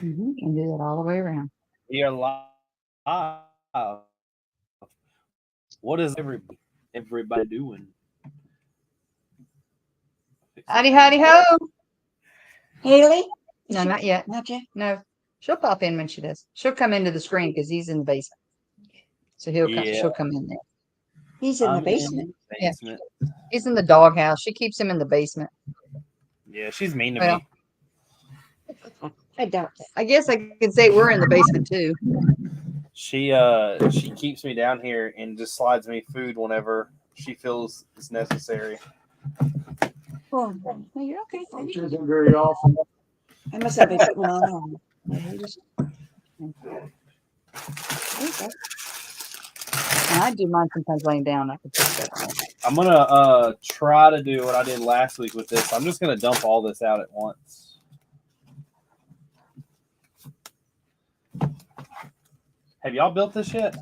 And do that all the way around. We are live. What is everybody doing? Howdy, howdy, ho. Haley? No, not yet. Not yet. No, she'll pop in when she does. She'll come into the screen because he's in the basement. So she'll come in there. He's in the basement. Yeah. He's in the doghouse. She keeps him in the basement. Yeah, she's mean to Well, me. I doubt that. I guess I could say we're in the basement too. She keeps me down here and just slides me food whenever she feels it's necessary. Oh, no, you're okay. Which isn't very often. I must have been putting one on. And I do mine sometimes laying down. I can put that on. I'm gonna try to do what I did last week with this. I'm just gonna dump all this out at once. Have y'all built this yet?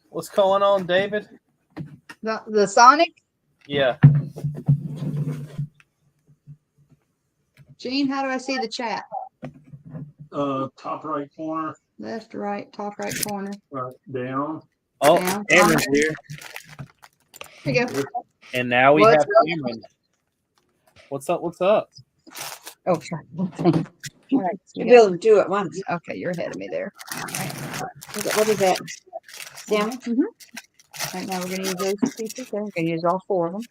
What's going on, David? The Sonic? Yeah. Gene, how do I see the chat? Top right corner, Left, right, top right corner. down. Oh, Down. Cameron's here. Here you go. And now we What's have up? Cameron. What's up? What's up? Oh, sorry. All right. You're building two at once. Okay, you're ahead of me there. What is that? Salmon? Mm-hmm. Right now we're going to use those pieces there. We're going to use all four of them.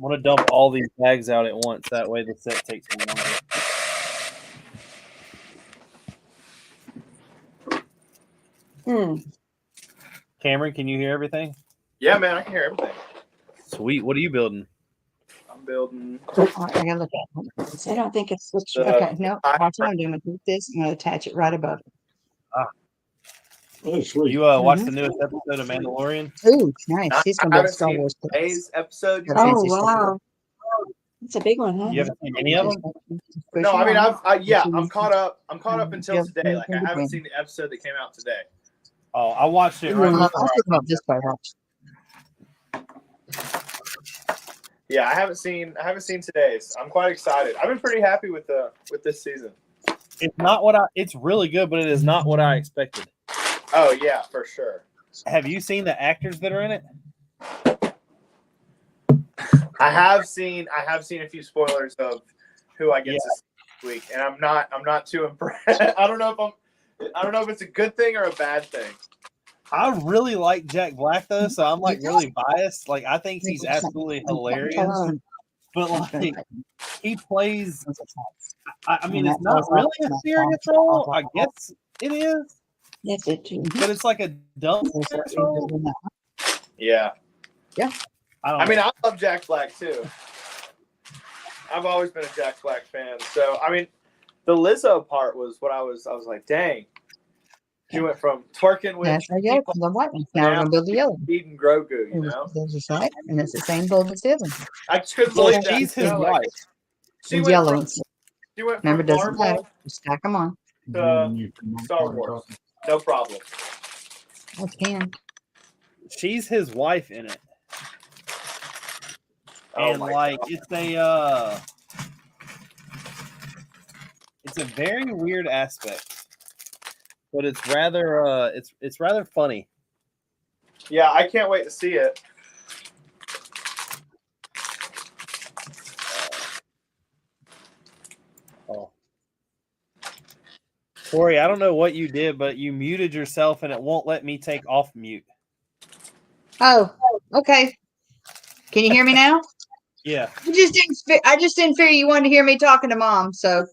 I'm gonna dump all these bags out at once. That way the set takes me longer. Cameron, can you hear everything? Yeah, man, I can hear everything. Sweet. What are you building? I'm building. I gotta look at it. I don't think it's Okay, no, watch what I'm doing. I'm gonna take this. I'm gonna attach it right above it. Oh, sweet. You watched the newest episode of Mandalorian? Ooh, nice. He's I gonna be a haven't Star seen Wars. today's episode. That's Oh, fancy stuff. wow. It's a big one, huh? You haven't seen any of them? No, I mean, I'm caught up. I'm caught up until today. Like, I haven't seen the episode that came out today. Oh, I watched it I right was before. thinking about this part. Yeah, I haven't seen today's. I'm quite excited. I've been pretty happy with this season. It's not it's really good, but it is not what I expected. Oh yeah, for sure. Have you seen the actors that are in it? I have seen a few spoilers of who I get to see this week, and I'm not too impressed. I don't know if it's a good thing or a bad thing. I really like Jack Black though, so I'm like really biased. Like I think he's absolutely hilarious. But like he plays I mean it's not really a serious role. I guess it is. That's it, too. But it's like a dumb serious role. Yeah. Yeah. I mean, I love Jack Black too. I've always been a Jack Black fan. So I mean, the Lizzo part was what I was like, dang. She went from twerking with That's our yellow, the white one. Now we're gonna build the yellow. eating Grogu, you know. There's a side, and it's the same build as the other one. I just couldn't Well, believe that. she's his You know, like, wife. she The went yellow from, ones. she went Remember, from it doesn't matter. Marvel Just stack them on. to Star Wars. No problem. I can. She's his wife in it. Oh And my like God. it's a very weird aspect. But it's rather it's rather funny. Yeah, I can't wait to see it. Oh. Corey, I don't know what you did, but you muted yourself and it won't let me take off mute. Oh, okay. Can you hear me now? Yeah. I just didn't figure you wanted to hear me talking to Mom. So,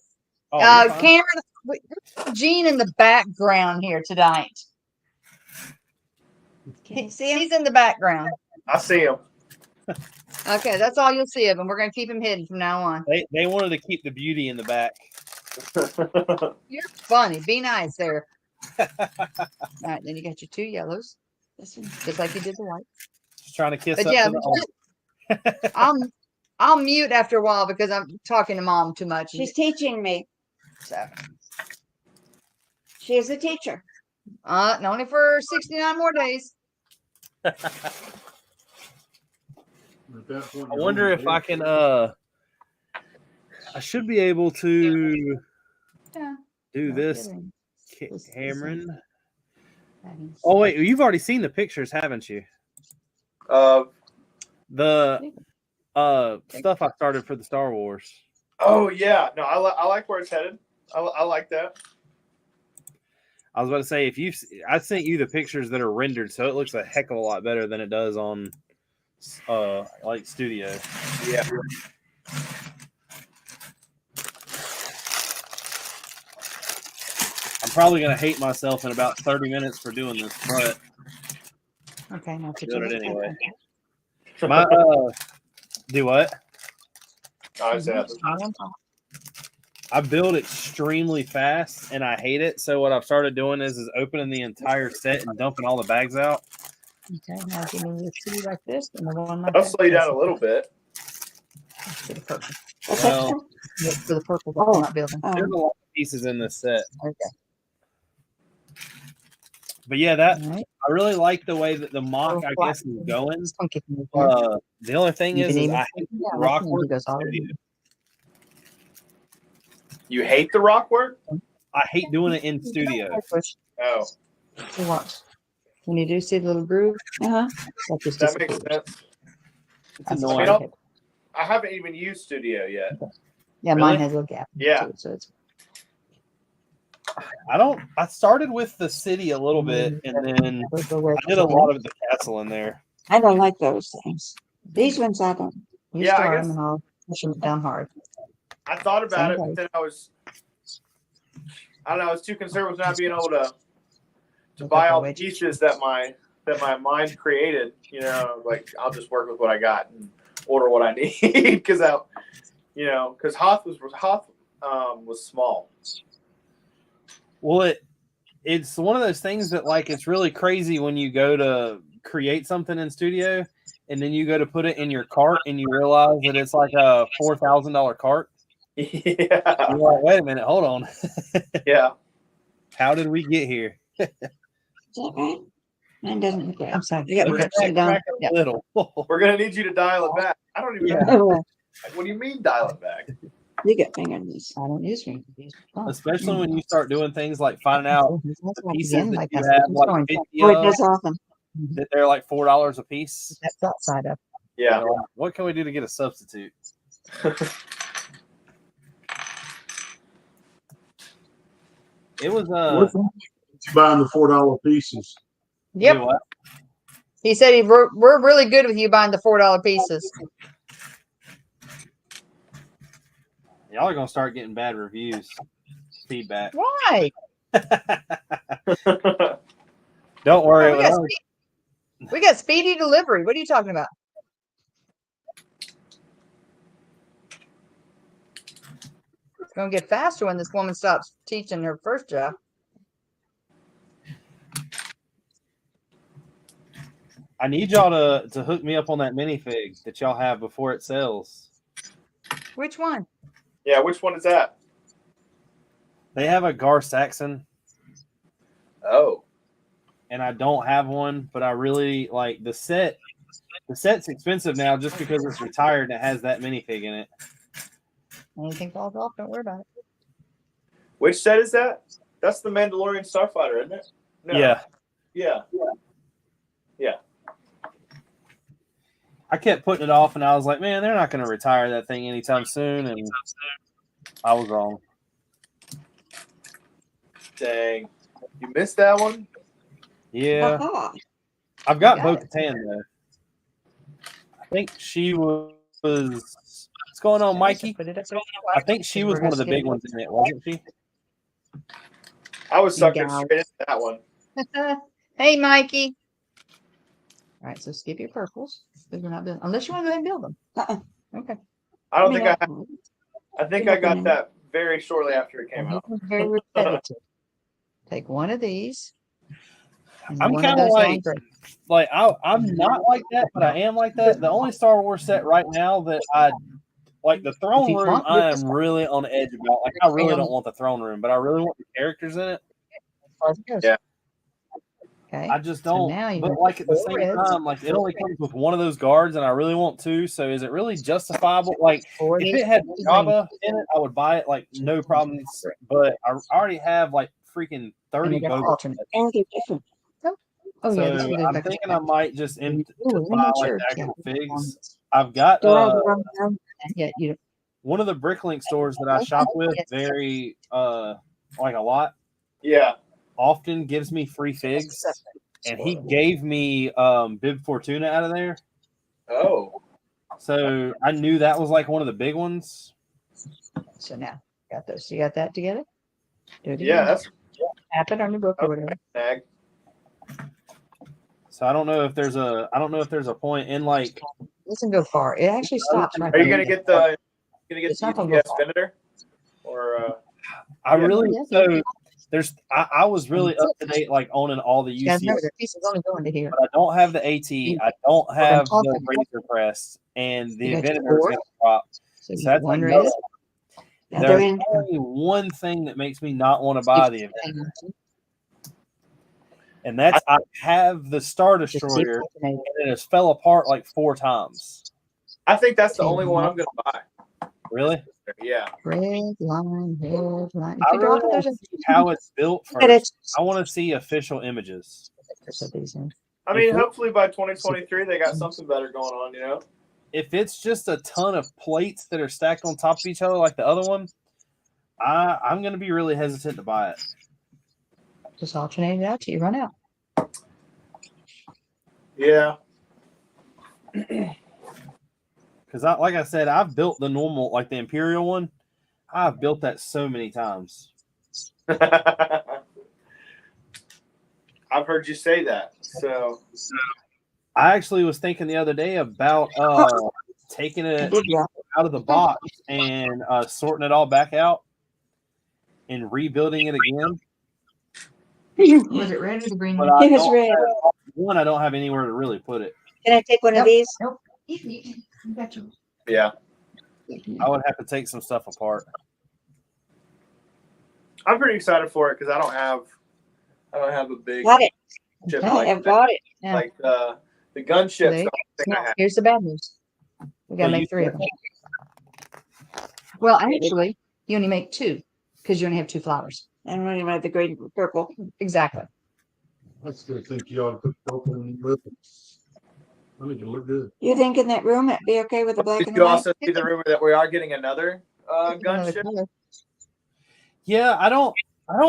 Oh, you're fine. Cameron, Gene in the background here tonight. Can you see him? He's in the background. I see him. Okay, that's all you'll see of him. We're gonna keep him hidden from now on. They wanted to keep the beauty in the back. You're funny. Be nice there. All right, then you got your two yellows. This one, just like you did the white. Just trying to kiss But up yeah, to the I'll mute after a while because I'm talking to Mom too much. She's teaching me. So, She is a teacher. only for 69 more days. I wonder if I can I should be able to Yeah. do no this kidding. This hammering. That is- Oh wait, you've already seen the pictures, haven't you? The stuff I started for the Star Wars. Oh yeah, no, I like where it's headed. I like that. I was about to say I sent you the pictures that are rendered, so it looks a heck of a lot better than it does on like Studio. Yeah. I'm probably gonna hate myself in about 30 minutes for doing this, but Okay, now doing it anyway. My do what? I said I build extremely fast and I hate it. So what I've started doing is opening the entire set and dumping all the bags out. Okay, now give me the two like this and the one like I'll that. slow you down a little bit. For the purple. Well, Yeah, for the purple, but I'm not building. there's a lot of pieces in this set. Okay. But yeah, that All right. I really like the way that the mock, I guess, is going. Funky from here. The only thing You is can even- I hate yeah, the rock he work. goes all Studio. You hate the rock work? I hate doing it in studio. Oh, So what? When you do see the little groove, that just that makes disappears. sense. It's I annoying. mean, I haven't even used Studio yet. Yeah, Really? mine has a little gap. in it, Yeah. too, so it's I started with the city a little bit, and then I did a lot of the castle in there. I don't like those things. These ones I don't. You Yeah, I start guess- them and I'll push them down hard. I thought about it, Same but then I was too concerned with not being able to Look buy at the all the wedges. pieces that my mind created. You know, like I'll just work with what I got and order what I need because Hoth was small. Well, it's one of those things that like it's really crazy when you go to create something in studio and then you go to put it in your cart and you realize that it's like a $4,000 cart. Yeah, You're like, wait a minute, hold on. yeah. How did we get here? Is that right? Mine doesn't look right. I'm sorry. You got We're to sit down. Back a little. We're gonna need you to dial it back. I don't even Yeah. know. What do you mean dial it back? You get fingernails. I don't use ring. Especially when you start doing things like finding out the pieces that like you that's have what like I'm 50 Oh, it of, does often. that they're like $4 a piece. That's outside of. Yeah. You're like, what can we do to get a substitute? It was You buying the $4 pieces? Yep. do what? He said we're really good with you buying the $4 pieces. Y'all are gonna start getting bad reviews, feedback. Why? Don't worry. We got speedy delivery. What are you talking about? It's gonna get faster when this woman stops teaching her first job. I need y'all to hook me up on that minifig that y'all have before it sells. Which one? Yeah, which one is that? They have a Gar Saxon, Oh, and I don't have one, but I really like the set. The set's expensive now just because it's retired and it has that minifig in it. Anything falls off, don't worry about it. which set is that? That's the Mandalorian Starfighter, isn't it? No. Yeah. Yeah. I kept putting it off, and I was like, man, they're not going to retire that thing anytime soon, and I was wrong. Dang, you missed that one. Yeah. Aha. I've got You Bo got it. Katan, though. I think she was. What's going on, Mikey? Put it up there. I think she was one of the big ones in it, wasn't she? I was sucking Gal. straight into that one. Hey, Mikey. All right, so skip your purples. Because we're not building, unless you want to go ahead and build them. Uh-uh. Okay. I don't mean, think I think I got that very shortly after it came Well, out. he was very repetitive. Take one of these. and I'm one of kinda those like- long grapes. Like I'm not like that, but I am like that. The only Star Wars set right now that I like, the throne If you room, want, I this am really on the edge about. Like, I really don't want the throne room, but I really want the characters in it. As far as it goes. Yeah. Okay. I just So don't. now you But have like at the 4 same reds, time, like it 4 only reds, comes with one of those guards, and I really want two. So is it really justifiable? Like 4 if these it had green. Java in it, I would buy it like no problems. But I already have like freaking And 30 you got the boba. alternate. Oh, they're different. Oh yeah, this So one goes I'm back to thinking I back. might just Ooh, just I'm buy not like sure. the Yeah. actual figs. I've got Do I have the wrong one? Yeah, you one of the Bricklink stores that I shop with very like a lot Yeah. often gives me free figs, and he gave me Bib Fortuna out of there. Oh. So I knew that was like one of the big ones. So now got those. You got that together? Do it Yeah, again. that's Tap it on your book or whatever. nag. So I don't know if there's a point in like Doesn't go far. It actually stops right Are you there. gonna get the It's not gonna go UPS far. Venator? Or I Yeah. really Yeah, so there's I was really up to date like owning all the You guys remember UCS, the piece is only going to here. but I don't have the AT, I don't have the talking. razor press, and the You got your Venator's board. gonna drop. So you So got that's one another red. Yeah, they're There's in. only one thing that makes me not want to buy the Avenger, and that's I have the Star Destroyer, and it has fell apart like 4 times. I think that's the only one I'm gonna buy. Really? Yeah. Red line, red line. If I you really drop it, want there's to see how it's built But first. it's I want to see official images. I mean, hopefully by 2023 they got something better going on, you know? If it's just a ton of plates that are stacked on top of each other like the other one, I'm going to be really hesitant to buy it. just alternate it out till you run out. Yeah. Because like I said, I've built the normal, like the Imperial one. I've built that so many times. I've heard you say that. So I actually was thinking the other day about taking I it did drop it. out of the box and sorting it all back out and rebuilding it again. Was it red or the green But one? I It was don't red. have, one, I don't have anywhere to really put it. Can I take one of Nope. these? Nope. You got your. yeah. I would have to take some stuff apart. I'm pretty excited for it because I don't have a big Got it. ship I like have got it. Yeah. like the gunship's There the you only thing I have. Here's the bad news. We gotta So make 3 of them. Well, actually, you only make 2 because you only have 2 flowers. I'm running about the green and purple. Exactly. I still think you ought to put purple in with it. I think it look good. You think in that room it'd be okay with the black Did and the you white? also see the rumor that we are getting another Another gunship? color. Yeah, I don't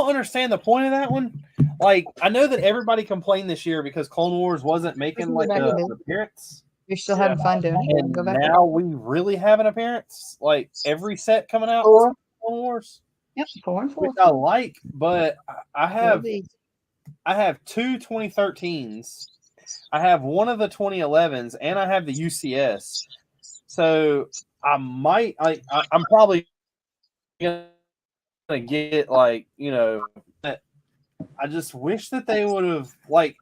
understand the point of that one. Like, I know that everybody complained this year because Clone Wars wasn't making like an appearance. You're still having fun doing it. And Go back. now we really have an appearance. Like every set coming out 4. Clone Wars, Yep, 4 and 4. which I like, but I have These. 2 2013s. I have one of the 2011s, and I have the UCS. So I might, I'm probably gonna get like, you know, I just wish that they would have like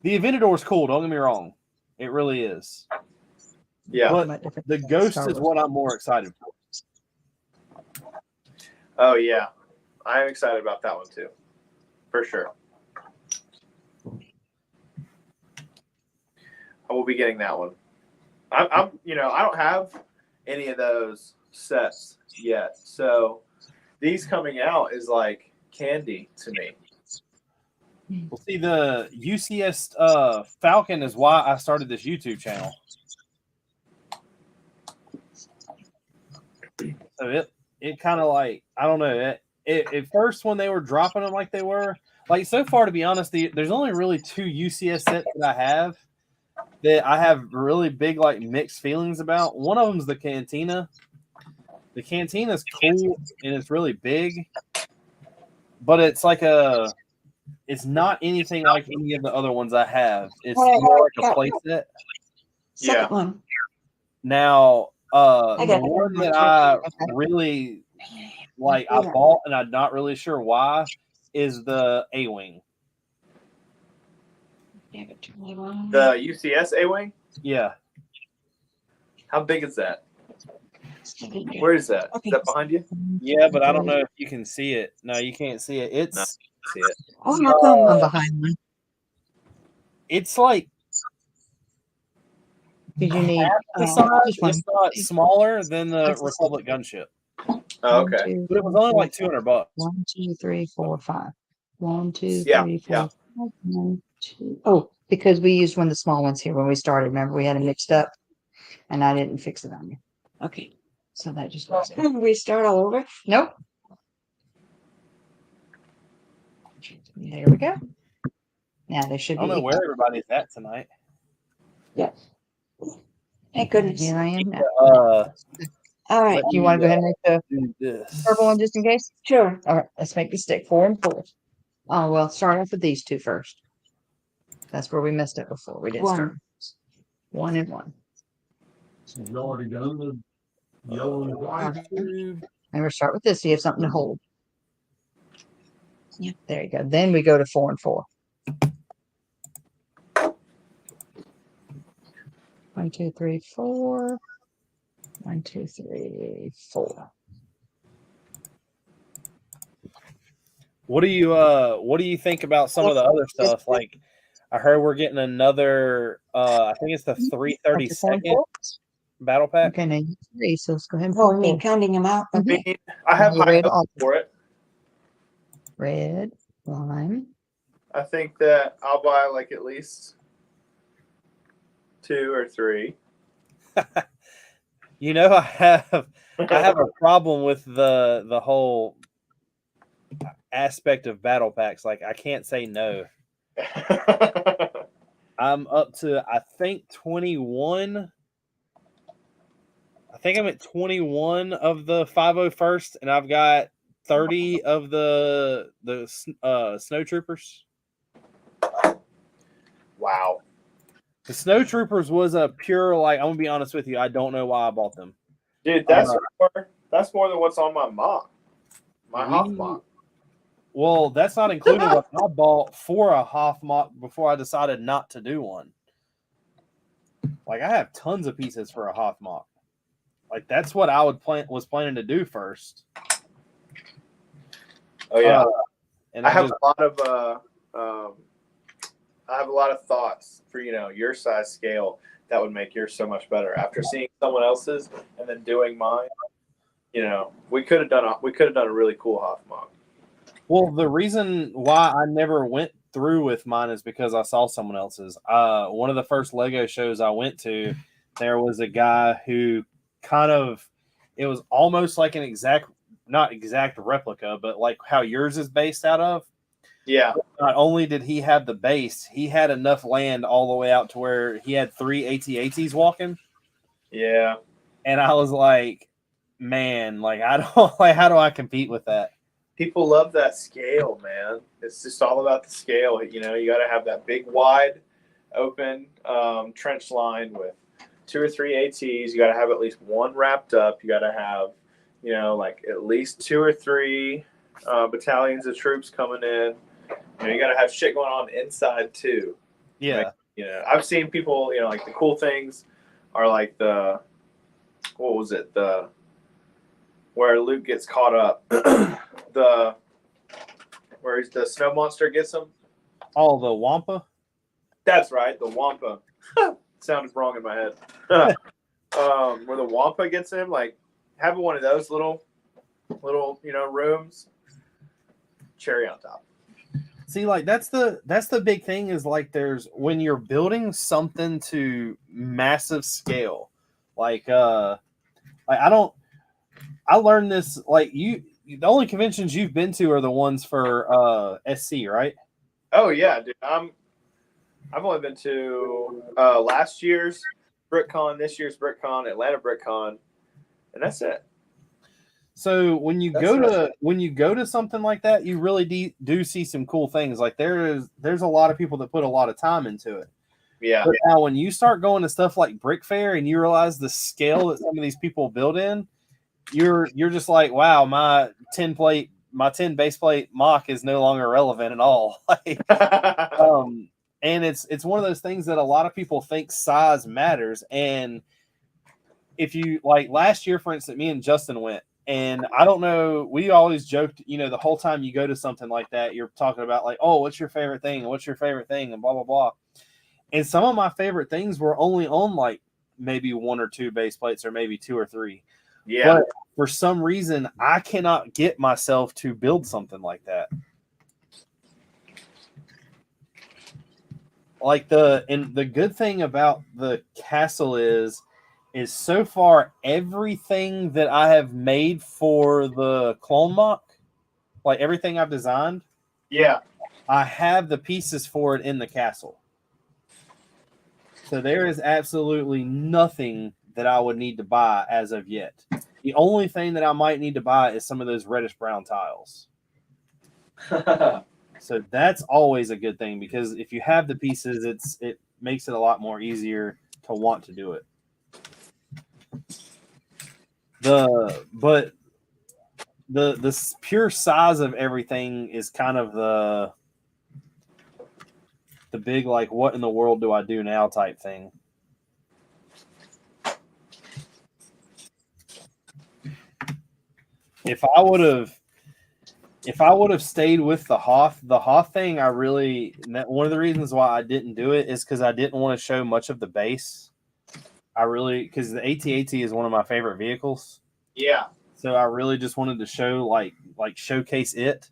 the Aventador is cool. Don't get me wrong, it really is. Yeah. But the Ghost is what I'm more excited for. Oh yeah. I'm excited about that one too. For sure. I will be getting that one. I'm you know, I don't have any of those sets yet. So these coming out is like candy to me. Well, see, the UCS Falcon is why I started this YouTube channel. So it kind of like, I don't know. At first, when they were dropping them like they were, like so far, to be honest, there's only really 2 UCS sets that I have really big like mixed feelings about. One of them is the Cantina. The Cantina is cool and it's really big, but it's like it's not anything like any of the other ones I have. It's more like a play set. Second Yeah. one. Now, I got the it. one that I really like, I bought and I'm not really sure why, is the A-Wing. The UCS A-Wing? Yeah. How big is that? Where is that? Is that behind you? Yeah, but I don't know if you can see it. No, you can't see it. No. It's See it. Oh, how come? I'm behind one. it's like Did you need the size, just one? if not smaller than the Republic gunship. Oh, okay. But it was only like $200. 1, 2, 3, 4, 5. 1, 2, Yeah, 3, 4, yeah. 5. 1, 2. Oh, because we used one of the small ones here when we started. Remember, we had it mixed up, and I didn't fix it on you. Okay. So that just goes in. We start all over. Nope. There we go. Now they should I don't know be. where everybody's at tonight. Yeah. Thank goodness. Here I am now. All right. Do you want to go ahead and make the Do this. purple one just in case? Sure. All right, let's make the stick 4 and 4. Oh, well, start off with these two first. That's where we messed up before. We didn't start. 1 and 1. So you already done the yellow and white? And we'll start with this so you have something to hold. Yep, there you go. Then we go to 4 and 4. 1, 2, 3, 4. 1, 2, 3, 4. What do you think about some of the other stuff? Like, I heard we're getting another. I think it's the 332nd battle pack. Okay, now you 3, so let's go ahead and Oh, pull I mean, counting them out. I mean, I have You high read hopes all- for it. red, lime. I think that I'll buy like at least 2 or 3. You know, I have a problem with the whole aspect of battle packs. Like, I can't say no. I'm up to, I think, 21. I think I'm at 21 of the 501st, and I've got 30 of the snow troopers. Wow. The snow troopers was a pure, like, I'm gonna be honest with you, I don't know why I bought them. Dude, that's more than what's on my mock. My Hoff mock. Well, that's not including what I bought for a Hoff mock before I decided not to do one. Like, I have tons of pieces for a Hoff mock. Like, that's what I was planning to do first. Oh yeah. And I have a lot of thoughts for your size scale that would make yours so much better. After seeing someone else's and then doing mine, we could have done a really cool Hoff mock. Well, the reason why I never went through with mine is because I saw someone else's. One of the first Lego shows I went to, there was a guy who it was almost like an not exact replica, but like how yours is based out of. Yeah. Not only did he have the base, he had enough land all the way out to where he had 3 AT-ATs walking. Yeah. And I was like, man, like, I don't like, how do I compete with that? People love that scale, man. It's just all about the scale. You got to have that big, wide, open trench line with 2 or 3 ATs. You got to have at least one wrapped up. You got to have, like at least 2 or 3 battalions of troops coming in. You got to have shit going on inside too. Yeah. I've seen people, like the cool things are like where Luke gets caught up. Where the snow monster gets him. Oh, the Wampa? That's right, the Wampa. Sounded wrong in my head. Where the Wampa gets him, like having one of those little rooms. Cherry on top. See, like that's the big thing is like when you're building something to massive scale, like I learned this, like the only conventions you've been to are the ones for SC, right? Oh yeah, dude. I've only been to last year's BrickCon, this year's BrickCon, Atlanta BrickCon, and that's it. So when you go to something like that, you really do see some cool things. Like there's a lot of people that put a lot of time into it. Yeah. But now when you start going to stuff like Brick Fair and you realize the scale that some of these people build in, you're just like, wow, my 10 base plate mock is no longer relevant at all. And it's one of those things that a lot of people think size matters. And if you like last year, for instance, me and Justin went. And I don't know, we always joked, the whole time you go to something like that, you're talking about like, oh, what's your favorite thing? What's your favorite thing? And blah, blah, blah. And some of my favorite things were only on like maybe 1 or 2 base plates, or maybe 2 or 3. Yeah. But for some reason, I cannot get myself to build something like that. Like the good thing about the castle is so far everything that I have made for the clone mock, like everything I've designed, Yeah. I have the pieces for it in the castle. So there is absolutely nothing that I would need to buy as of yet. The only thing that I might need to buy is some of those reddish brown tiles. So that's always a good thing, because if you have the pieces, it makes it a lot more easier to want to do it. But the pure size of everything is kind of the big, like, what in the world do I do now type thing. If I would have stayed with the Hoth thing, one of the reasons why I didn't do it is because I didn't want to show much of the base. Because the AT-AT is one of my favorite vehicles. Yeah. So I really just wanted to show like showcase it.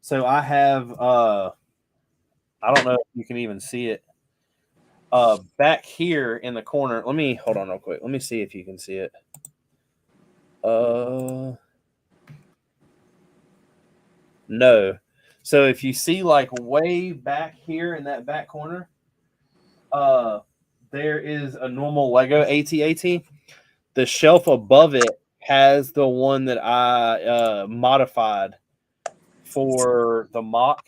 So I have I don't know if you can even see it. Back here in the corner. Let me hold on real quick. Let me see if you can see it. No. So if you see like way back here in that back corner, there is a normal Lego AT-AT. The shelf above it has the one that I modified for the mock,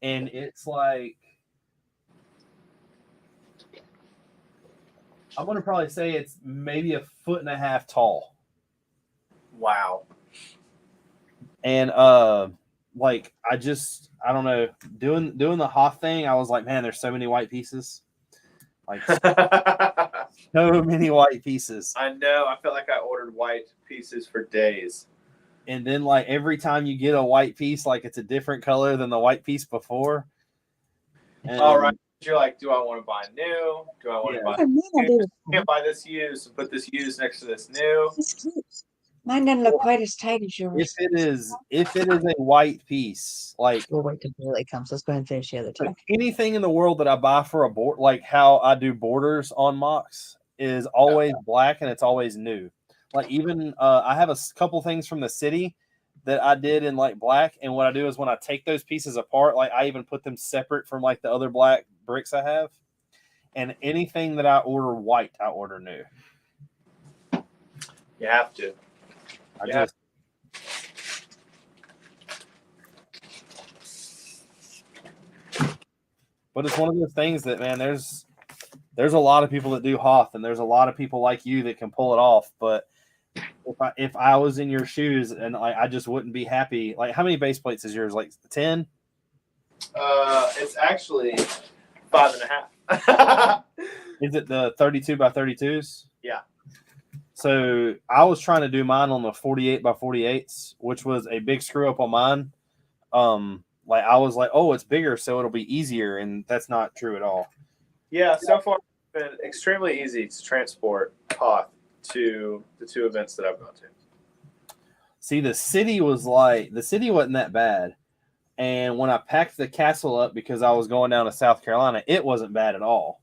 and it's like, I'm gonna probably say it's maybe 1.5 feet tall. Wow. And like I don't know, doing the Hoth thing, I was like, man, there's so many white pieces. Like so many white pieces. I know. I felt like I ordered white pieces for days. And then like every time you get a white piece, like it's a different color than the white piece before. And All right. You're like, do I want to buy new? Do I want to buy used? Can't buy this used and put this used next to this new. Mine doesn't look quite as tight as yours. If it is a white piece, like, We'll wait till Bailey comes. Let's go ahead and finish the other two. anything in the world that I buy for a board, like how I do borders on mocks, is always black and it's always new. Like even I have a couple things from the city that I did in like black, and what I do is when I take those pieces apart, like I even put them separate from like the other black bricks I have. And anything that I order white, I order new. You have to. But it's one of those things that, man, there's a lot of people that do Hoth, and there's a lot of people like you that can pull it off. But if I was in your shoes, and I just wouldn't be happy. Like, how many base plates is yours? Like 10? It's actually 5.5. Is it the 32 by 32s? Yeah. So I was trying to do mine on the 48 by 48s, which was a big screw up on mine. Like I was like, oh, it's bigger, so it'll be easier, and that's not true at all. Yeah, so far it's been extremely easy to transport Hoth to the 2 events that I've gone to. See, the city wasn't that bad. And when I packed the castle up, because I was going down to South Carolina, it wasn't bad at all.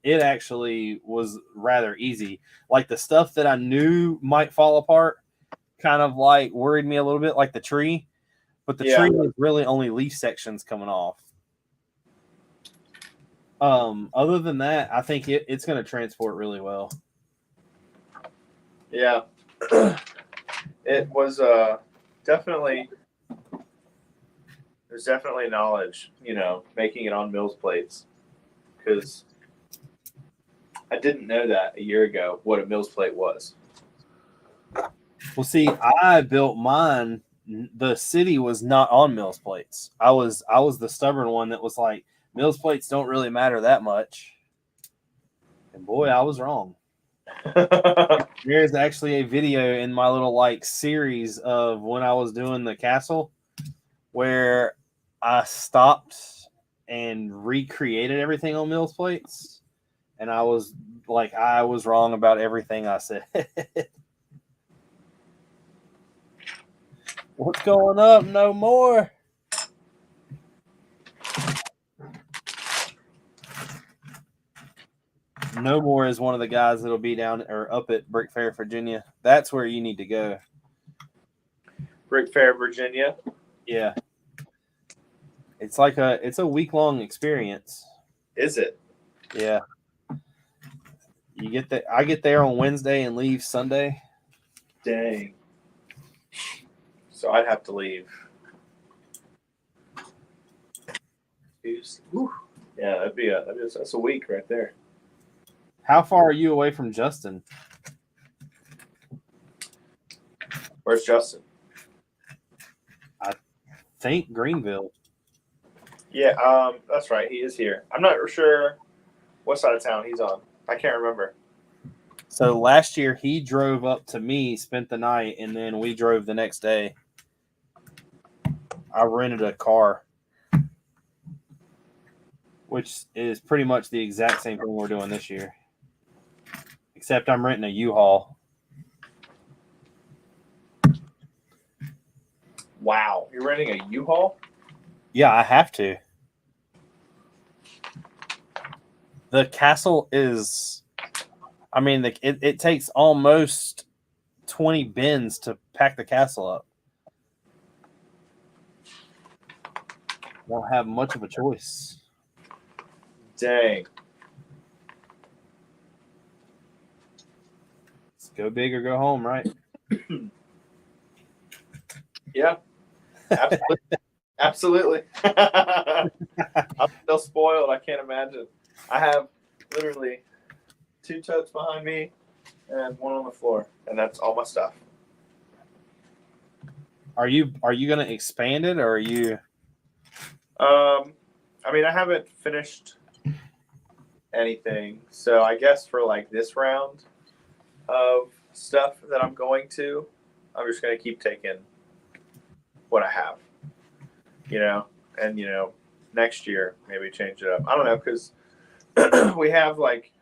It actually was rather easy. Like the stuff that I knew might fall apart kind of like worried me a little bit, like the tree. But the tree was really only leaf sections coming off. Other than that, I think it's going to transport really well. Yeah. It was definitely, there's definitely knowledge, making it on Mills plates. Because I didn't know that a year ago, what a Mills plate was. Well, see, I built mine. The city was not on Mills plates. I was the stubborn one that was like, Mills plates don't really matter that much. And boy, I was wrong. There's actually a video in my little like series of when I was doing the castle where I stopped and recreated everything on Mills plates. And I was wrong about everything I said. What's going up? No more. No more is one of the guys that'll be down or up at Brick Fair, Virginia. That's where you need to go. Brick Fair, Virginia. Yeah. It's like it's a week-long experience. Is it? Yeah. I get there on Wednesday and leave Sunday. Dang. So I'd have to leave. Whew. Yeah, that's a week right there. How far are you away from Justin? Where's Justin? I think Greenville. Yeah, that's right. He is here. I'm not sure what side of town he's on. I can't remember. So last year he drove up to me, spent the night, and then we drove the next day. I rented a car, which is pretty much the exact same thing we're doing this year. Except I'm renting a U-Haul. Wow. You're renting a U-Haul? Yeah, I have to. The castle is, I mean, it takes almost 20 bins to pack the castle up. Won't have much of a choice. Dang. Let's go big or go home, right? Yeah. Absolutely. I'm still spoiled. I can't imagine. I have literally 2 totes behind me and 1 on the floor, and that's all my stuff. Are you going to expand it, or are you? I mean, I haven't finished anything, so I guess for like this round of stuff that I'm going to, I'm just going to keep taking what I have, and next year maybe change it up. I don't know, because we have like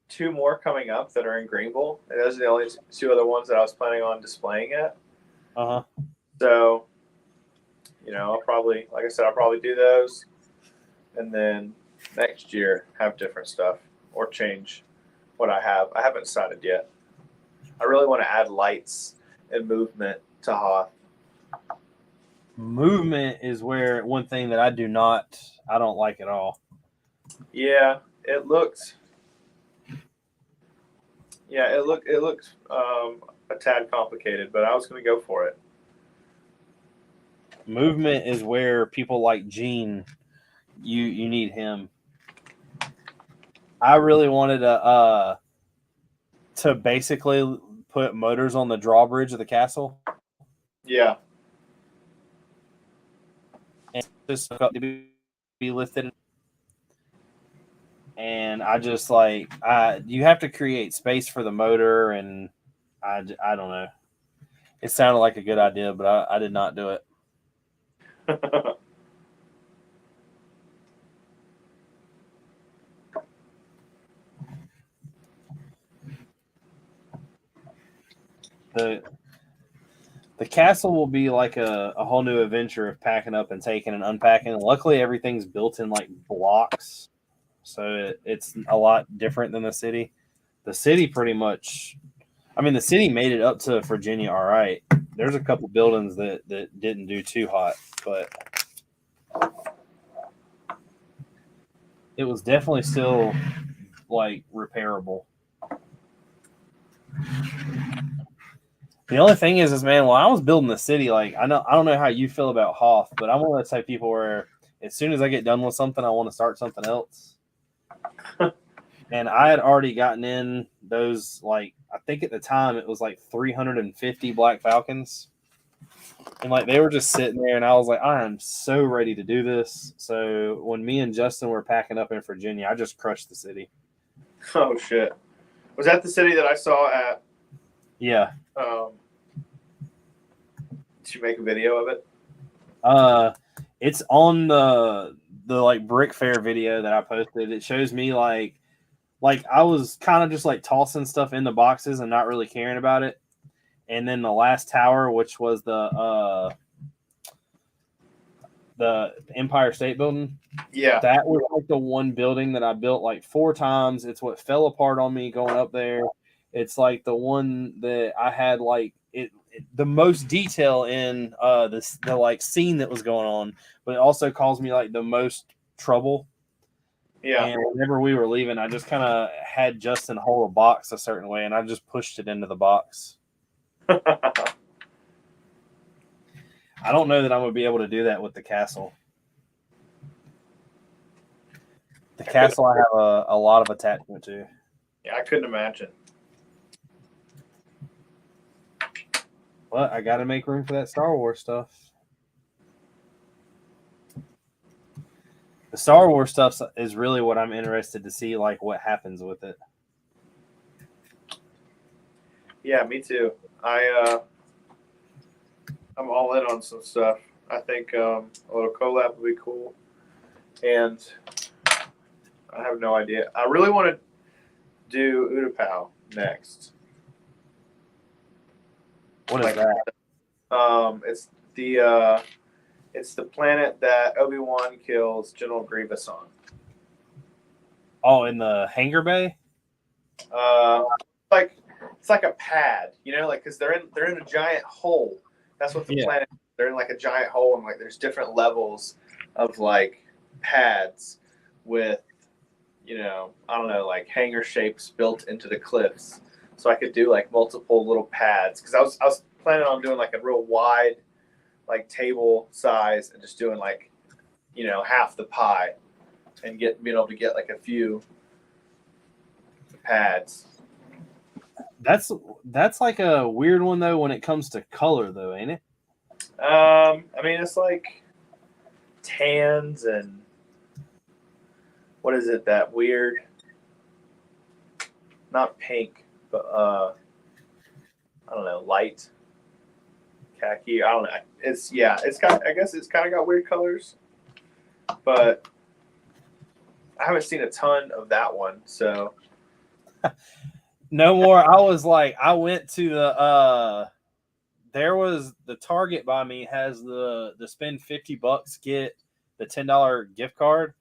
2 more coming up that are in Greenville, and those are the only 2 other ones that I was planning on displaying at. So, I'll probably, like I said, I'll probably do those, and then next year have different stuff or change what I have. I haven't decided yet. I really want to add lights and movement to Hoth. Movement is where one thing that I don't like at all. Yeah, it looks a tad complicated, but I was going to go for it. Movement is where people like Gene, you need him. I really wanted to basically put motors on the drawbridge of the castle. Yeah. And just to be lifted. And I just you have to create space for the motor, and I don't know. It sounded like a good idea, but I did not do it. The castle will be like a whole new adventure of packing up and taking and unpacking. Luckily, everything's built in like blocks, so it's a lot different than the city. The city pretty much, I mean, the city made it up to Virginia all right. There's a couple buildings that didn't do too hot, but it was definitely still like repairable. The only thing is man, while I was building the city, like I don't know how you feel about Hoth, but I'm one of the type of people where as soon as I get done with something, I want to start something else. And I had already gotten in those, like, I think at the time it was like 350 Black Falcons. And like they were just sitting there, and I was like, I am so ready to do this. So when me and Justin were packing up in Virginia, I just crushed the city. Oh shit! Was that the city that I saw at? Yeah. Did you make a video of it? It's on the like brick fair video that I posted. It shows me like I was kind of just like tossing stuff in the boxes and not really caring about it. And then the last tower, which was the Empire State Building. Yeah. That was like the one building that I built like 4 times. It's what fell apart on me going up there. It's like the one that I had like the most detail in the like scene that was going on, but it also caused me like the most trouble. Yeah. And whenever we were leaving, I just kind of had Justin hold a box a certain way, and I just pushed it into the box. I don't know that I'm gonna be able to do that with the castle. The castle I have a lot of attachment to. Yeah, I couldn't imagine. But I got to make room for that Star Wars stuff. The Star Wars stuff is really what I'm interested to see, like what happens with it. Yeah, me too. I'm all in on some stuff. I think a little collab would be cool, and I have no idea. I really want to do Utapau next. What is that? It's the planet that Obi-Wan kills General Grievous on. Oh, in the hangar bay? Like it's like a pad, you know, like because they're in a giant hole. That's what the planet. They're in like a giant hole, and like there's different levels of like pads with, you know, I don't know, like hangar shapes built into the cliffs. So I could do like multiple little pads because I was planning on doing like a real wide, like table size, and just doing like, you know, half the pie, and being able to get like a few pads. That's like a weird one though when it comes to color though, ain't it? I mean it's like tans and what is it, that weird, not pink, but I don't know, light khaki. I don't know. It's I guess it's kind of got weird colors, but I haven't seen a ton of that one. So No more. I was like, I went to the there was the Target by me has the spend $50 get the $10 gift card,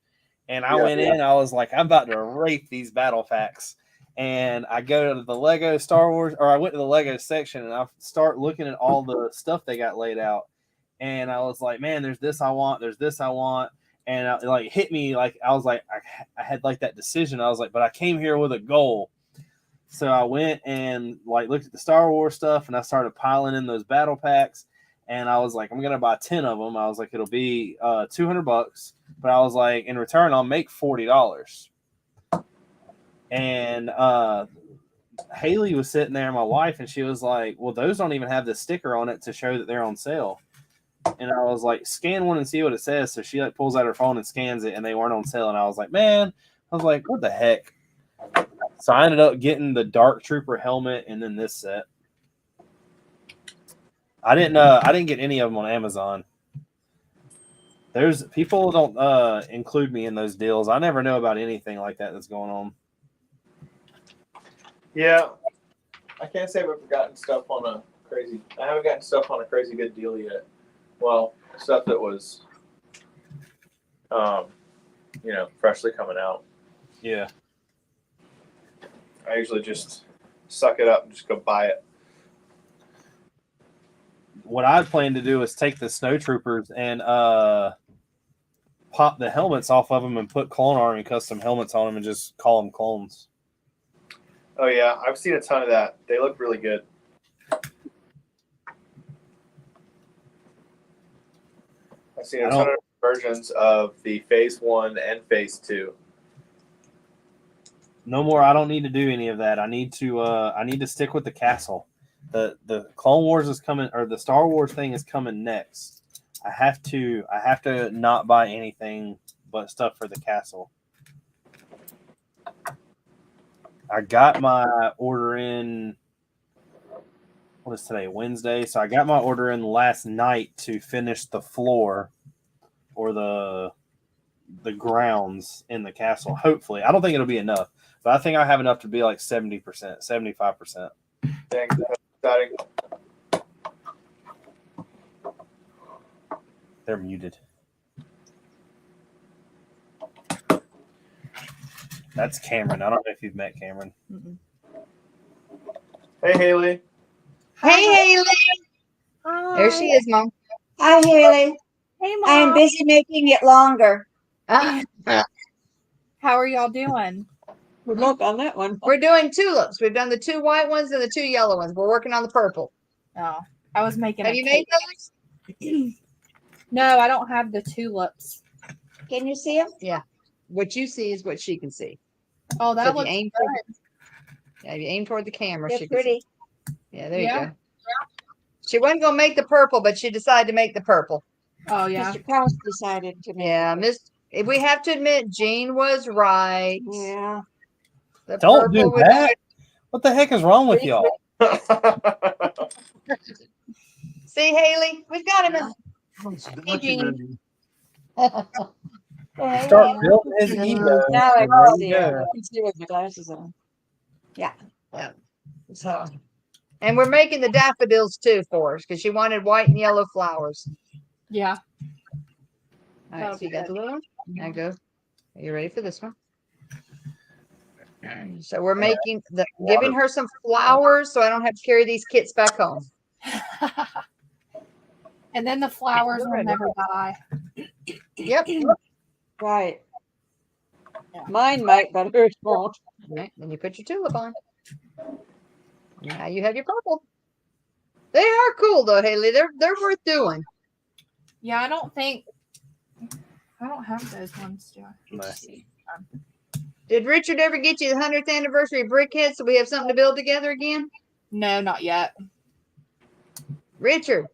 and I went in. I was like, I'm about to rape these battle packs. And I go to the Lego Star Wars, or I went to the Lego section, and I start looking at all the stuff they got laid out. And I was like, man, there's this I want, there's this I want. And it like hit me, like I was like, I had like that decision. I was like, but I came here with a goal. So I went and like looked at the Star Wars stuff, and I started piling in those battle packs. And I was like, I'm gonna buy 10 of them. I was like, it'll be $200, but I was like, in return, I'll make $40. And Haley was sitting there, my wife, and she was like, well, those don't even have the sticker on it to show that they're on sale. And I was like, scan one and see what it says. So she like pulls out her phone and scans it, and they weren't on sale. And I was like, man, I was like, what the heck? So I ended up getting the Dark Trooper helmet and then this set. I didn't get any of them on Amazon. There's people don't include me in those deals. I never know about anything like that that's going on. yeah, I can't say I've gotten stuff on a crazy. I haven't gotten stuff on a crazy good deal yet. Well, stuff that was, you know, freshly coming out. Yeah. I usually just suck it up and just go buy it. What I plan to do is take the Snow Troopers and pop the helmets off of them and put Clone Army custom helmets on them and just call them clones. Oh yeah, I've seen a ton of that. They look really good. I've seen a ton of versions of the Phase 1 and Phase 2. No more. I don't need to do any of that. I need to stick with the castle. The Clone Wars is coming, or the Star Wars thing is coming next. I have to not buy anything but stuff for the castle. I got my order in, what is today? Wednesday. So I got my order in last night to finish the floor, or the grounds in the castle. Hopefully, I don't think it'll be enough, but I think I have enough to be like 70%, 75%. Dang, that's exciting. They're muted. That's Cameron. I don't know if you've met Cameron. Hey, Haley. Hey, Haley. There she is, Mom. Hi, Haley. Hey, I am Mom. busy making it longer. Ah, How are y'all doing? Look on that one. we're doing tulips. We've done the 2 white ones and the 2 yellow ones. We're working on the purple. Oh, I was making Have a you made cake. those? No, I don't have the tulips. Can you see them? Yeah. What you see is what she can see. Oh, So that if you looks aim good. Yeah, if you aim toward the camera, They're she can see. pretty. Yeah, there Yeah. you go. She wasn't gonna make the purple, but she decided to make the purple. Oh, yeah. Mr. Cross decided to make Yeah, we have to admit Jean was right. Yeah. The Don't do purple would that. What the heck is wrong with y'all? see Haley. We've got him in. It's Hey, Jean. documenting. Start building his ego. Now I There can you see go. him. I can see with my glasses on. So, and we're making the daffodils too for us because she wanted white and yellow flowers. Yeah. All right, so you got the little one. Now go. Are you ready for this one? So we're making giving her some flowers so I don't have to carry these kits back home. And then the flowers will ready. never die. Yep. Right. Yeah. Mine might, but hers won't. Right, then you put your tulip on. Now you have your purple. They are cool though, Haley. They're worth doing. Yeah, I don't have those ones, do I? Nice. Did Richard ever get you the 100th anniversary brickhead so we have something to build together again? No, not yet. Richard,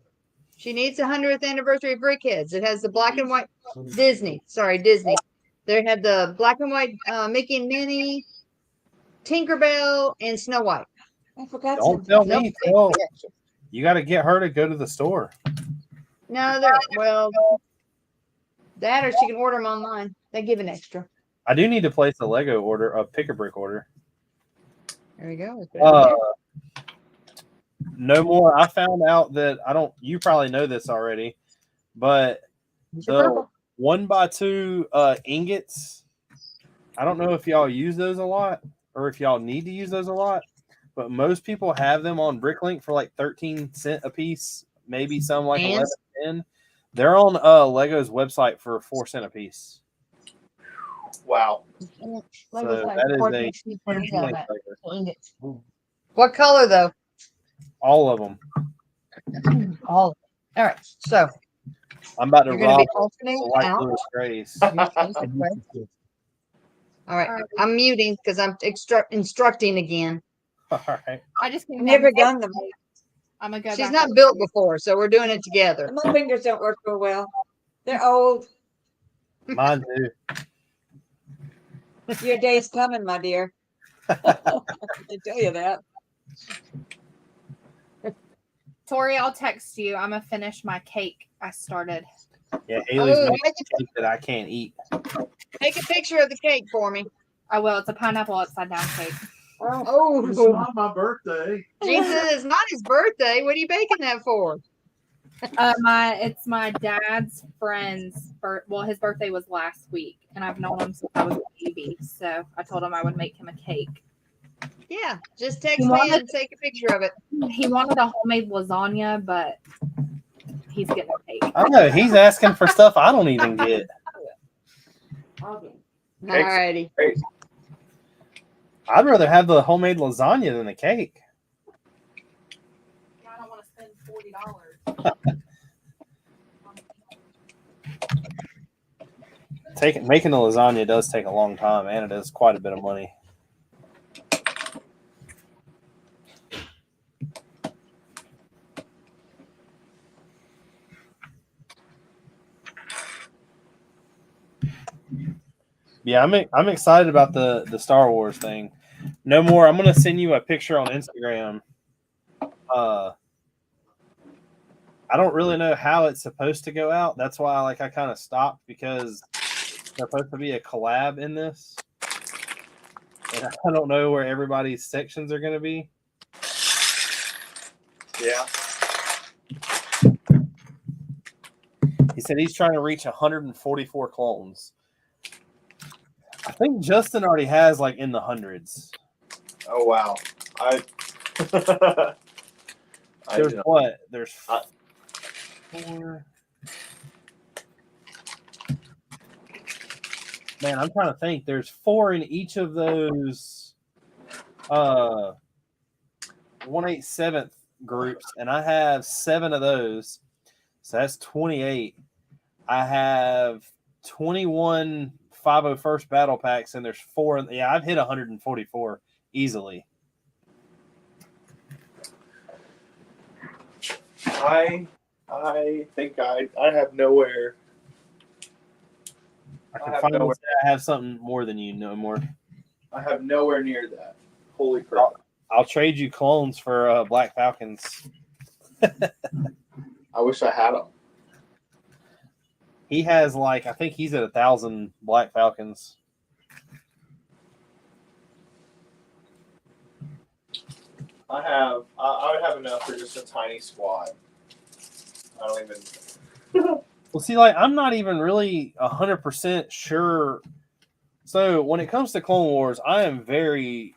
she needs the 100th anniversary brickheads. It has the black and white Disney. Sorry, Disney. They had the black and white Mickey and Minnie, Tinkerbell, and Snow White. I forgot Don't something. tell Nope. me. Tell. You got to get her to go to the store. No, they're well. That or she can order them online. They give an extra. I do need to place a Lego order, a pick-a-brick order. There we go. Let's put it in there. No more. I found out that you probably know this already, but Here's your the purple. 1x2 ingots, I don't know if y'all use those a lot or if y'all need to use those a lot, but most people have them on Bricklink for like 13 cents a piece, maybe some like And? 11 10. They're on Lego's website for 4 cents a piece. Wow. So that is a huge link breaker. What color though? All of them. All right. So I'm about to you're going to rob be the alternating light out. Lewis Grace. All right. I'm muting because I'm instructing again. All right. I just I've never done them. I'm gonna go She's back not and- built before, so we're doing it together. My fingers don't work real well. They're old. Mine too. Your day's coming, my dear. I can tell you that. Tori, I'll text you. I'm gonna finish my cake I started. Yeah, Haley's Oh, making a cake that I can't eat. Take a picture of the cake for me. I will. It's a pineapple upside down cake. It's Oh, not my birthday. Gene says it's not his birthday. What are you baking that for? It's my dad's friend's well, his birthday was last week, and I've known him since I was a baby. So I told him I would make him a cake. Yeah, just text me and take a picture of it. He wanted a homemade lasagna, but he's getting a cake. I know he's asking for stuff I don't even get. All righty. Great. I'd rather have the homemade lasagna than the cake. I don't want to spend $40. Making the lasagna does take a long time, and it is quite a bit of money. Yeah, I'm excited about the Star Wars thing. No more. I'm gonna send you a picture on Instagram. I don't really know how it's supposed to go out. That's why I kind of stopped, because there's supposed to be a collab in this. And I don't know where everybody's sections are going to be. Yeah. He said he's trying to reach 144 clones. I think Justin already has in the hundreds. Oh wow. There's what? There's 4. Man, I'm trying to think. There's 4 in each of those 1/87th groups, and I have 7 of those. So that's 28. I have 21 501st battle packs, and there's 4. Yeah, I've hit 144 easily. I think I have nowhere. I can finally say I have something more than you know more. I have nowhere near that. Holy crap! I'll trade you clones for Black Falcons. I wish I had them. He has I think he's at 1,000 Black Falcons. I would have enough for just a tiny squad. I don't even. Well, see, I'm not even really 100% sure. So when it comes to Clone Wars, I am very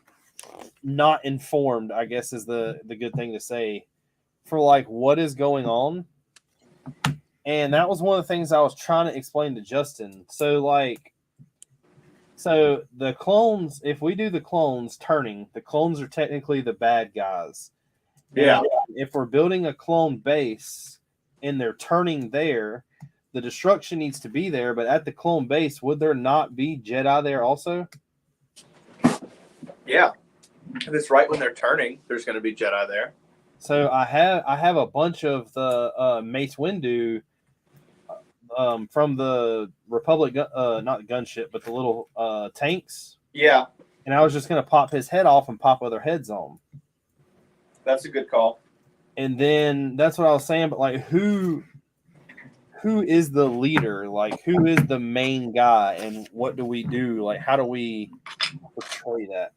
not informed, I guess is the good thing to say, for what is going on. And that was one of the things I was trying to explain to Justin. So so the clones, if we do the clones turning, the clones are technically the bad guys. Yeah. And if we're building a clone base and they're turning there, the destruction needs to be there. But at the clone base, would there not be Jedi there also? Yeah. If it's right when they're turning, there's going to be Jedi there. So I have a bunch of the Mace Windu from the Republic, not the gunship, but the little tanks. Yeah. And I was just going to pop his head off and pop other heads on. That's a good call. And then that's what I was saying. But who is the leader? Who is the main guy? And what do we do? How do we portray that?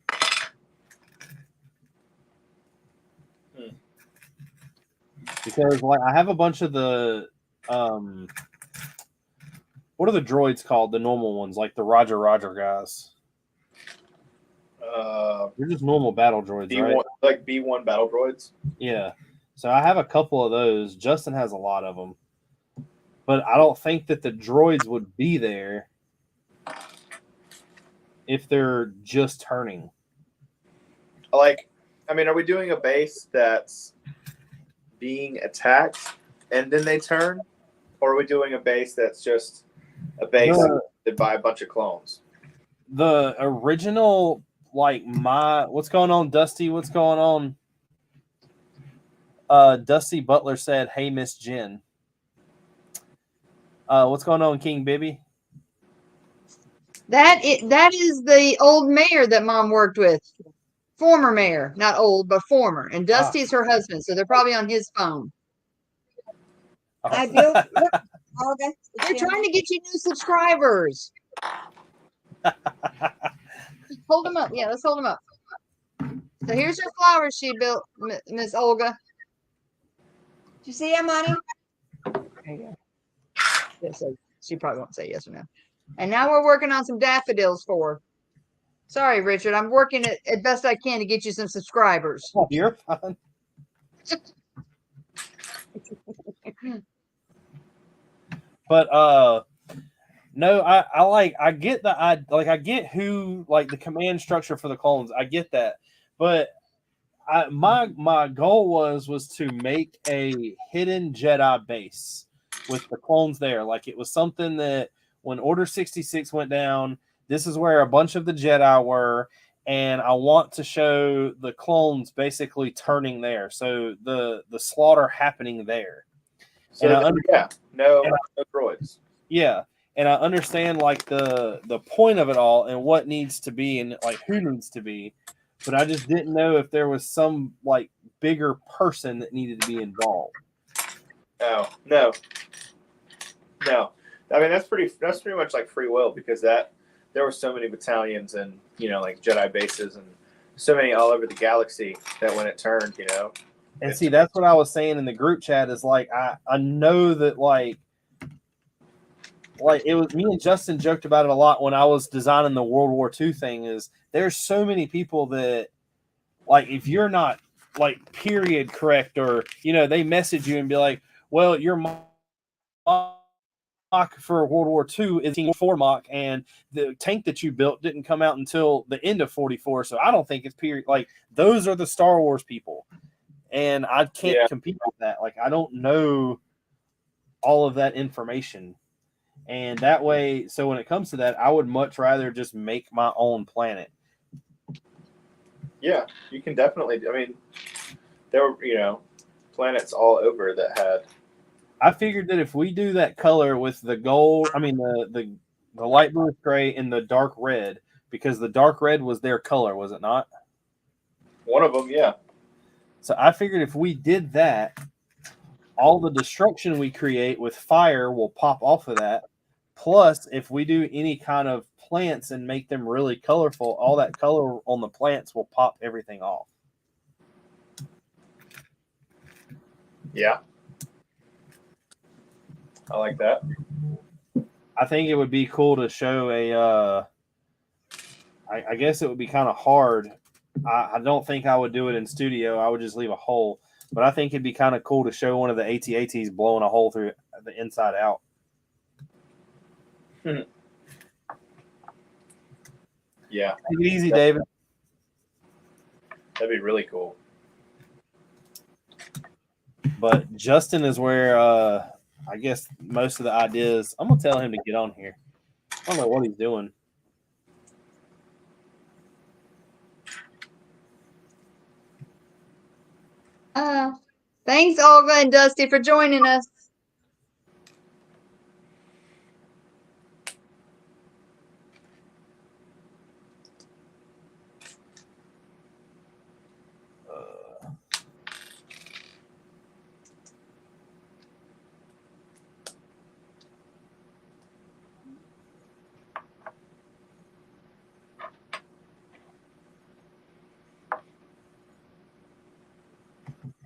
Because I have a bunch of the what are the droids called? The normal ones, the Roger guys. They're just normal battle droids, B1, right? B1 battle droids. Yeah. So I have a couple of those. Justin has a lot of them, but I don't think that the droids would be there if they're just turning. Are we doing a base that's being attacked and then they turn, or are we doing a base that's just a base that by a bunch of clones? The original, what's going on, Dusty? What's going on? Dusty Butler said, "Hey, Miss Jen." What's going on, King Bibby? That is the old mayor that Mom worked with. Former mayor, not old, but former. And Dusty's her husband, so they're probably on his phone. I do. They're trying to get you new subscribers. Hold them up. Yeah, let's hold them up. So here's her flowers she built, Miss Olga. Did you see him, honey? There you go. Yeah, so she probably won't say yes or no. And now we're working on some daffodils for her. Sorry, Richard. I'm working at best I can to get you some subscribers. Oh, you're fine. But no, I get I get who the command structure for the clones. I get that, but my goal was to make a hidden Jedi base with the clones there. It was something that when Order 66 went down, this is where a bunch of the Jedi were, and I want to show the clones basically turning there. So the slaughter happening there. So no droids. Yeah, and I understand the point of it all and what needs to be and who needs to be, but I just didn't know if there was some bigger person that needed to be involved. Oh, no. No. I mean, that's pretty much like free will, because there were so many battalions and, like Jedi bases and so many all over the galaxy that when it turned, And see, that's what I was saying in the group chat is like, I know that like it was me and Justin joked about it a lot when I was designing the World War II thing, is there's so many people that like, if you're not like period correct, or, they message you and be like, well, your mock for World War II is 4 mock, and the tank that you built didn't come out until the end of 44. So I don't think it's period. Like, those are the Star Wars people. And I can't compete with that. Like, I don't know all of that information. And that way, so when it comes to that, I would much rather just make my own planet. Yeah, you can definitely. I mean, there were, planets all over that had. I figured that if we do that color with the gold, I mean, the light blue gray and the dark red, because the dark red was their color, was it not? One of them, yeah. So I figured if we did that, all the destruction we create with fire will pop off of that. Plus, if we do any kind of plants and make them really colorful, all that color on the plants will pop everything off. Yeah. I like that. I think it would be cool to show a, I guess it would be kind of hard. I don't think I would do it in studio. I would just leave a hole. But I think it'd be kind of cool to show one of the AT-ATs blowing a hole through the inside out. Yeah. Take it easy, David. That'd be really cool. But Justin is where I guess most of the ideas. I'm gonna tell him to get on here. I don't know what he's doing. Thanks, Olga and Dusty, for joining us.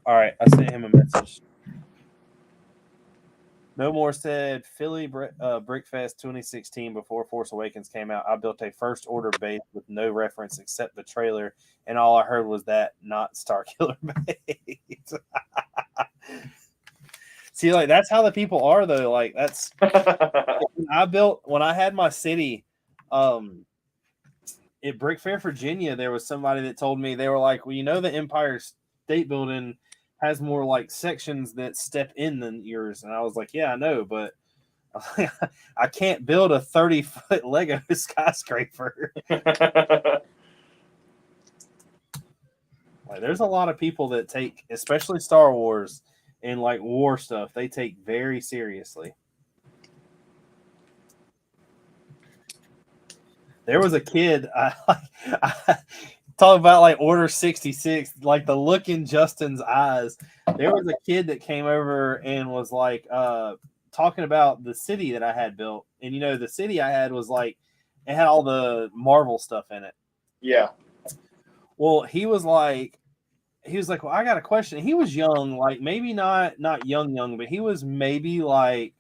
All right, I sent him a message. No More said, Philly Brickfest 2016, before Force Awakens came out, I built a first order base with no reference except the trailer, and all I heard was that, not Starkiller base. See, like, that's how the people are, though. Like, that's when I had my city, at Brick Fair, Virginia, there was somebody that told me, they were like, well, the Empire State Building has more like sections that step in than yours. And I was like, yeah, I know, but I can't build a 30-foot Lego skyscraper. Like, there's a lot of people that take, especially Star Wars and like war stuff, they take very seriously. There was a kid, I talk about like Order 66, like the look in Justin's eyes. There was a kid that came over and was like talking about the city that I had built. And the city I had was like, it had all the Marvel stuff in it. Yeah. Well, he was like, well, I got a question. He was young, like maybe not young, but he was maybe like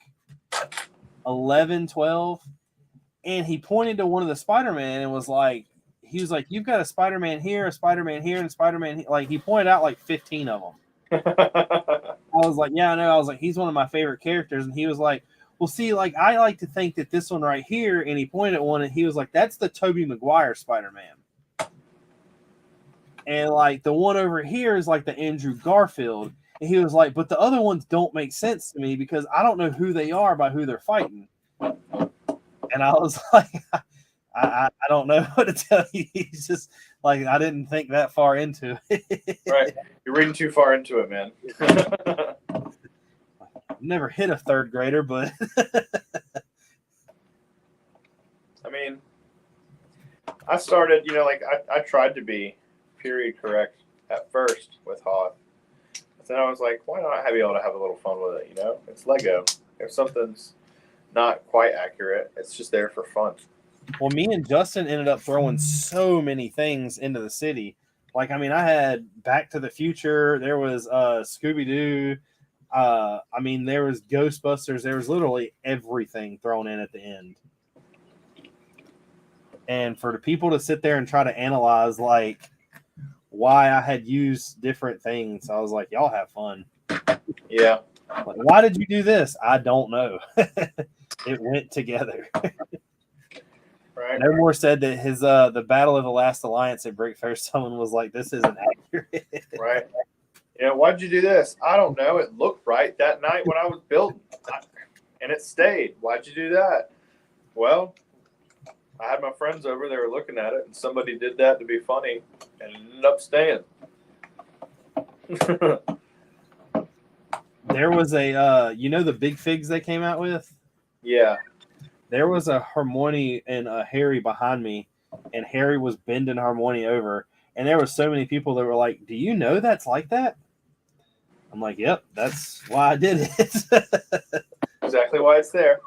11, 12. And he pointed to one of the Spider-Man and was like, he was like, you've got a Spider-Man here, a Spider-Man here, and a Spider-Man here. Like, he pointed out like 15 of them. I was like, yeah, I know. I was like, he's one of my favorite characters. And he was like, well, see, like, I like to think that this one right here, and he pointed at one, and he was like, that's the Tobey Maguire Spider-Man. And like, the one over here is like the Andrew Garfield. And he was like, but the other ones don't make sense to me because I don't know who they are by who they're fighting. And I was like, I don't know what to tell you. He's just like, I didn't think that far into it. Right. You're reading too far into it, man. Never hit a third grader, but I mean, I started, I tried to be period correct at first with Hoth. then I was like, why not be able to have a little fun with it? You know, it's Lego. If something's not quite accurate, it's just there for fun. Well, me and Justin ended up throwing so many things into the city. Like, I mean, I had Back to the Future. There was Scooby Doo. I mean, there was Ghostbusters. There was literally everything thrown in at the end. And for the people to sit there and try to analyze, like, why I had used different things, I was like, y'all have fun. Yeah. Like, why did you do this? I don't know. It went together. Right. No more said that his the Battle of the Last Alliance at Brick Fair, someone was like, this isn't accurate. Right. You know, why'd you do this? I don't know. It looked right that night when I was building, and it stayed. Why'd you do that? Well, I had my friends over. They were looking at it, and somebody did that to be funny, and it ended up staying. There was a you know the big figs they came out with? Yeah. There was a Hermione and a Harry behind me, and Harry was bending Hermione over, and there were so many people that were like, do you know that's like that? I'm like, yep, that's why I did it. Exactly why it's there.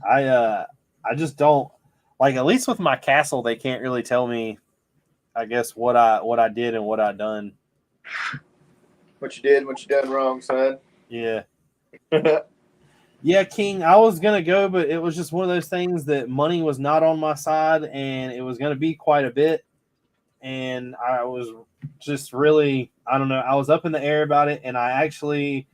I just don't like, at least with my castle, they can't really tell me, I guess, what I did and what I done. What you did, what you done wrong, son. Yeah. Yeah, King, I was going to go, but it was just one of those things that money was not on my side, and it was going to be quite a bit. And I was just really, I don't know, I was up in the air about it, and I actually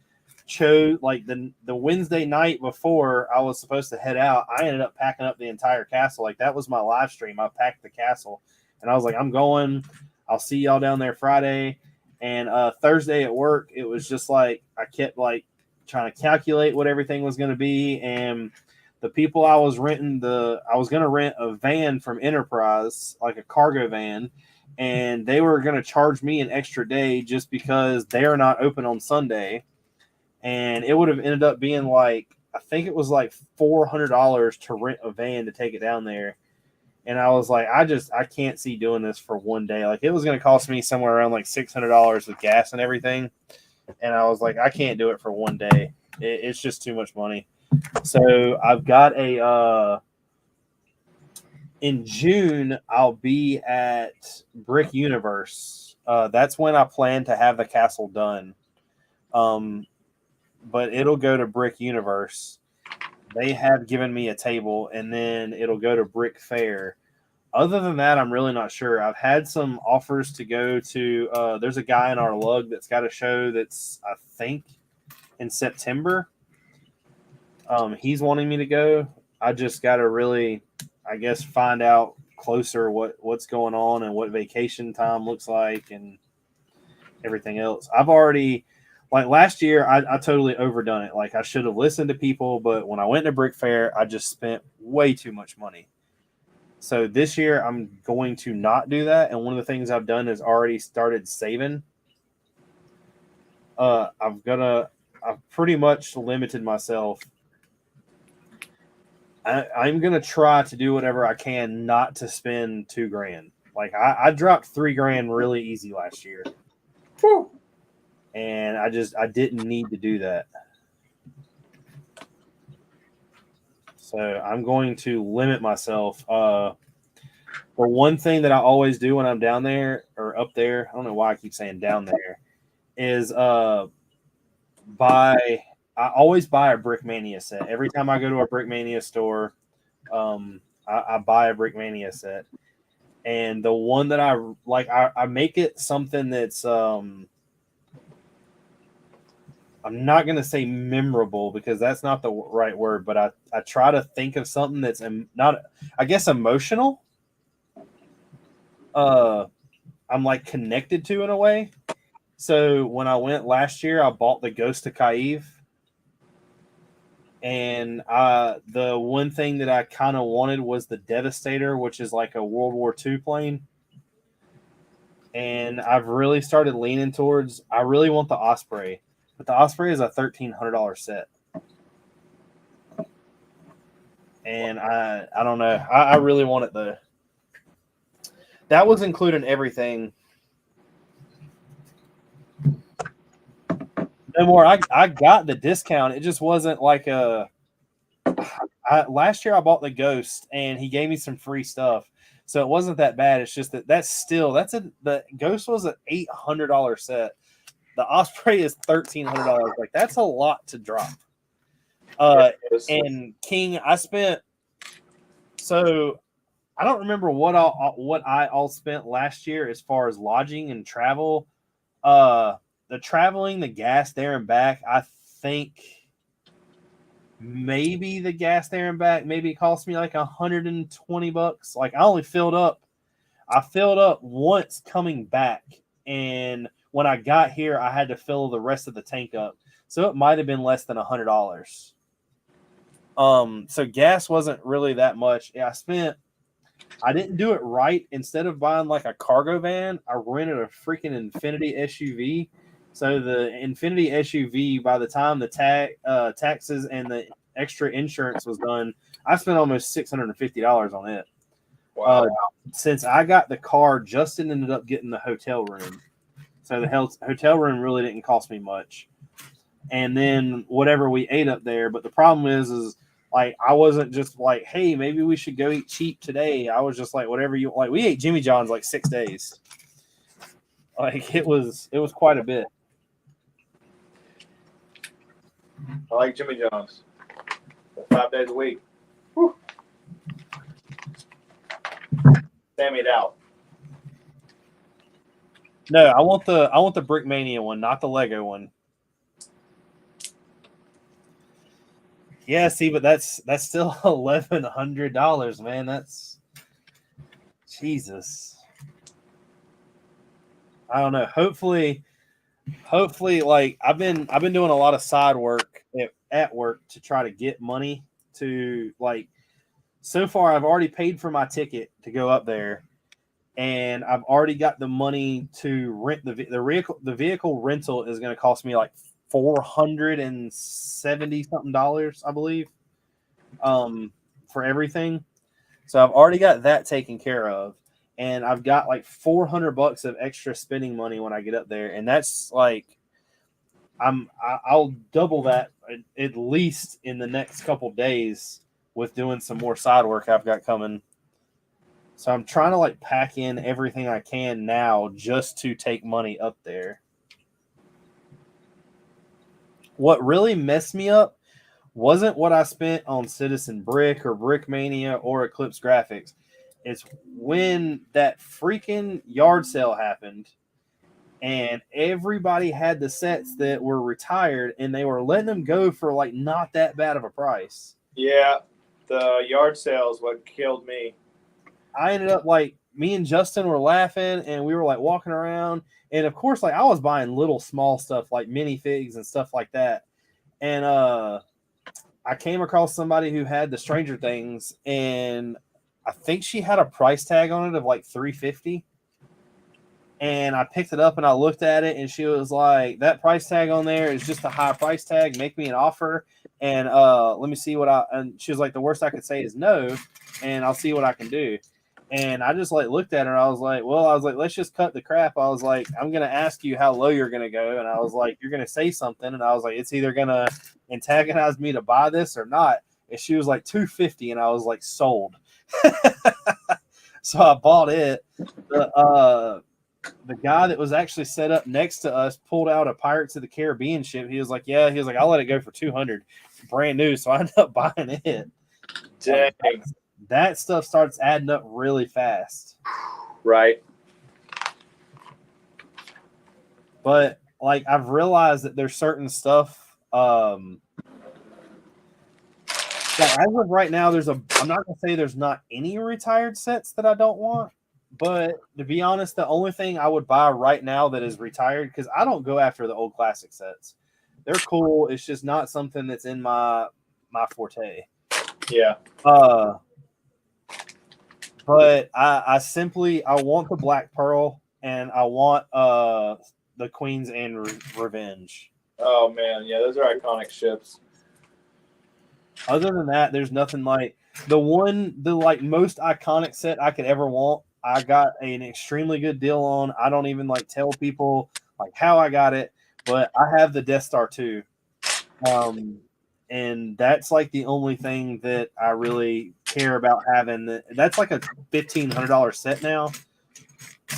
chose, like, the Wednesday night before I was supposed to head out, I ended up packing up the entire castle. Like, that was my live stream. I packed the castle, and I was like, I'm going. I'll see y'all down there Friday. And Thursday at work, it was just like, I kept, like, trying to calculate what everything was going to be, and the people I was renting I was going to rent a van from Enterprise, like a cargo van, and they were going to charge me an extra day just because they're not open on Sunday, and it would have ended up being like, I think it was like $400 to rent a van to take it down there. And I was like, I can't see doing this for one day. Like, it was going to cost me somewhere around like $600 with gas and everything. And I was like, I can't do it for one day. It's just too much money. So I've got in June, I'll be at Brick Universe. That's when I plan to have the castle done. But it'll go to Brick Universe. They have given me a table, and then it'll go to Brick Fair. Other than that, I'm really not sure. I've had some offers to go to. There's a guy in our lug that's got a show that's, I think, in September. He's wanting me to go. I just got to really, I guess, find out closer what's going on and what vacation time looks like and everything else. I've already, like last year, I totally overdone it. Like, I should have listened to people, but when I went to Brick Fair, I just spent way too much money. So this year, I'm going to not do that. And one of the things I've done is already started saving. I've pretty much limited myself. I'm going to try to do whatever I can not to spend $2,000. Like, I dropped $3,000 really easy last year. Whew. And I didn't need to do that. So I'm going to limit myself. The one thing that I always do when I'm down there or up there, I don't know why I keep saying down there, is I always buy a Brickmania set. Every time I go to a Brickmania store, I buy a Brickmania set. And the one that I like, I make it something that's I'm not going to say memorable because that's not the right word, but I try to think of something that's not, I guess, emotional. I'm like connected to in a way. So when I went last year, I bought the Ghost of Kyiv. And the one thing that I kind of wanted was the Devastator, which is like a World War II plane. And I've really started leaning towards, I really want the Osprey. But the Osprey is a $1,300 set. And I don't know. I really want it though. That was including everything. No more. I got the discount. It just wasn't like a. Last year I bought the Ghost and he gave me some free stuff, so it wasn't that bad. It's just that the Ghost was an $800 set. The Osprey is $1,300. Like that's a lot to drop. And King, I spent. So I don't remember what I all spent last year as far as lodging and travel. The traveling, the gas there and back, I think maybe the gas there and back maybe it cost me like $120. Like I filled up once coming back, and when I got here I had to fill the rest of the tank up. So it might have been less than $100. So gas wasn't really that much. I didn't do it right. Instead of buying like a cargo van, I rented a freaking Infinity SUV. So the Infinity SUV, by the time the taxes and the extra insurance was done, I spent almost $650 on it. Wow. Since I got the car, Justin ended up getting the hotel room. So the hotel room really didn't cost me much. And then whatever we ate up there. But the problem is like I wasn't just like, hey, maybe we should go eat cheap today. I was just like, whatever you like. We ate Jimmy John's like 6 days. Like it was quite a bit. I like Jimmy John's. 5 days a week. Whew. Sammy'd out. No, I want the Brick Mania one, not the Lego one. Yeah, see, but that's still $1,100, man. That's Jesus. I don't know. Hopefully, like I've been doing a lot of side work at work to try to get money to like. So far, I've already paid for my ticket to go up there, and I've already got the money to rent the vehicle. The vehicle rental is going to cost me like $470 something, I believe, for everything. So I've already got that taken care of, and I've got like $400 of extra spending money when I get up there, and that's like I'll double that at least in the next couple days with doing some more side work I've got coming. So I'm trying to like pack in everything I can now just to take money up there. What really messed me up wasn't what I spent on Citizen Brick or Brick Mania or Eclipse Graphics. It's when that freaking yard sale happened and everybody had the sets that were retired and they were letting them go for like not that bad of a price. Yeah, the yard sale is what killed me. I ended up like me and Justin were laughing and we were like walking around, and of course like I was buying little small stuff like minifigs and stuff like that, and I came across somebody who had the Stranger Things, and I think she had a price tag on it of like $350, and I picked it up and I looked at it and she was like, that price tag on there is just a high price tag, make me an offer and let me see and she was like, the worst I could say is no, and I'll see what I can do. And I just like looked at her. I was like, let's just cut the crap. I was like, I'm going to ask you how low you're going to go. And I was like, you're going to say something. And I was like, it's either going to antagonize me to buy this or not. And she was like $250. And I was like, sold. So I bought it. The guy that was actually set up next to us pulled out a Pirates of the Caribbean ship. He was like, I'll let it go for $200. Brand new. So I ended up buying it. Dang. That stuff starts adding up really fast. Right. But like I've realized that there's certain stuff that as of right now I'm not gonna say there's not any retired sets that I don't want, but to be honest, the only thing I would buy right now that is retired, because I don't go after the old classic sets. They're cool. It's just not something that's in my forte. Yeah. But I want the Black Pearl, and I want the Queen's and Revenge. Oh man, yeah, those are iconic ships. Other than that, there's nothing like the like most iconic set I could ever want I got an extremely good deal on. I don't even like tell people like how I got it, but I have the Death Star 2. And that's like the only thing that I really care about having. That's like a $1,500 set now.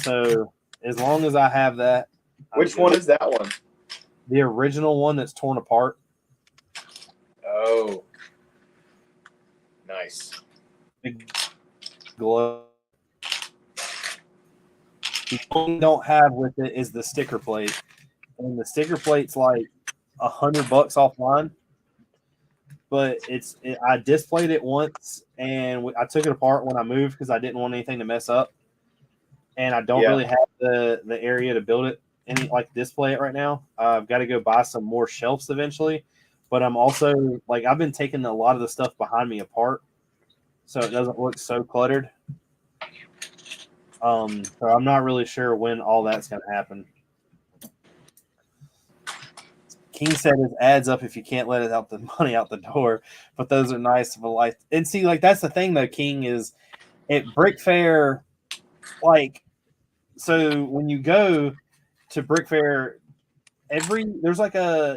So as long as I have that. Which one is that one? The original one that's torn apart. Oh, nice. Big glow. The only thing I don't have with it is the sticker plate. And the sticker plate's like $100 offline. But I displayed it once, and I took it apart when I moved because I didn't want anything to mess up. And I don't really have the area to build it display it right now. I've got to go buy some more shelves eventually. But I'm also I've been taking a lot of the stuff behind me apart, so it doesn't look so cluttered. So I'm not really sure when all that's going to happen. King said it adds up if you can't let it out the money out the door, but those are nice for life. And see, that's the thing though, King, is at Brick Fair, so when you go to Brick Fair, there's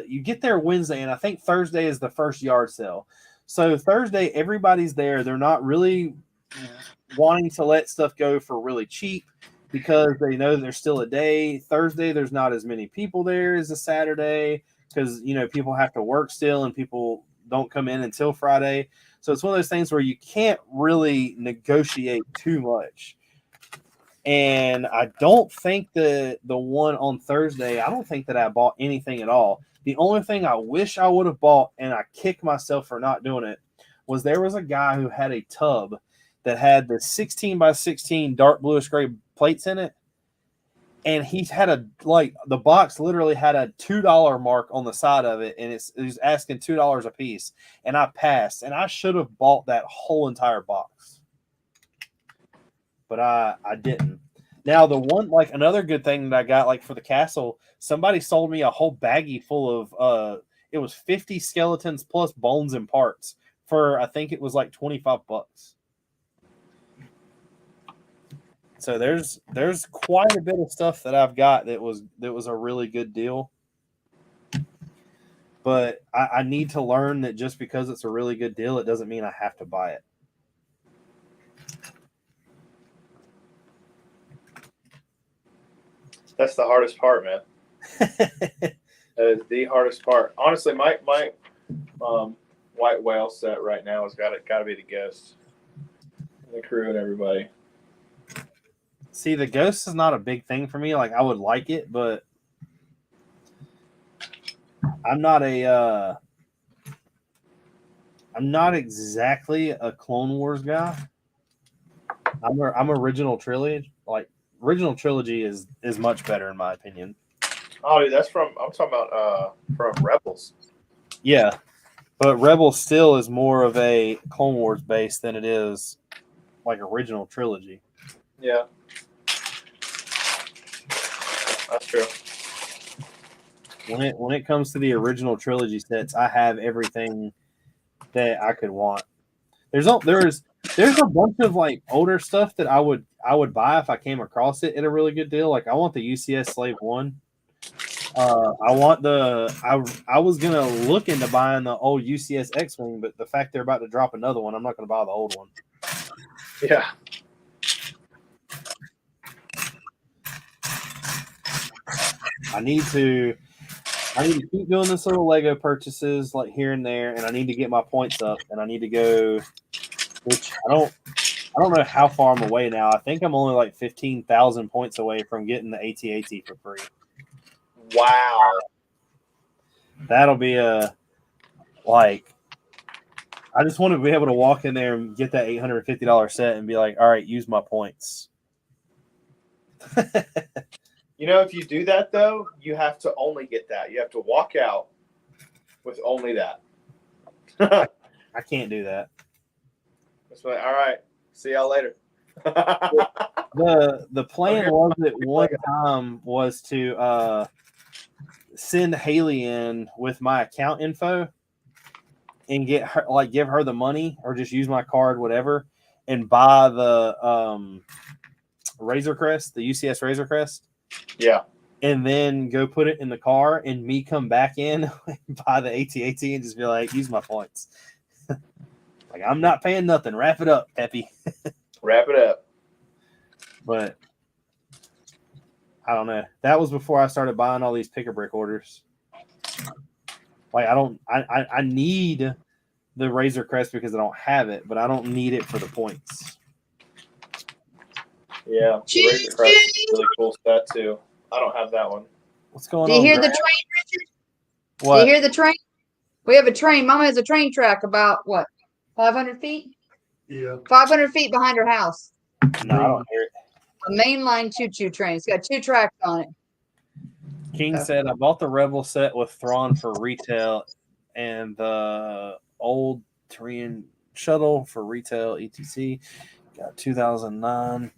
you get there Wednesday, and I think Thursday is the first yard sale. So Thursday, everybody's there. They're not really wanting to let stuff go for really cheap because they know there's still a day. Thursday, there's not as many people there as a Saturday because, people have to work still and people don't come in until Friday. So it's one of those things where you can't really negotiate too much. And I don't think the one on Thursday, I don't think that I bought anything at all. The only thing I wish I would have bought, and I kick myself for not doing it, was there was a guy who had a tub that had the 16 by 16 dark bluish gray plates in it. And he had the box literally had a $2 mark on the side of it. And it was asking $2 a piece. And I passed. And I should have bought that whole entire box. But I didn't. Now, the one, another good thing that I got, for the castle, somebody sold me a whole baggie full of, it was 50 skeletons plus bones and parts for, I think it was $25. So there's quite a bit of stuff that I've got that was a really good deal. But I need to learn that just because it's a really good deal, it doesn't mean I have to buy it. That's the hardest part, man. That is the hardest part. Honestly, my white whale set right now has got to be the Ghost, and the crew, and everybody. See, the Ghost is not a big thing for me. I would like it, but I'm not exactly a Clone Wars guy. I'm original trilogy. Original trilogy is much better in my opinion. Oh, dude, I'm talking about from Rebels. Yeah, but Rebels still is more of a Clone Wars base than it is original trilogy. Yeah, that's true. When it comes to the original trilogy sets, I have everything that I could want. There's a bunch of older stuff that I would buy if I came across it at a really good deal. I want the UCS Slave 1. I was gonna look into buying the old UCS X-Wing, but the fact they're about to drop another one, I'm not gonna buy the old one. Yeah. I need to keep doing this little Lego purchases here and there, and I need to get my points up, and I need to go, which I don't know how far I'm away now. I think I'm only 15,000 points away from getting the AT-AT for free. Wow. That'll be I just want to be able to walk in there and get that $850 set and be all right, use my points. If you do that, though, you have to only get that. You have to walk out with only that. I can't do that. That's all right. See y'all later. The plan was at one time was to send Haley in with my account info and get her give her the money or just use my card, whatever, and buy the Razor Crest, the UCS Razor Crest, Yeah. and then go put it in the car, and me come back in, buy the AT-AT, and just be like, use my points. Like, I'm not paying nothing. Wrap it up, Peppy. Wrap it up. But I don't know. That was before I started buying all these pick-a-brick orders. Like, I need the Razor Crest because I don't have it, but I don't need it for the points. Yeah. The Razor Crest is a really cool set, too. I don't have that one. What's going Do you on? hear the Grant? train, Richard? What? Do you hear the train? We have a train. Mama has a train track about what, 500 feet? Yeah. 500 feet behind her house. No, I don't hear it. A mainline choo-choo train. It's got 2 tracks on it. King said, I bought the Rebel set with Thrawn for retail and the old Tyrian shuttle for retail, etc. Got 2009.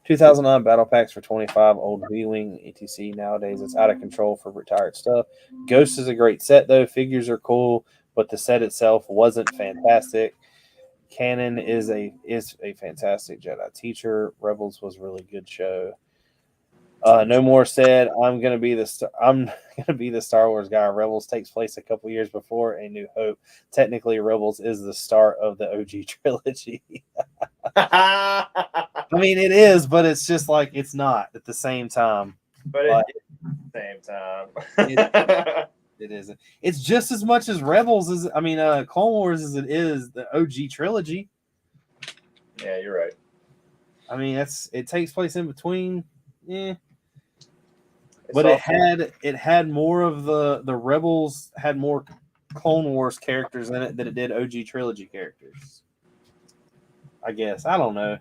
2009 battle packs for 25, old V-Wing, etc. Nowadays, it's out of control for retired stuff. Ghost is a great set, though. Figures are cool, but the set itself wasn't fantastic. Canon is a fantastic Jedi teacher. Rebels was a really good show. No More said, I'm gonna be the Star Wars guy. Rebels takes place a couple years before A New Hope. Technically, Rebels is the start of the OG trilogy. I mean, it is, but it's just like it's not at the same time. But at the same time. It isn't. It's just as much as Rebels as Clone Wars as it is the OG trilogy. Yeah, you're right. I mean, it takes place in between. Yeah. It's But also- it had more of the Rebels had more Clone Wars characters in it than it did OG trilogy characters. I guess. I don't know.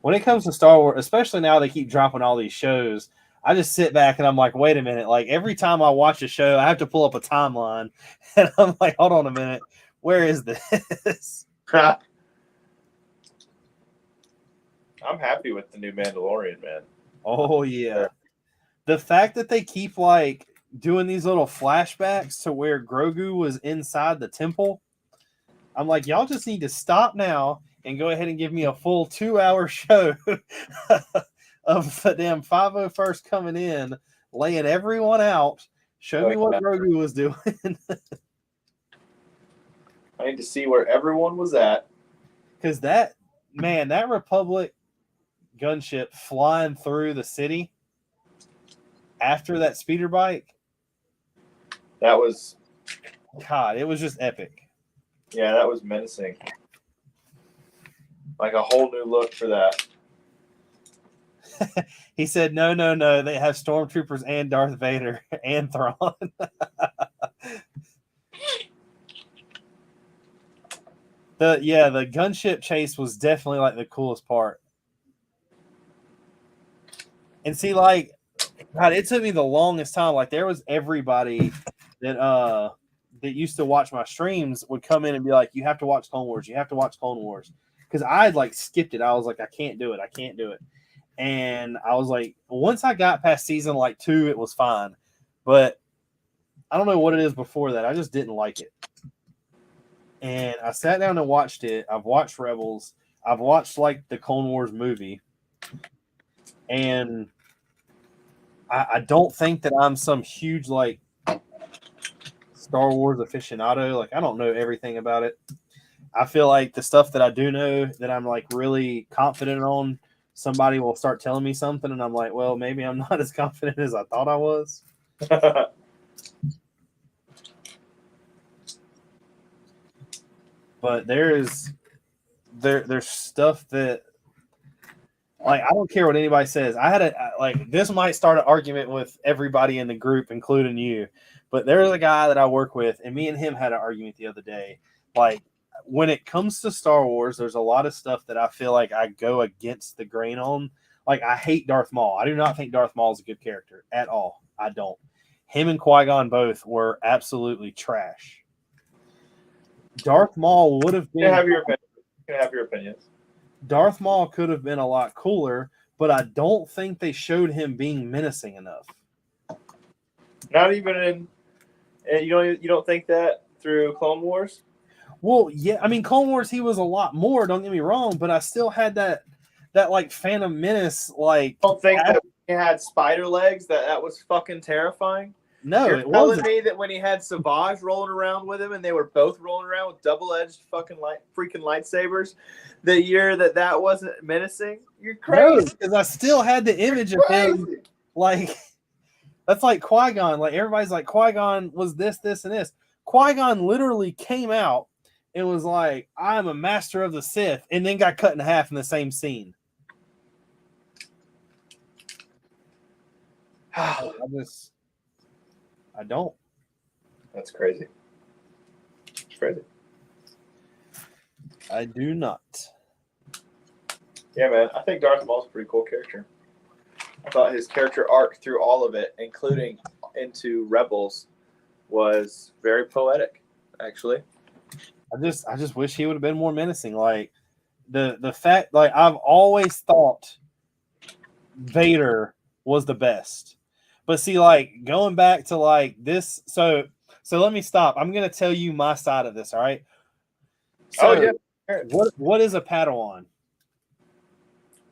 When it comes to Star Wars, especially now they keep dropping all these shows, I just sit back and I'm like, wait a minute. Like every time I watch a show, I have to pull up a timeline and I'm like, hold on a minute. Where is this? I'm happy with the new Mandalorian, man. Oh yeah. The fact that they keep like doing these little flashbacks to where Grogu was inside the temple, I'm like, y'all just need to stop now and go ahead and give me a full 2-hour show of the damn 501st coming in, laying everyone out. Show me what Grogu was doing. I need to see where everyone was at. Because that Republic gunship flying through the city after that speeder bike, That was, God, it was just epic. yeah, that was menacing. Like a whole new look for that. He said, no, they have stormtroopers and Darth Vader and Thrawn. The gunship chase was definitely like the coolest part. And see, like, God, it took me the longest time. Like, there was everybody that used to watch my streams would come in and be like, you have to watch Clone Wars. You have to watch Clone Wars. Because I had like skipped it. I was like, I can't do it. And I was like, once I got past season like 2, it was fine. But I don't know what it is before that. I just didn't like it. And I sat down and watched it. I've watched Rebels. I've watched like the Clone Wars movie. And I don't think that I'm some huge like Star Wars aficionado. Like, I don't know everything about it. I feel like the stuff that I do know that I'm like really confident on, somebody will start telling me something and I'm like, well, maybe I'm not as confident as I thought I was. But there's stuff that, like, I don't care what anybody says. This might start an argument with everybody in the group, including you. But there's a guy that I work with, and me and him had an argument the other day. Like, when it comes to Star Wars, there's a lot of stuff that I feel like I go against the grain on. Like, I hate Darth Maul. I do not think Darth Maul is a good character at all. I don't. Him and Qui-Gon both were absolutely trash. Darth Maul would have been. You can have your opinions. Darth Maul could have been a lot cooler, but I don't think they showed him being menacing enough. Not even in. You don't think that through Clone Wars? Well, yeah, I mean, Clone Wars, he was a lot more. Don't get me wrong, but I still had that like Phantom Menace, like. Don't think that he had spider legs. That was fucking terrifying. No, You're it telling wasn't. me that when he had Savage rolling around with him, and they were both rolling around with double-edged freaking lightsabers, the year that wasn't menacing? You're No, crazy. because I still had the image of him, Crazy. like that's like Qui-Gon. Like everybody's like Qui-Gon was this, and this. Qui-Gon literally came out and was like, "I'm a master of the Sith," and then got cut in half in the same scene. I don't. That's crazy. It's crazy. I do not. Yeah, man. I think Darth Maul's a pretty cool character. I thought his character arc through all of it, including into Rebels, was very poetic, actually. I just wish he would have been more menacing. Like the fact, like I've always thought Vader was the best. But see, like going back to like this, so let me stop. I'm gonna tell you my side of this, all right? So Oh yeah. What is a Padawan?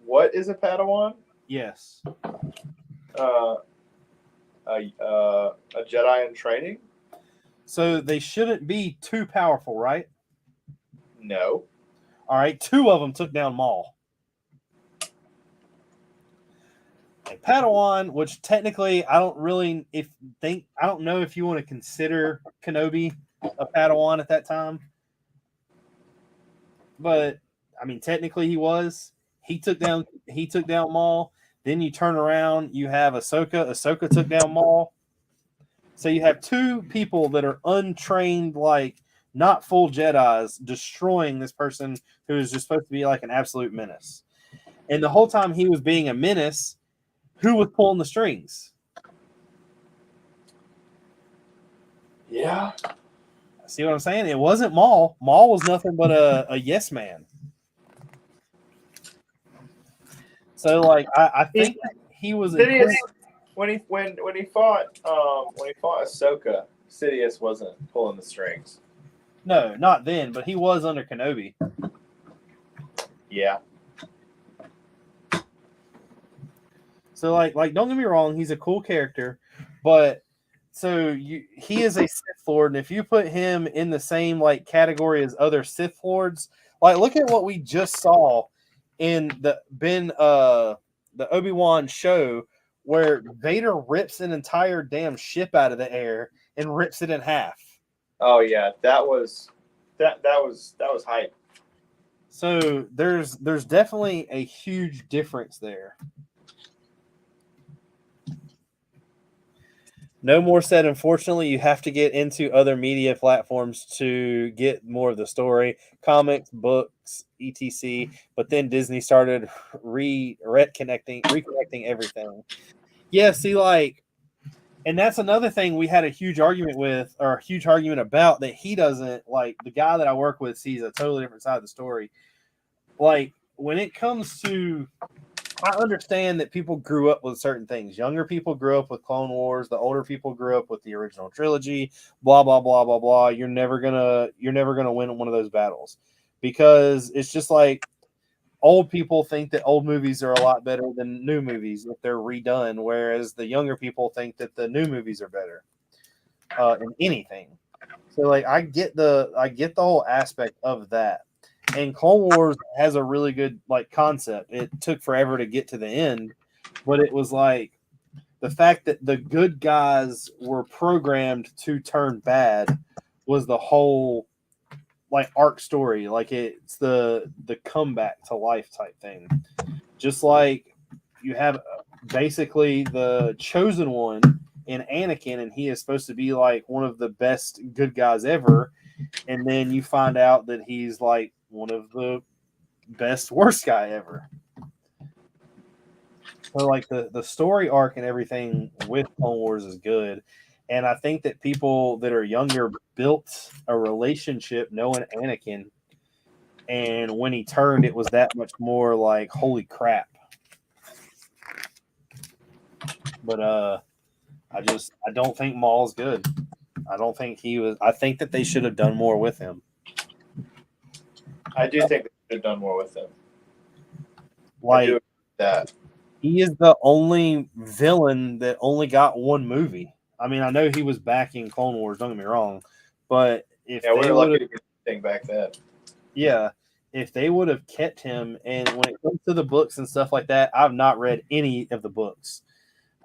What is a Padawan? Yes. A Jedi in training? So they shouldn't be too powerful, right? No. All right, 2 of them took down Maul. A Padawan, which technically I don't know if you want to consider Kenobi a Padawan at that time. But I mean technically he was. He took down Maul. Then you turn around, you have Ahsoka. Ahsoka took down Maul. So you have 2 people that are untrained, like not full Jedis, destroying this person who is just supposed to be like an absolute menace. And the whole time he was being a menace, who was pulling the strings? Yeah. See what I'm saying? It wasn't Maul. Maul was nothing but a yes man. So like I think he was Sidious, when he fought Ahsoka, Sidious wasn't pulling the strings. No, not then, but he was under Kenobi. Yeah. So like don't get me wrong, he's a cool character, but he is a Sith Lord, and if you put him in the same like category as other Sith Lords, like look at what we just saw in the Obi-Wan show where Vader rips an entire damn ship out of the air and rips it in half. Oh yeah, that was hype. So there's definitely a huge difference there. No more said. Unfortunately, you have to get into other media platforms to get more of the story, comics, books, etc. But then Disney started reconnecting everything. Yeah, see, like, and that's another thing we had a huge argument about, that he doesn't like. The guy that I work with sees a totally different side of the story. Like when it comes to, I understand that people grew up with certain things. Younger people grew up with Clone Wars. The older people grew up with the original trilogy. Blah blah blah blah blah. You're never gonna win one of those battles, because it's just like old people think that old movies are a lot better than new movies if they're redone, whereas the younger people think that the new movies are better in anything. So like I get the whole aspect of that. And Clone Wars has a really good like concept. It took forever to get to the end, but it was like the fact that the good guys were programmed to turn bad was the whole like arc story. Like it's the comeback to life type thing. Just like you have basically the chosen one in Anakin, and he is supposed to be like one of the best good guys ever, and then you find out that he's like one of the best worst guy ever. So like the story arc and everything with Clone Wars is good. And I think that people that are younger built a relationship knowing Anakin, and when he turned, it was that much more like, holy crap. But I don't think Maul's good. I don't think he was. I think that they should have done more with him. I do think they should have done more with him. I Like do agree with that. he is the only villain that only got one movie. I mean, I know he was back in Clone Wars. Don't get me wrong, but if Yeah, we they were would lucky have, to get anything back then. yeah, if they would have kept him, and when it comes to the books and stuff like that, I've not read any of the books.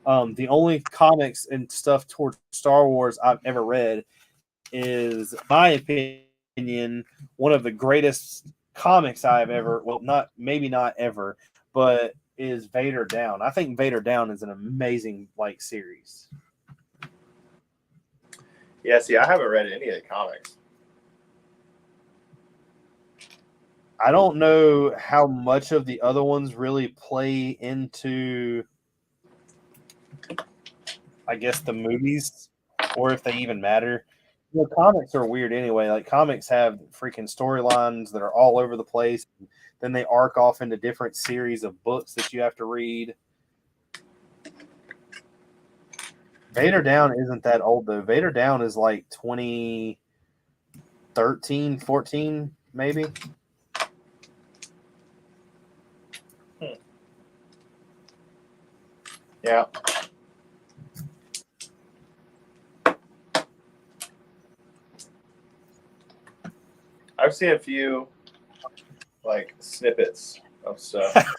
The only comics and stuff towards Star Wars I've ever read is, my opinion, one of the greatest comics I've ever, well, not ever, but is Vader Down. I think Vader Down is an amazing series. Yeah, see, I haven't read any of the comics. I don't know how much of the other ones really play into, I guess, the movies, or if they even matter. Comics are weird anyway. Like, comics have freaking storylines that are all over the place. Then they arc off into different series of books that you have to read. Vader Down isn't that old, though. Vader Down is like 2013, 14, maybe. Yeah. I've seen a few snippets of stuff.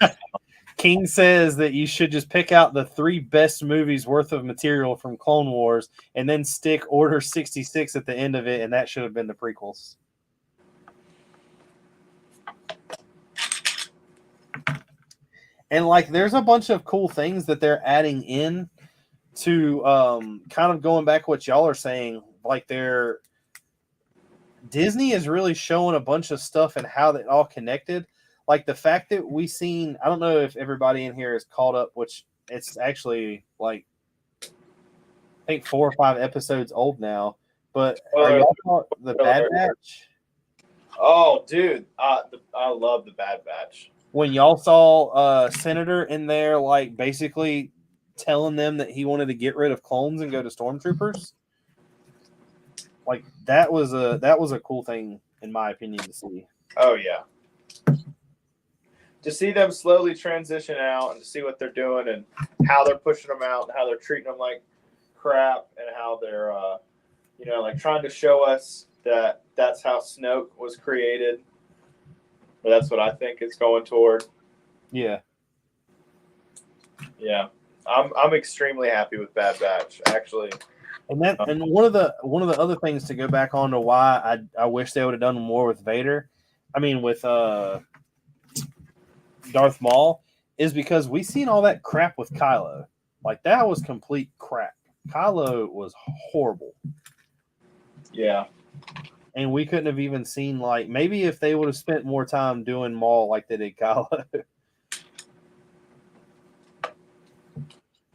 King says that you should just pick out the 3 best movies worth of material from Clone Wars and then stick Order 66 at the end of it, and that should have been the prequels. And there's a bunch of cool things that they're adding in to kind of going back what y'all are saying. Disney is really showing a bunch of stuff and how they all connected. Like the fact that we seen, I don't know if everybody in here is caught up, which it's actually I think 4 or 5 episodes old now. But are y'all caught the Bad Batch? Oh, dude, I love the Bad Batch. When y'all saw Senator in there, basically telling them that he wanted to get rid of clones and go to stormtroopers, that was a cool thing in my opinion to see. Oh yeah, to see them slowly transition out and to see what they're doing and how they're pushing them out and how they're treating them like crap and how they're trying to show us that that's how Snoke was created. But that's what I think it's going toward. Yeah. I'm extremely happy with Bad Batch, actually. And one of the other things to go back on to why I wish they would have done more with Vader, with Darth Maul, is because we seen all that crap with Kylo. That was complete crap. Kylo was horrible. Yeah. And we couldn't have even seen maybe if they would have spent more time doing Maul like they did Kylo.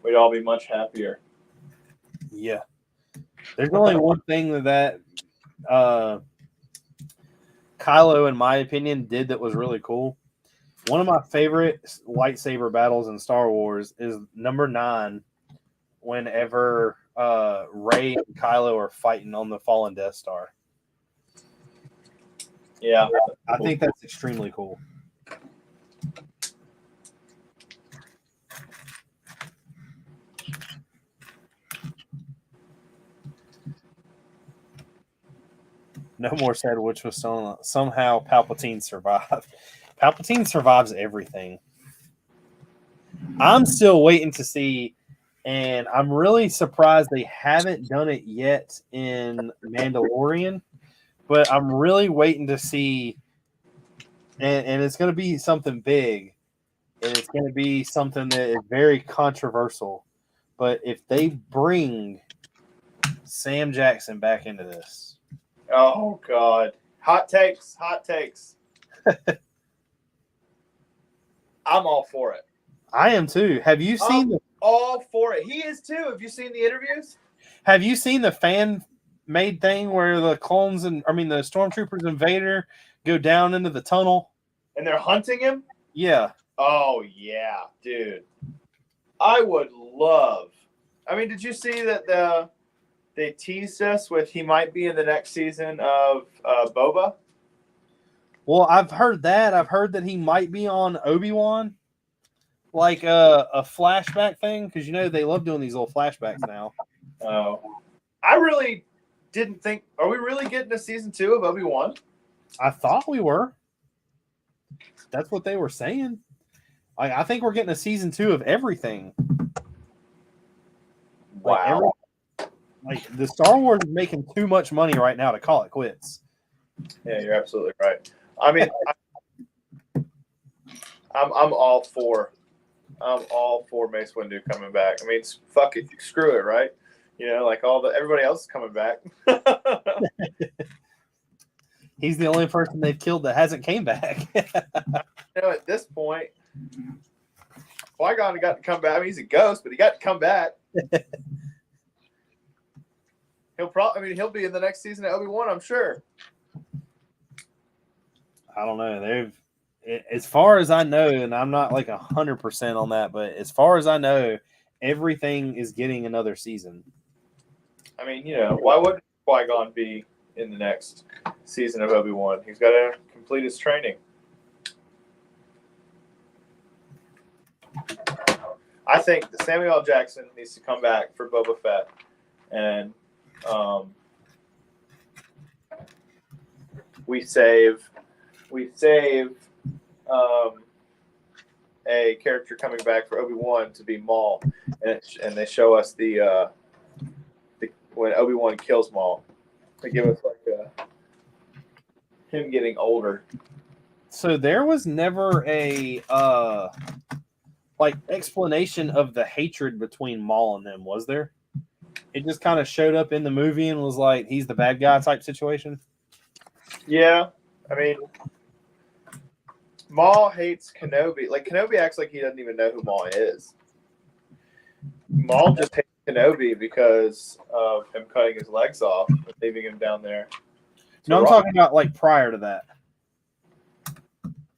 We'd all be much happier. Yeah. There's only one thing that Kylo, in my opinion, did that was really cool. One of my favorite lightsaber battles in Star Wars is number 9, whenever Rey and Kylo are fighting on the fallen Death Star. Yeah. I think that's extremely cool. No more said, which was somehow Palpatine survived. Palpatine survives everything. I'm still waiting to see, and I'm really surprised they haven't done it yet in Mandalorian, but I'm really waiting to see, and it's going to be something big, and it's going to be something that is very controversial. But if they bring Sam Jackson back into this, oh God, hot takes. I'm all for it. I am too. Have you seen all for it? He is too. Have you seen the interviews? Have you seen the fan made thing where the clones the stormtroopers and Vader go down into the tunnel and they're hunting him? Yeah. Oh yeah, dude. I would love. Did you see that they teased us with he might be in the next season of Boba? Well, I've heard that. I've heard that he might be on Obi-Wan, like a flashback thing, because you know they love doing these little flashbacks now. Oh, I really didn't think. Are we really getting a season 2 of Obi-Wan? I thought we were. That's what they were saying. I think we're getting a season 2 of everything. Wow. Like the Star Wars is making too much money right now to call it quits. Yeah, you're absolutely right. I mean, I'm all for Mace Windu coming back. I mean, fuck it, screw it, right? You know, like everybody else is coming back. He's the only person they've killed that hasn't came back. You know, at this point, Qui-Gon got to come back. I mean, he's a ghost, but he got to come back. He'll be in the next season of Obi-Wan, I'm sure. I don't know. As far as I know, and I'm not like 100% on that, but as far as I know, everything is getting another season. I mean, you know, why wouldn't Qui-Gon be in the next season of Obi-Wan? He's got to complete his training. I think that Samuel L. Jackson needs to come back for Boba Fett, and we save a character coming back for Obi-Wan to be Maul, and they show us the when Obi-Wan kills Maul. They give us like him getting older. So there was never a like explanation of the hatred between Maul and them, was there? It just kind of showed up in the movie and was like he's the bad guy type situation. Yeah, I mean, Maul hates Kenobi. Like Kenobi acts like he doesn't even know who Maul is. Maul just hates Kenobi because of him cutting his legs off and leaving him down there. No, I'm talking about like prior to that.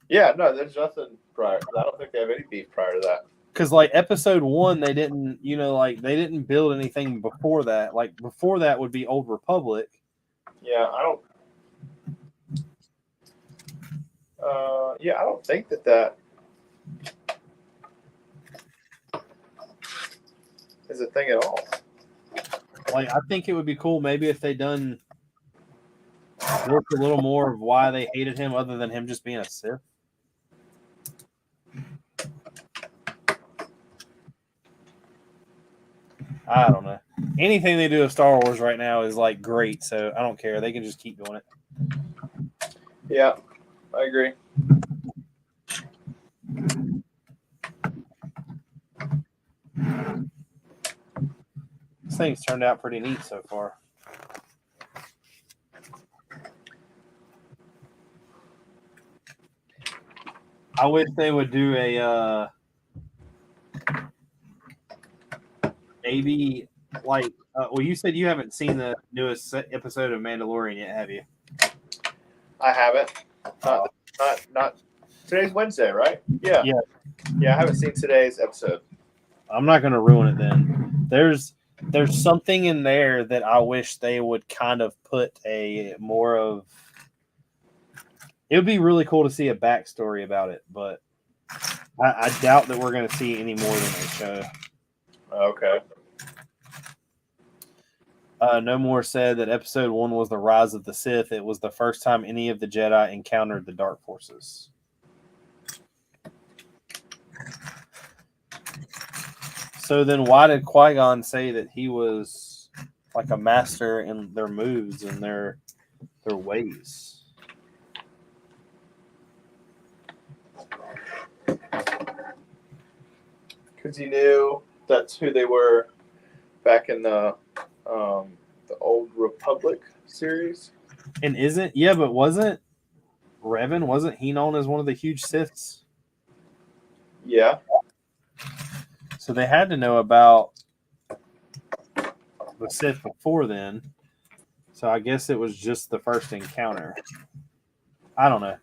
Yeah, no, there's nothing prior. I don't think they have any beef prior to that. Because like episode 1, they didn't, they didn't build anything before that. Like before that would be Old Republic. Yeah, I don't think that is a thing at all. Like I think it would be cool maybe if they done work a little more of why they hated him other than him just being a Sith. I don't know. Anything they do with Star Wars right now is like great, so I don't care. They can just keep doing it. Yeah, I agree. This thing's turned out pretty neat so far. I wish they would do a maybe like well, you said you haven't seen the newest episode of Mandalorian yet, have you? I haven't. Not today's Wednesday, right? Yeah. I haven't seen today's episode. I'm not going to ruin it then. There's something in there that I wish they would kind of put a more of. It would be really cool to see a backstory about it, but I doubt that we're going to see any more than they show. Okay. No More said that episode 1 was the rise of the Sith. It was the first time any of the Jedi encountered the dark forces. So then why did Qui-Gon say that he was like a master in their moves and their ways? Because he knew that's who they were back in the Old Republic series. And wasn't Revan, wasn't he known as one of the huge Siths? Yeah. So they had to know about the Sith before then. So I guess it was just the first encounter. I don't know.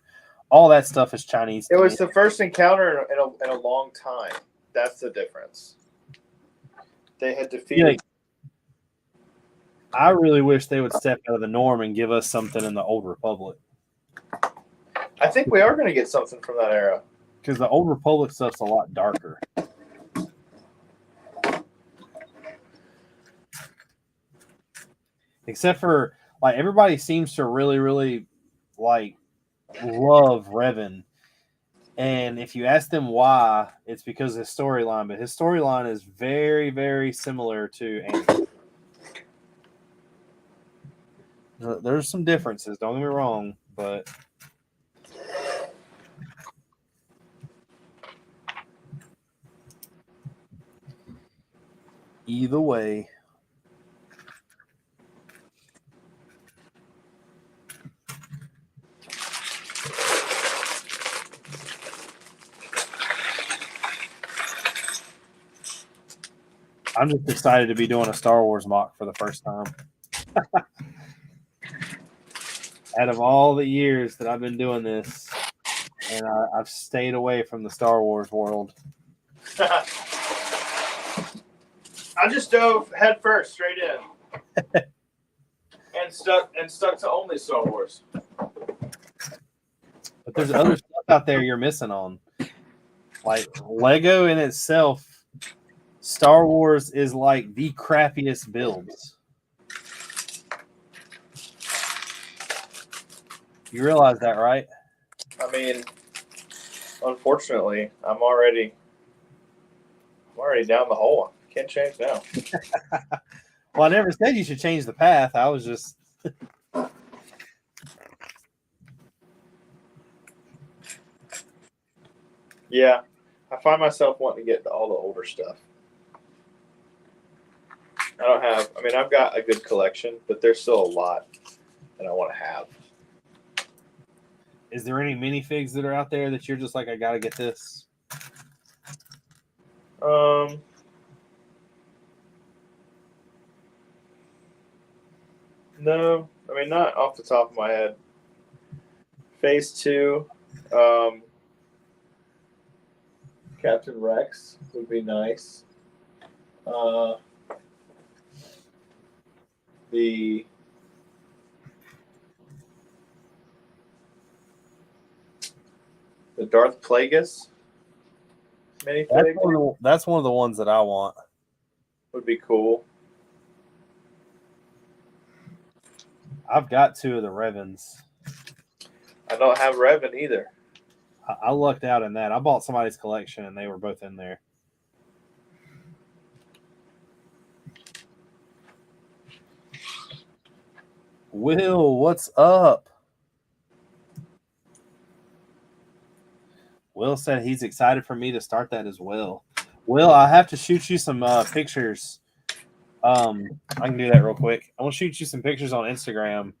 All that stuff is Chinese. It was the first encounter in a long time. That's the difference. They had defeated. Yeah, I really wish they would step out of the norm and give us something in the Old Republic. I think we are going to get something from that era. Because the Old Republic stuff's a lot darker. Except for, like, everybody seems to really, really, like, love Revan. And if you ask them why, it's because of his storyline. But his storyline is very, very similar to Anakin. There's some differences, don't get me wrong, but either way. I'm just excited to be doing a Star Wars mock for the first time. Out of all the years that I've been doing this, and I've stayed away from the Star Wars world. I just dove head first, straight in, and stuck to only Star Wars. But there's other stuff out there you're missing on. Like Lego in itself, Star Wars is like the crappiest builds. You realize that, right? I mean, unfortunately, I'm already down the hole. Can't change now. Well, I never said you should change the path. I was just Yeah, I find myself wanting to get to all the older stuff. I've got a good collection, but there's still a lot that I want to have. Is there any minifigs that are out there that you're just like, I gotta get this? No, not off the top of my head. Phase 2, Captain Rex would be nice. The Darth Plagueis minifig That's one of the ones that I want. would be cool. I've got 2 of the Revans. I don't have Revan either. I lucked out in that. I bought somebody's collection and they were both in there. Will, what's up? Will said he's excited for me to start that as well. Will, I have to shoot you some pictures. I can do that real quick. I want to shoot you some pictures on Instagram.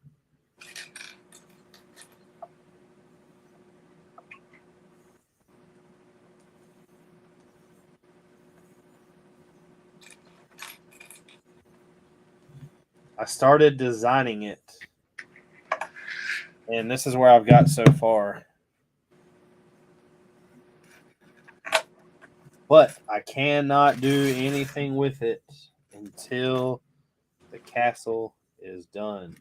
I started designing it, and this is where I've got so far. But I cannot do anything with it until the castle is done.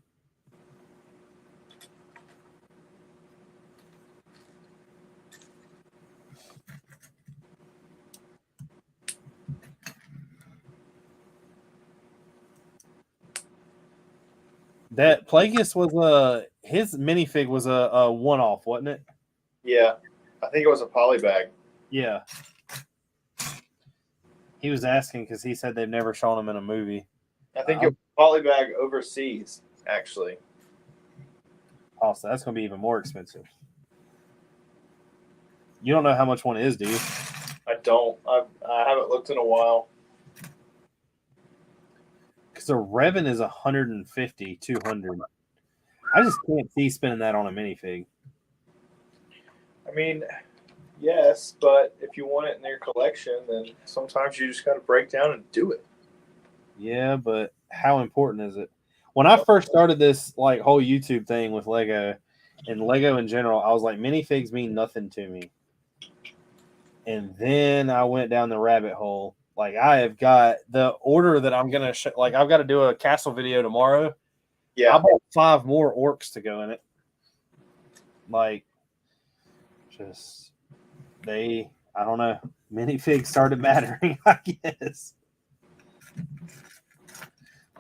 That Plagueis was his minifig was a one-off, wasn't it? Yeah, I think it was a polybag. Yeah. He was asking because he said they've never shown him in a movie. I think it was a polybag overseas, actually. Oh, so that's going to be even more expensive. You don't know how much one is, do you? I don't. I haven't looked in a while. Because a Revan is 150, 200. I just can't see spending that on a minifig. I mean, yes, but if you want it in your collection, then sometimes you just got to break down and do it. Yeah, but how important is it? When I first started this like whole YouTube thing with Lego and Lego in general, I was like, minifigs mean nothing to me. And then I went down the rabbit hole. Like, I have got the order that I'm going to like, I've got to do a castle video tomorrow. Yeah. I bought 5 more orcs to go in it. Like, Just I don't know. Minifigs started mattering, I guess.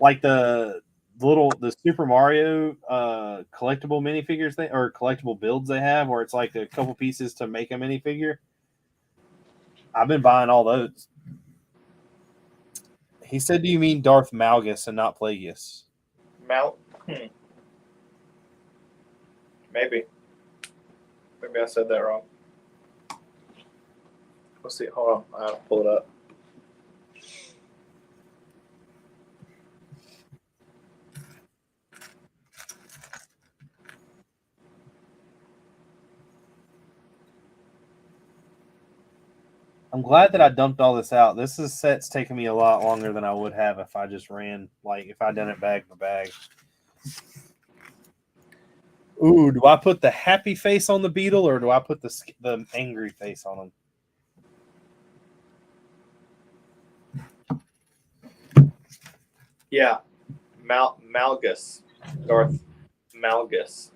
Like the Super Mario collectible minifigures or collectible builds they have, where it's like a couple pieces to make a minifigure. I've been buying all those. He said, "Do you mean Darth Malgus and not Plagueis?" Maybe I said that wrong. Let's see. Hold on, I'll pull it up. I'm glad that I dumped all this out. This set's taking me a lot longer than I would have if I just ran, like if I done it bag by bag. Ooh, do I put the happy face on the beetle or do I put the angry face on him? Yeah, Malgus, Darth Malgus.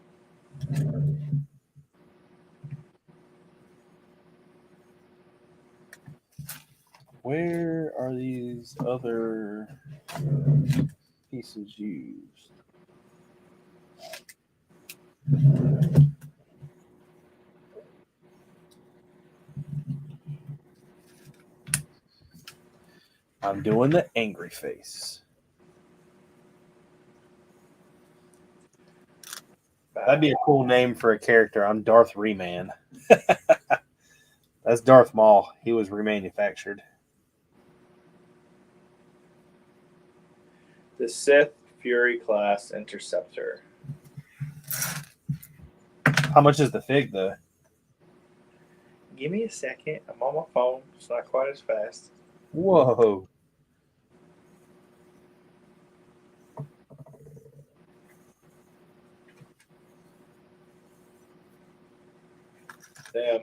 Where are these other pieces used? I'm doing the angry face. That'd be a cool name for a character. I'm Darth Reman. That's Darth Maul. He was remanufactured. The Sith Fury class interceptor. How much is the fig, though? Give me a second. I'm on my phone. It's not quite as fast. Whoa. Damn.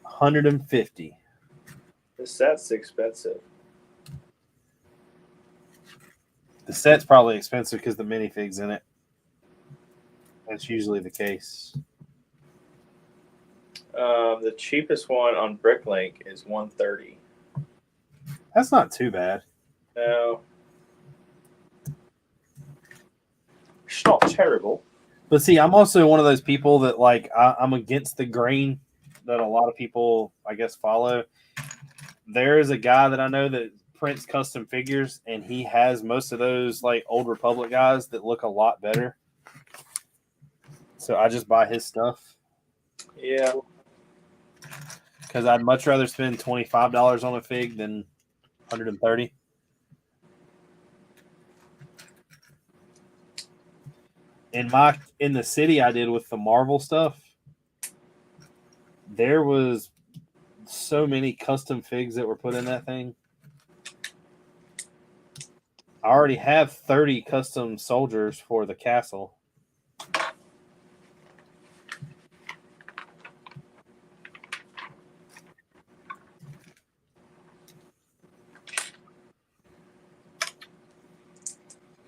150. The set's expensive. The set's probably expensive because the minifig's in it. That's usually the case. The cheapest one on Bricklink is $130. That's not too bad. No. It's not terrible. But see, I'm also one of those people that like I'm against the grain that a lot of people, I guess, follow. There is a guy that I know that prints custom figures, and he has most of those like Old Republic guys that look a lot better. So I just buy his stuff. Yeah. Because I'd much rather spend $25 on a fig than $130. In the city I did with the Marvel stuff, there was so many custom figs that were put in that thing. I already have 30 custom soldiers for the castle.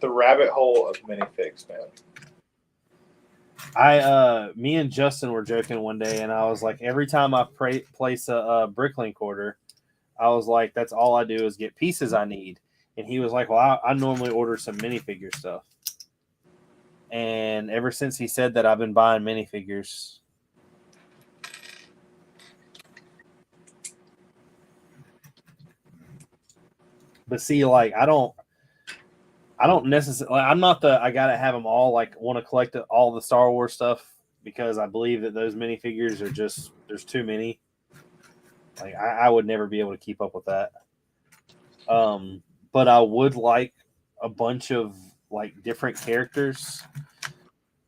The rabbit hole of minifigs, man. Me and Justin were joking one day, and I was like, every time I place a Bricklink order, I was like, that's all I do is get pieces I need. And he was like, well, I normally order some minifigure stuff. And ever since he said that, I've been buying minifigures. But see, like, I don't necessarily. I'm not I gotta have them all. Like, want to collect all the Star Wars stuff because I believe that those minifigures are just there's too many. Like, I would never be able to keep up with that. But I would like a bunch of like different characters.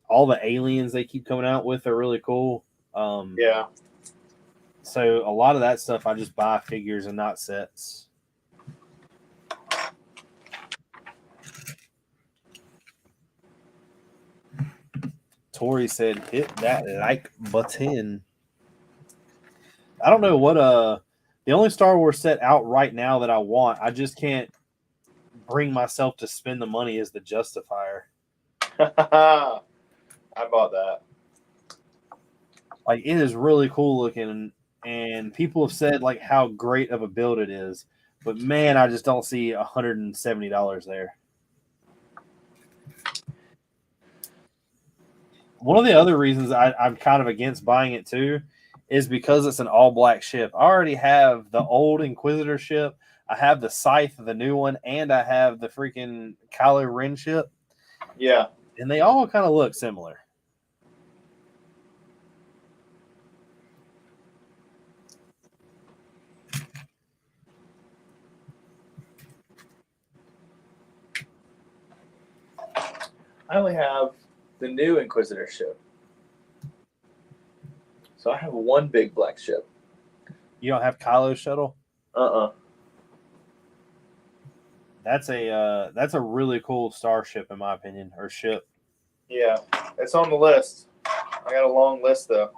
All the aliens they keep coming out with are really cool. Yeah. So a lot of that stuff I just buy figures and not sets. Tori said, "Hit that like button." I don't know what the only Star Wars set out right now that I want. I just can't bring myself to spend the money is the Justifier. I bought that. Like, it is really cool looking, and people have said like how great of a build it is. But man, I just don't see $170 there. One of the other reasons I'm kind of against buying it too is because it's an all black ship. I already have the old Inquisitor ship. I have the Scythe, the new one, and I have the freaking Kylo Ren ship. Yeah. And they all kind of look similar. I only have the new Inquisitor ship. So I have one big black ship. You don't have Kylo's shuttle? That's a really cool starship in my opinion, or ship. Yeah. It's on the list. I got a long list though.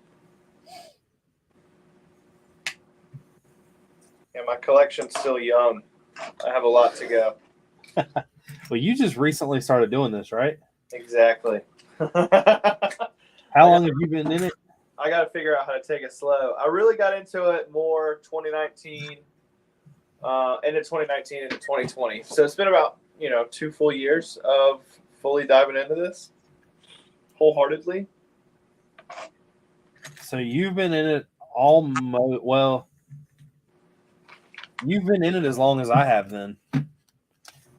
And my collection's still young. I have a lot to go. Well, you just recently started doing this, right? Exactly. How long have you been in it? I got to figure out how to take it slow. I really got into it more 2019, end of 2019 into 2020. So it's been about 2 full years of fully diving into this wholeheartedly. So you've been in it almost, well, you've been in it as long as I have then.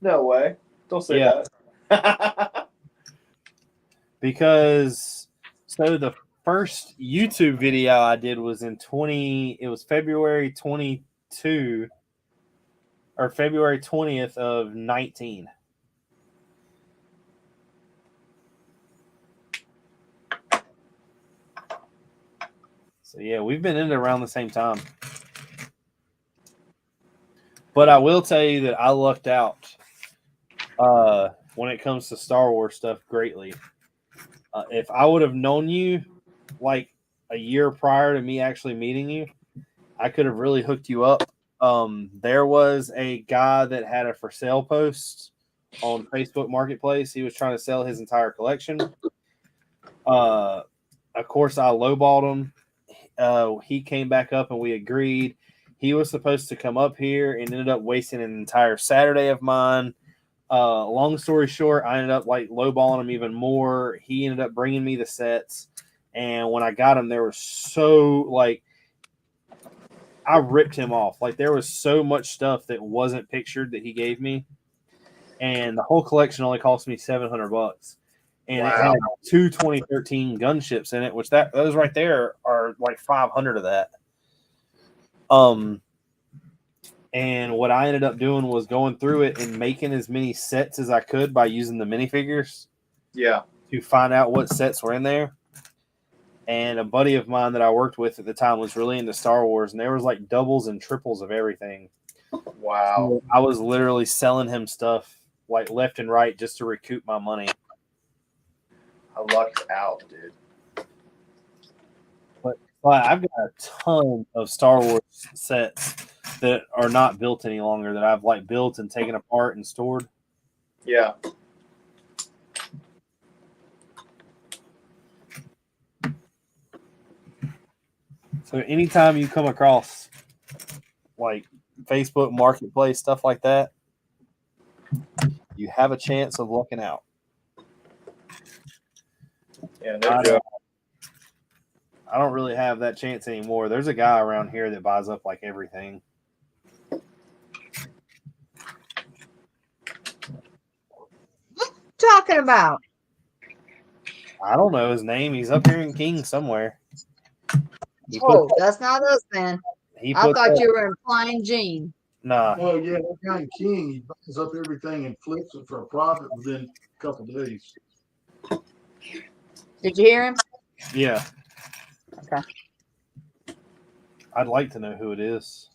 No way. Don't say that. Because so the first YouTube video I did was it was February 22 or February 20th of 19. So yeah, we've been in it around the same time. But I will tell you that I lucked out when it comes to Star Wars stuff greatly. If I would have known you like a year prior to me actually meeting you, I could have really hooked you up. There was a guy that had a for sale post on Facebook Marketplace. He was trying to sell his entire collection. Of course, I lowballed him. He came back up and we agreed. He was supposed to come up here and ended up wasting an entire Saturday of mine. Long story short, I ended up like lowballing him even more. He ended up bringing me the sets, and when I got them, there was so like I ripped him off. Like there was so much stuff that wasn't pictured that he gave me, and the whole collection only cost me $700. And It had 2 2013 gunships in it, which those right there are like 500 of that. And what I ended up doing was going through it and making as many sets as I could by using the minifigures. Yeah. To find out what sets were in there. And a buddy of mine that I worked with at the time was really into Star Wars, and there was like doubles and triples of everything. Wow. So I was literally selling him stuff like left and right just to recoup my money. I lucked out, dude. But I've got a ton of Star Wars sets that are not built any longer that I've like built and taken apart and stored. Yeah. So anytime you come across like Facebook Marketplace, stuff like that, you have a chance of looking out. Yeah, no joke. I don't really have that chance anymore. There's a guy around here that buys up like everything. Talking about? I don't know his name. He's up here in King somewhere. That's not us, man. I thought you were implying Gene. Nah. Oh yeah, that guy King, he buys up everything and flips it for a profit within a couple of days. Did you hear him? Yeah. Okay. I'd like to know who it is.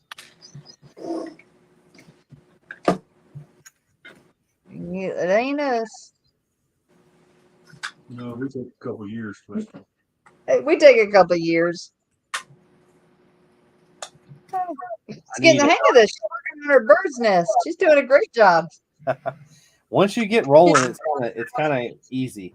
It ain't us. No, we take a couple of years, but Hey, we take a couple of years. She's getting the hang of this. She's working on her bird's nest. She's doing a great job. Once you get rolling, it's kind of easy.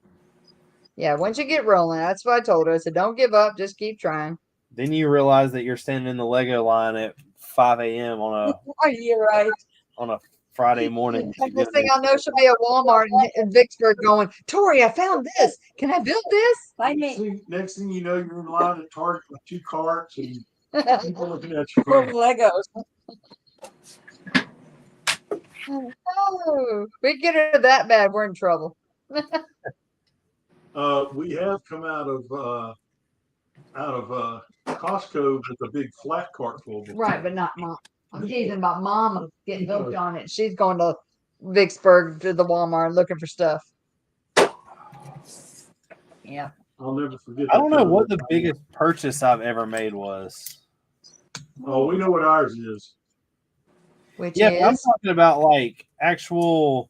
Yeah, once you get rolling, that's what I told her. I said, don't give up, just keep trying. Then you realize that you're standing in the Lego line at 5 a.m. You're right. on a Friday morning. And next thing I know, she'll be at Walmart in Vicksburg going, Tori, I found this. Can I build Find me Next thing you know, you're in line at Target with 2 carts and this? people looking at your for phone. Legos. Oh, we get her that bad, we're in trouble. We have come out of Costco with a big flat cart full. Before. Right, but not mom. I'm teasing about mama getting hooked on it. She's going to Vicksburg to the Walmart looking for stuff. Yeah. I'll never forget. I don't know that. what the biggest purchase I've ever made was. Oh, we know what ours is. Which Yeah, but I'm is talking about like actual,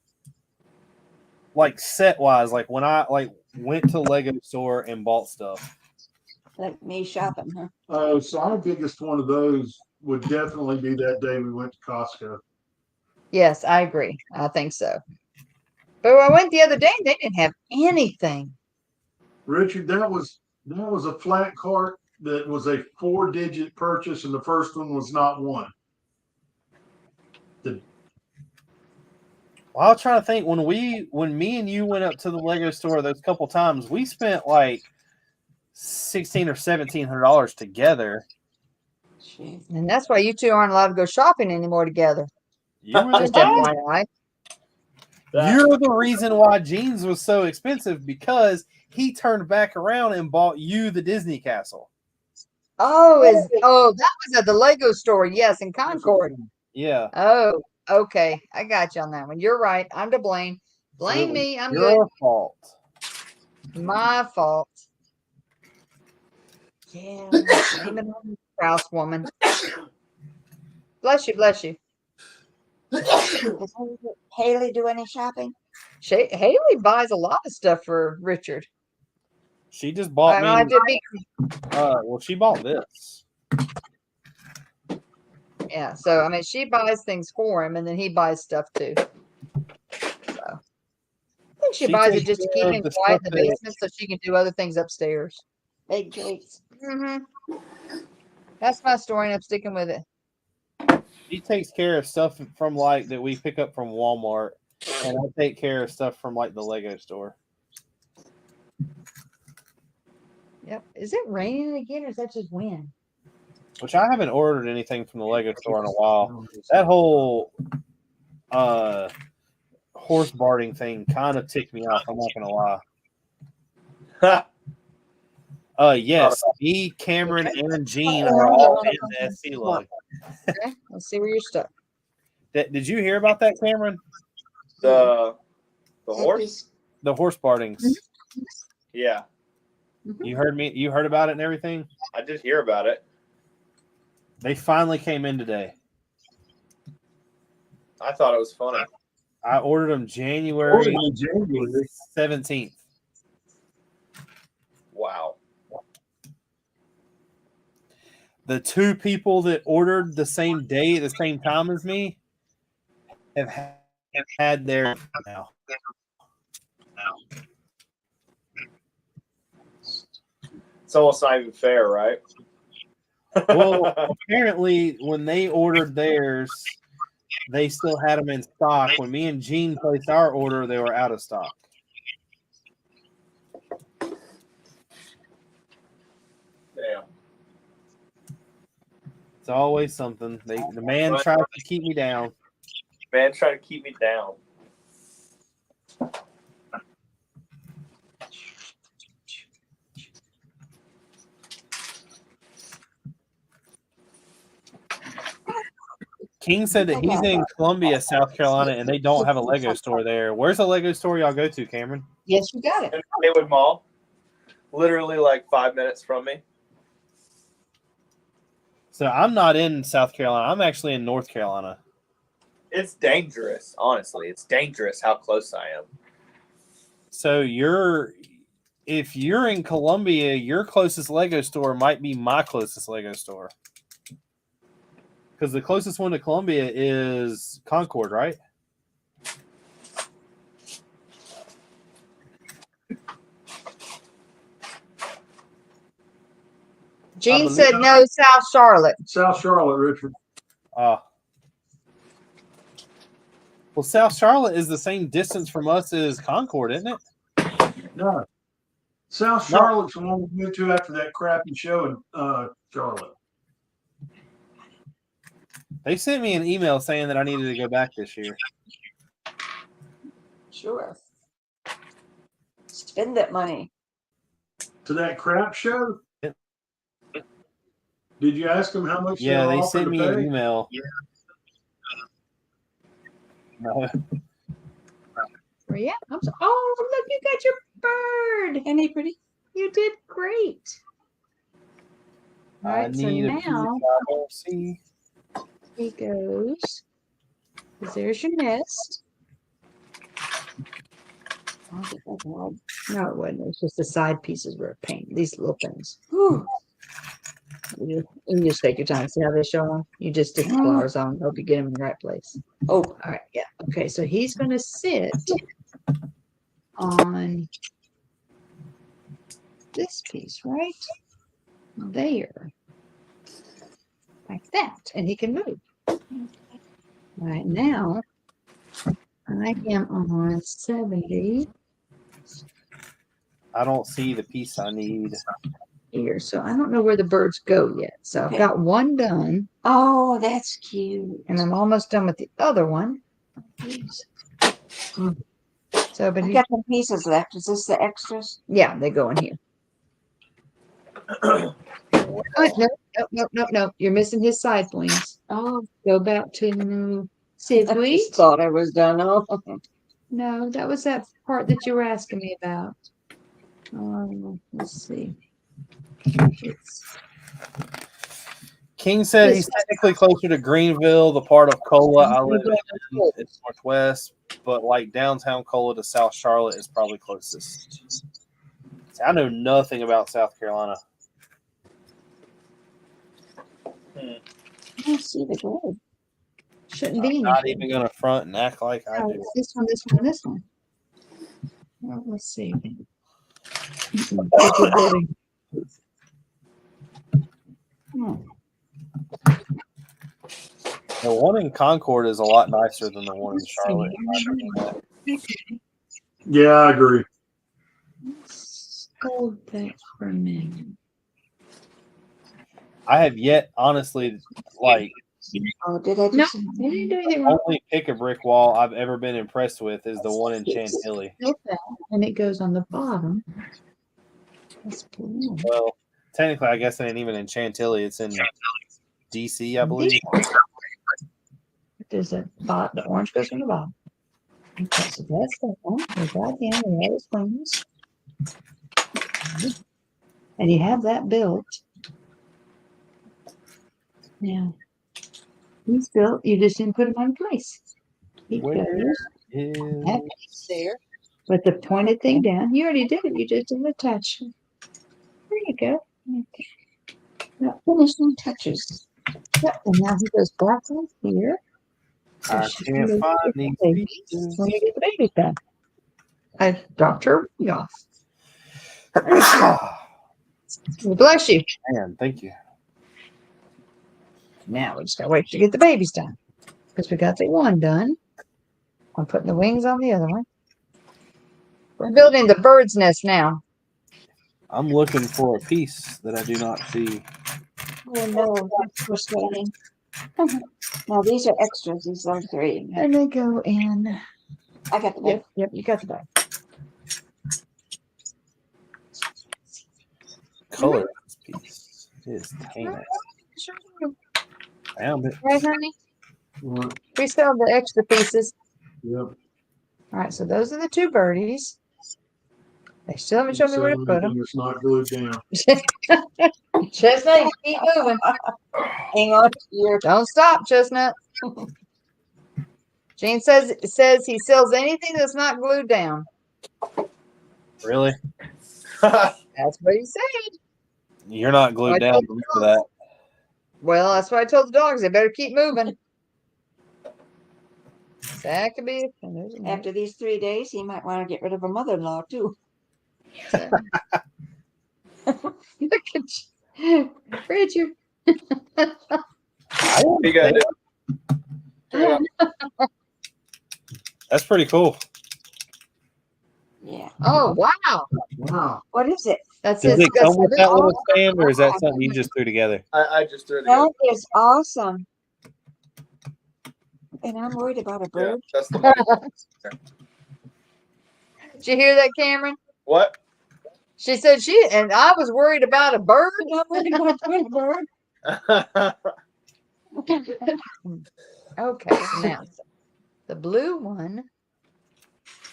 like set wise, like when I like went to Lego store and bought stuff. Like me shopping, huh? So our biggest one of those would definitely be that day we went to Costco. yes, I agree. I think so. But I went the other day and they didn't have anything. Richard, that was a flat cart that was a 4-digit purchase, and the first one was not one. Well, I was trying to think when me and you went up to the Lego store those couple times, we spent like $1,600 or $1,700 together. Jeez. And that's why you two aren't allowed to go shopping anymore together. You were Just the FYI. You're the reason why jeans was so expensive because he turned back around and bought you the Disney castle. Oh, that was at the Lego store, yes, in Concord. Yeah. Oh, okay. I got you on that one. You're right. I'm to blame. Blame me. I'm good. Your fault. My fault. Yeah, blame it on the Kraus woman. Bless you, bless you. Does Haley do any shopping? Haley buys a lot of stuff for Richard. She just bought I me. did be, Well, she bought this. yeah, so I mean, she buys things for him, and then he buys stuff too. So I think she buys it takes just to care keep of him the quiet in stuff the that- basement, so she can do other things upstairs. Big treats. That's my story, and I'm sticking with it. She takes care of stuff from like that we pick up from Walmart, and I take care of stuff from like the Lego store. Yep. Is it raining again, or is that just wind? Which I haven't ordered anything from the Lego store in a while. That whole horse barding thing kind of ticked me off. I'm not gonna lie. Yes, me, Cameron, and Gene are all in the SC lug. Okay, let's see where you're stuck. Did you hear about that, Cameron? The horse? The horse bardings. Yeah, You heard me. You heard about it and everything. I did hear about it. They finally came in today. I thought it was funny. I ordered them January 17th. Wow. The 2 people that ordered the same day at the same time as me have had their now. It's almost not even fair, right? Well, apparently, when they ordered theirs, they still had them in stock. When me and Gene placed our order, they were out of stock. Damn. It's always something. The man tries to keep me down. Man, try to keep me down. King said that he's in Columbia, South Carolina, and they don't have a Lego store there. Where's the Lego store y'all go to, Cameron? Yes, you got it. In Haywood Mall, literally like 5 minutes from me. So I'm not in South Carolina. I'm actually in North Carolina. It's dangerous, honestly. It's dangerous how close I am. So if you're in Columbia, your closest Lego store might be my closest Lego store. Because the closest one to Columbia is Concord, right? Gene believe- said no, South Charlotte. South Charlotte, Richard. Well, South Charlotte is the same distance from us as Concord, isn't it? No. South No. Charlotte's the one we went to after that crappy show in Charlotte. They sent me an email saying that I needed to go back this year. Sure. Spend that money. To that crap show? Yep. Did you ask them how much Yeah, they they offered sent to me an pay? email. No. Yeah. Oh, look, you got your bird. Isn't he pretty? You did great. All I right, so need a now see. he goes. There's your nest. No, it wasn't. It's just the side pieces were a pain. These little things. Whew. You just take your time. See how they show them? You just stick the flowers on. Hope you get them in the right place. Oh, All right. Yeah. Okay. So he's going to sit on this piece right there. Like that. And he can move. Right now, I am on 70 I don't see the piece I need. here. So I don't know where the birds go yet. So I've Okay. got one done. oh, that's cute. And I'm almost done with the other one. So, but I he, got some pieces left. Is this the extras? yeah, they go in here. Oh, no. You're missing his side wings. Oh, Go back to I Sivui. just thought I was done. Oh, No, that was that part that you were asking me about. Let's see. It's- King said he's technically closer to Greenville, the part of Cola I live in. It's northwest, but like downtown Cola to South Charlotte is probably closest. See, I know nothing about South Carolina. I don't see the gold. Shouldn't be I'm in not here. even gonna front and act like I Oh, do. it's this one, this one, this one. Well, let's see. Hmm. The one in Concord is a lot nicer than the one in Let's Charlotte. see. Yeah, I agree. Let's hold that for a minute. I have yet, honestly, like Oh, did I No, just? they didn't do anything wrong. only pick a brick wall I've ever been impressed with is the one in Chantilly. With that, and it goes on the bottom. Let's pull in. Well, technically, I guess it ain't even in Chantilly. It's in DC, I believe. There's a bot. The orange goes on the bottom. Okay, so that's that one. There's right in there. Those wings. And you have that built. Now, he's built. You just didn't put him on place. He Where goes is that piece there with the pointed thing down. You already did it. You just didn't attach it. There you go. Okay. Now, finishing touches. Yep. And now he goes back right here. I can't find these pieces. When you get the baby back. I dropped her wing off. Bless you. Man, thank you. Now we just gotta wait to get the babies done. Because we got the one done. I'm putting the wings on the other one. We're building the bird's nest now. I'm looking for a piece that I do not see. Oh no, that's frustrating. Now these are extras. These are 3. And they go in. I got the bag. Yep, you got the bag. Color of this piece is heinous. Found it. Right, honey? Right. We sell the extra pieces. Yep. All right, so those are the 2 birdies. They still haven't shown me where to put them. It's not glued down. Chestnut, keep moving. Hang on here. Don't stop, Chestnut. Gene says he sells anything that's not glued down. Really? That's what he said. You're not glued I down told for that. Well, that's what I told the dogs. They better keep moving. That could be. After these 3 days, he might want to get rid of a mother-in-law too. Look at Richard. I You guys didn't do. Turn it up. That's pretty cool. Yeah. Oh, wow. Wow. What is it? That's Does his. it come with that Oh, little stand, or is that something you just threw together? I just threw it together. That is awesome. And I'm worried about a Yeah, bird. that's the money. Did you hear that, Cameron? What? She said and I was worried about a bird. I'm worried about a bird. Okay, so now the blue one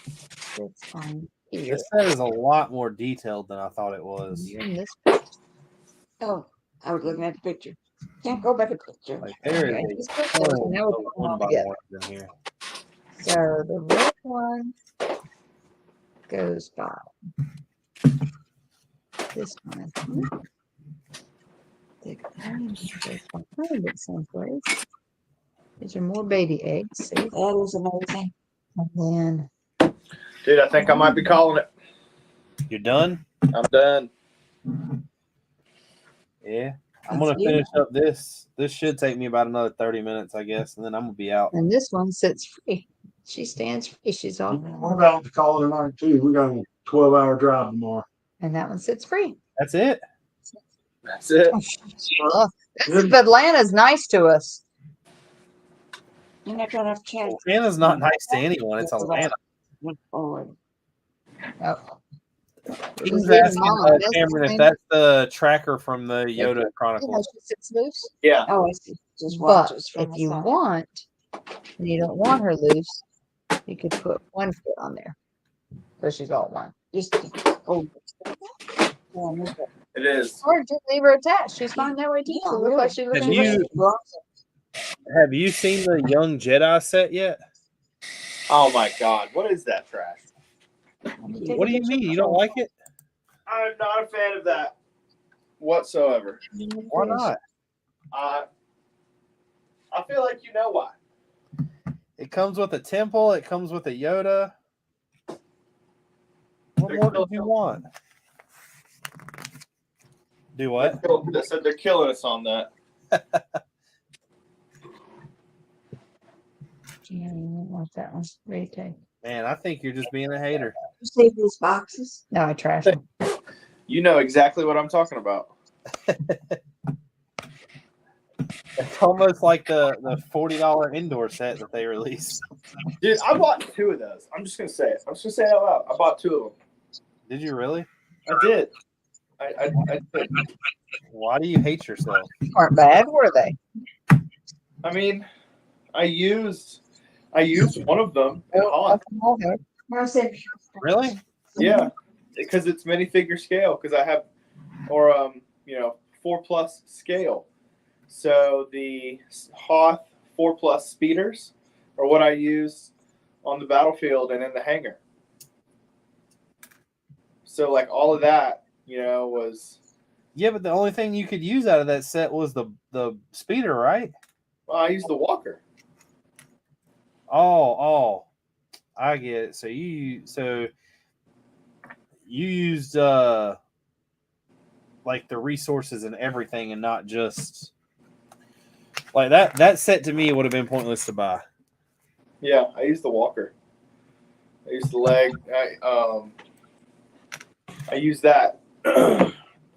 sits on here. This set is a lot more detailed than I thought it was. You're in this picture. Oh, I was looking at the picture. Can't go by the picture. Like there Okay, is this a picture, ton so now we're of putting them all one by together. ones in here. So the red one goes by this one. The green goes behind it someplace. These are more baby eggs. See? That is amazing. And then Dude, I think I might be calling it. You're done? I'm done. Yeah. I'm That's gonna finish up this. This should take me about another 30 minutes, I guess, and then I'm gonna be out. and this one sits free. She stands free. She's on, What about to call it a night too? We got a 12-hour drive tomorrow. and that one sits free. That's it. That's it. Atlanta's nice to us. You're not gonna have to chat. Atlanta's not nice to anyone. It's Atlanta. Look forward. Oh. He's She's leaving asking Mama. That's Cameron the if thing. that's the tracker from the Yoda You know, Chronicles. she sits loose. Yeah. Oh, I see. Just But watches if from the you side. want, and you don't want her loose, you could put one foot on there. So she's all one. Just oh. Yeah, look at- It is. Or just leave her attached. She's fine that way too. Yeah, She'll look really. like she looks Have like you- Have you seen the Young Jedi set yet? Oh my God. What is that trash? What do you mean? You don't like it? I'm not a fan of that whatsoever. Why not? I feel like you know why. It comes with a temple. It comes with a Yoda. What more could you want? Do what? They said they're killing us on that. Yeah, you won't want that one. Ready to take. Man, I think you're just being a hater. You save these boxes. No, I trash them. You know exactly what I'm talking about. It's almost like the $40 indoor set that they released. Dude, I bought 2 of those. I'm just gonna say it. I'm just gonna say it out loud. I bought 2 of them. Did you really? I did. I did. Why do you hate yourself? Aren't bad, were they? I mean, I used one of them in Holland. I said, Really? Yeah, because it's minifigure scale. Because I have, or 4+ scale. So the Hoth 4+ speeders are what I use on the battlefield and in the hangar. So like all of that, was. Yeah, but the only thing you could use out of that set was the speeder, right? Well, I used the walker. Oh, I get it. So you used like the resources and everything, and not just like that. That set to me would have been pointless to buy. Yeah, I used the walker. I used the leg. I used that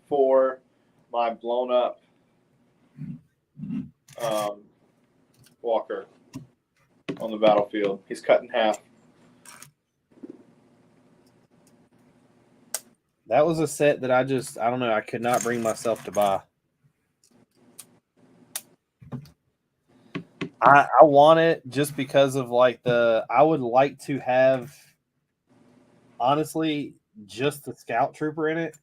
for my blown up walker on the battlefield. He's cut in half. That was a set that I don't know. I could not bring myself to buy. I want it just because of I would like to have, honestly, just the Scout Trooper in it,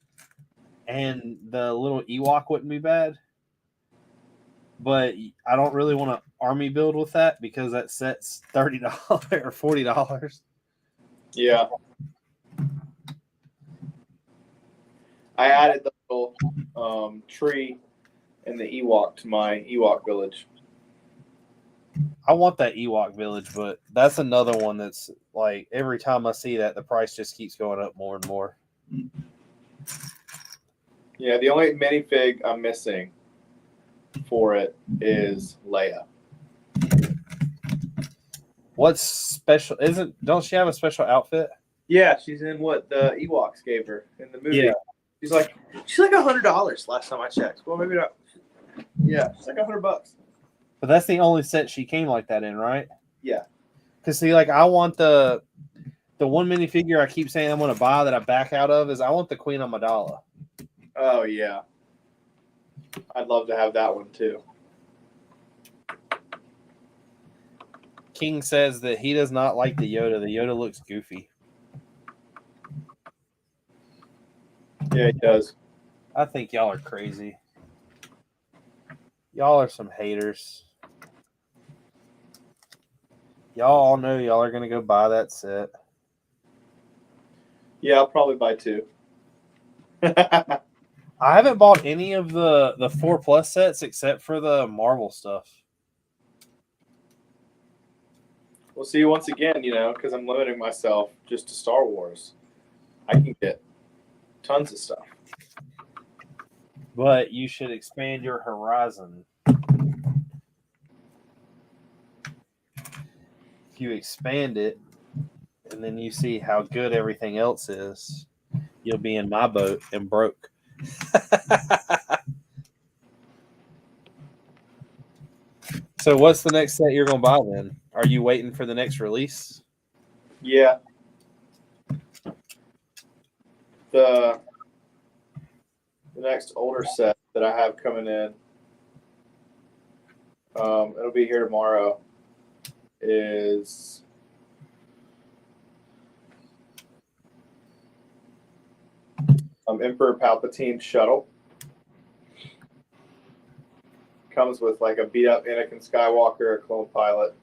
and the little Ewok wouldn't be bad. But I don't really want to army build with that because that set's $30 or $40. Yeah. I added the little tree and the Ewok to my Ewok village. I want that Ewok village, but that's another one that's like every time I see that, the price just keeps going up more and more. Yeah, the only minifig I'm missing for it is Leia. What's special? Don't she have a special outfit? Yeah, she's in what the Ewoks gave her in the movie. Yeah. She's like $100 last time I checked. Well, maybe not. Yeah, it's like $100. But that's the only set she came like that in, right? Yeah. Because see, like I want the one minifigure I keep saying I'm going to buy that I back out of is I want the Queen Amidala. Oh yeah, I'd love to have that one too. King says that he does not like the Yoda. The Yoda looks goofy. Yeah, he does. I think y'all are crazy. Y'all are some haters. Y'all all know y'all are going to go buy that set. Yeah, I'll probably buy 2. I haven't bought any of the 4+ sets except for the Marvel stuff. We'll see once again, because I'm limiting myself just to Star Wars. I can get tons of stuff. But you should expand your horizon. If you expand it, and then you see how good everything else is, you'll be in my boat and broke. So what's the next set you're going to buy then? Are you waiting for the next release? Yeah. The next older set that I have coming in, it'll be here tomorrow, is Emperor Palpatine shuttle. Comes with like a beat up Anakin Skywalker, a clone pilot,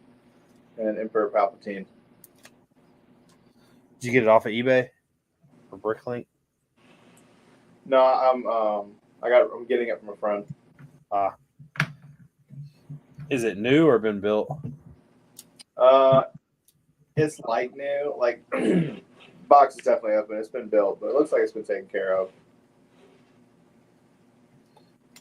and Emperor Palpatine. Did you get it off of eBay or Bricklink? No, I'm getting it from a friend. Is it new or been built? It's like new. Like box is definitely open. It's been built, but it looks like it's been taken care of.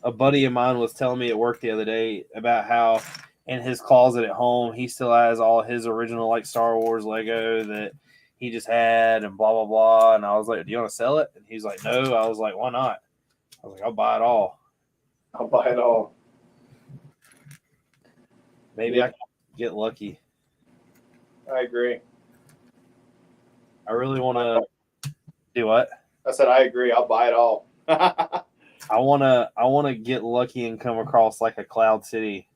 A buddy of mine was telling me at work the other day about how in his closet at home he still has all his original like Star Wars Lego that he just had and blah blah blah. And I was like, "Do you want to sell it?" And he's like, "No." I was like, "Why not?" I was like, "I'll buy it all. I'll buy it all." Maybe I can get lucky." I agree. I really want to do what? I said I agree. I'll buy it all. I want to get lucky and come across like a Cloud City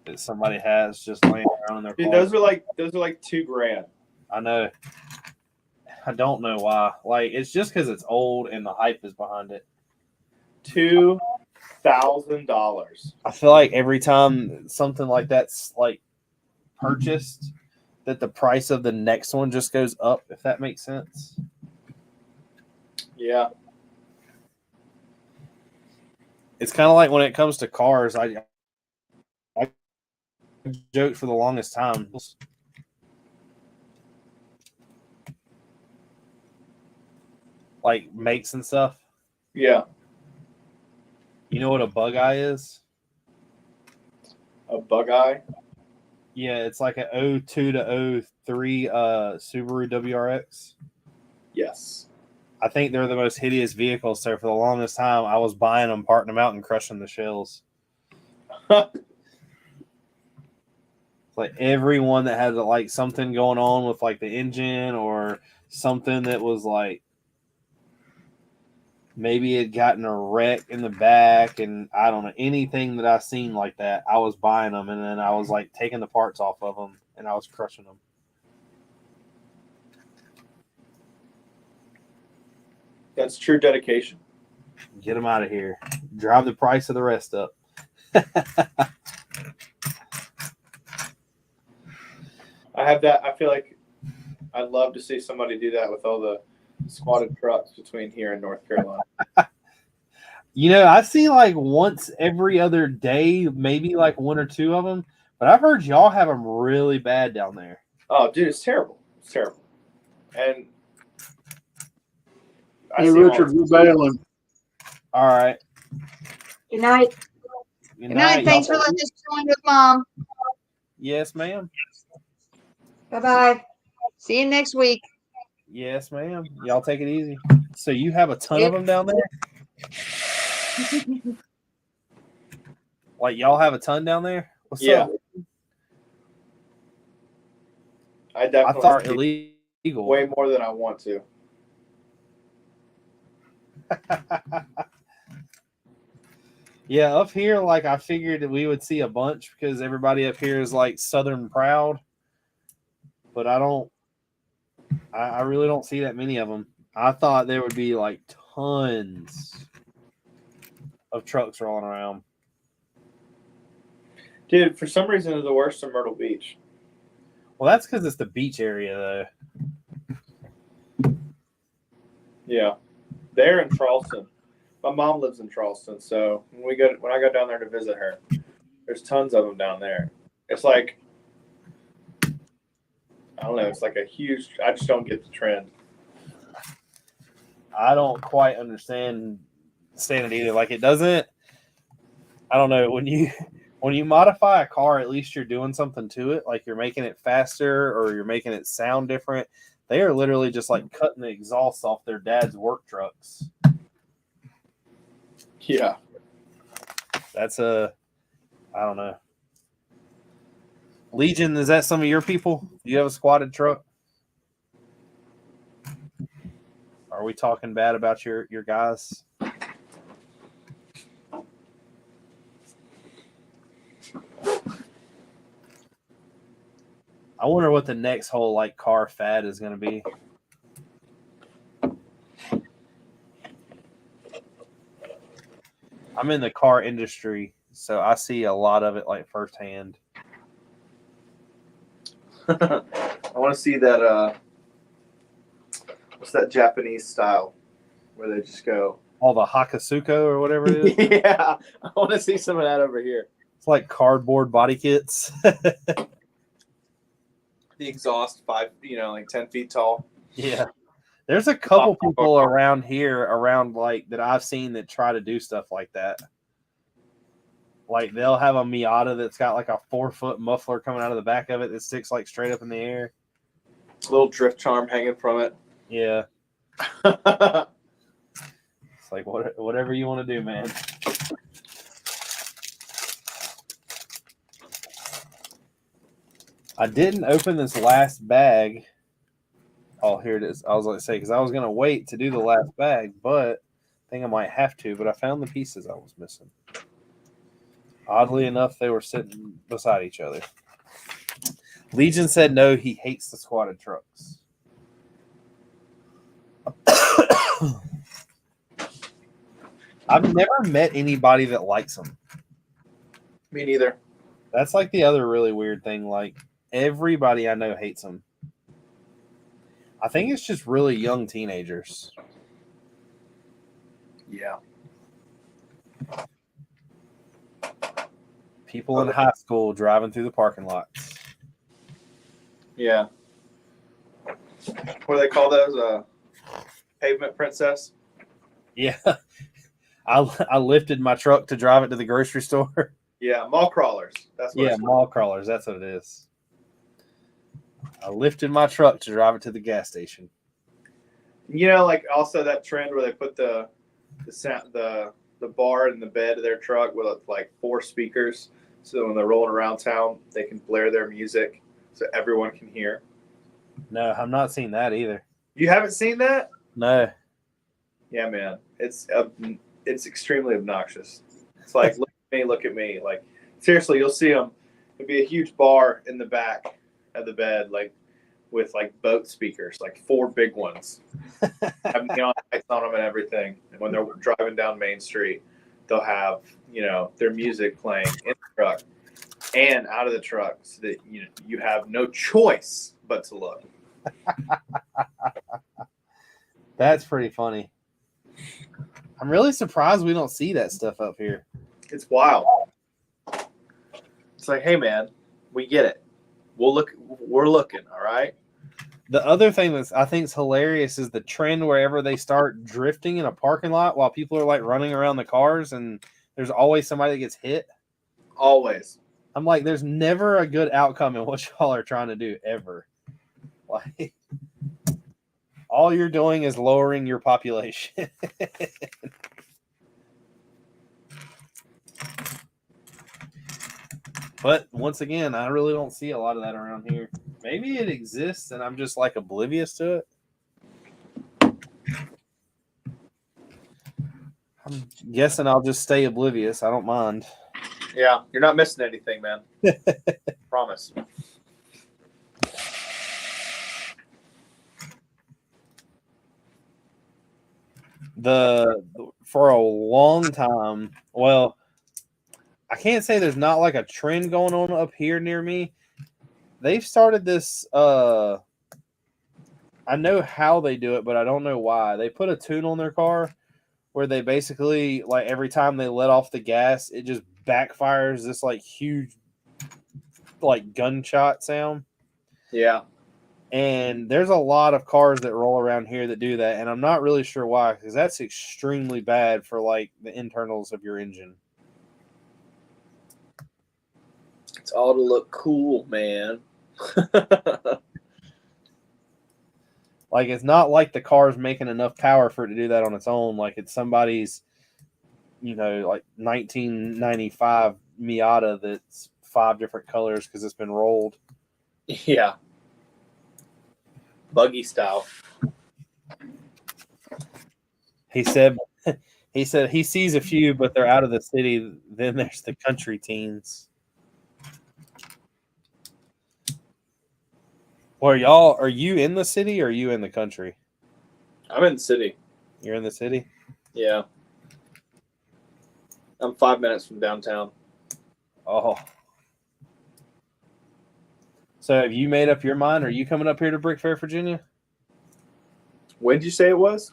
that somebody has just laying around in their Dude, closet. those are like $2,000. I know. I don't know why. Like it's just because it's old and the hype is behind it. $2,000. I feel like every time something like that's like purchased, that the price of the next one just goes up. If that makes sense. Yeah. It's kind of like when it comes to cars. I joked for the longest time. Like makes and stuff. Yeah. You know what a bug eye is? A bug eye. Yeah, it's like a 02 to 03 Subaru WRX. Yes. I think they're the most hideous vehicles. So for the longest time, I was buying them, parting them out, and crushing the shells. Like everyone that had like something going on with like the engine or something that was like maybe it gotten a wreck in the back, and I don't know, anything that I seen like that, I was buying them, and then I was like taking the parts off of them, and I was crushing them. That's true dedication. Get them out of here. Drive the price of the rest up. I have that. I feel like I'd love to see somebody do that with all the squatted trucks between here and North Carolina. You know, I see like once every other day, maybe like one or two of them, but I've heard y'all have them really bad down there. Oh, dude, it's terrible. It's terrible. And Hey, Richard, we're bailing. All right. Good night. Good Good night. Thanks for letting us join with Mom. Yes, ma'am. Bye-bye. See you next week. Yes, ma'am. Y'all take it easy. So you have a ton Yep. of them down there? Like y'all have a ton down there? What's Yeah. up? I I definitely thought see illegal. way more than I want to. Yeah, up here, like I figured that we would see a bunch because everybody up here is like Southern proud. But I really don't see that many of them. I thought there would be like tons of trucks rolling around. Dude, for some reason, they're the worst in Myrtle Beach. Well, that's because it's the beach area, though. Yeah, they're in Charleston. My mom lives in Charleston, so when I go down there to visit her, there's tons of them down there. It's like, I don't know, it's like a huge. I just don't get the trend. I don't quite understand it either. Like it doesn't. I don't know when you modify a car, at least you're doing something to it. Like you're making it faster or you're making it sound different. They are literally just like cutting the exhaust off their dad's work trucks. Yeah. That's I don't know. Legion, is that some of your people? Do you have a squatted truck? Are we talking bad about your guys? I wonder what the next whole like car fad is going to be. I'm in the car industry, so I see a lot of it like firsthand. I want to see that. What's that Japanese style where they just go? All the Hakasuko or whatever it is. Yeah, I want to see some of that over here. It's like cardboard body kits. The exhaust 10 feet tall. Yeah. There's a couple people around like that I've seen that try to do stuff like that. Like they'll have a Miata that's got like a 4-foot muffler coming out of the back of it that sticks like straight up in the air. Little drift charm hanging from it. Yeah. It's like whatever you want to do, man. I didn't open this last bag. Oh, here it is. I was going to say, because I was going to wait to do the last bag, but I think I might have to. But I found the pieces I was missing. Oddly enough, they were sitting beside each other. Legion said no, he hates the squatted trucks. I've never met anybody that likes them. Me neither. That's like the other really weird thing. Like everybody I know hates them. I think it's just really young teenagers. Yeah. People in high school driving through the parking lots. Yeah. What do they call those? Pavement princess? Yeah. I lifted my truck to drive it to the grocery store. Yeah, mall crawlers. That's what Yeah, mall crawlers. That's what it is. I lifted my truck to drive it to the gas station. Like also that trend where they put the bar in the bed of their truck with like 4 speakers, so that when they're rolling around town, they can blare their music so everyone can hear. No, I'm not seeing that either. You haven't seen that? No. Yeah, man. It's extremely obnoxious. It's like look at me. Like seriously, you'll see them. It'd be a huge bar in the back of the bed, like with like boat speakers, like 4 big ones, have neon lights on them and everything. And when they're driving down Main Street, they'll have their music playing in the truck and out of the truck, so that you have no choice but to look. That's pretty funny. I'm really surprised we don't see that stuff up here. It's wild. It's like, hey man, we get it. We're looking, all right? The other thing that I think is hilarious is the trend wherever they start drifting in a parking lot while people are like running around the cars, and there's always somebody that gets hit. Always. I'm like, there's never a good outcome in what y'all are trying to do ever. Like, all you're doing is lowering your population. But once again, I really don't see a lot of that around here. Maybe it exists and I'm just like oblivious to it. I'm guessing I'll just stay oblivious. I don't mind. Yeah, you're not missing anything, man. Promise. For a long time, well, I can't say there's not like a trend going on up here near me. They've started this I know how they do it, but I don't know why. They put a tune on their car where they basically, like, every time they let off the gas, it just backfires this like huge like gunshot sound. Yeah. And there's a lot of cars that roll around here that do that, and I'm not really sure why, because that's extremely bad for like the internals of your engine. It's all to look cool, man. Like, it's not like the car's making enough power for it to do that on its own. Like, it's somebody's, like 1995 Miata that's 5 different colors because it's been rolled. Yeah. Buggy style. He said he sees a few, but they're out of the city. Then there's the country teens. Well, are you in the city or are you in the country? I'm in the city. You're in the city? Yeah. I'm 5 minutes from downtown. Oh. So have you made up your mind? Are you coming up here to Brick Fair, Virginia? When did you say it was?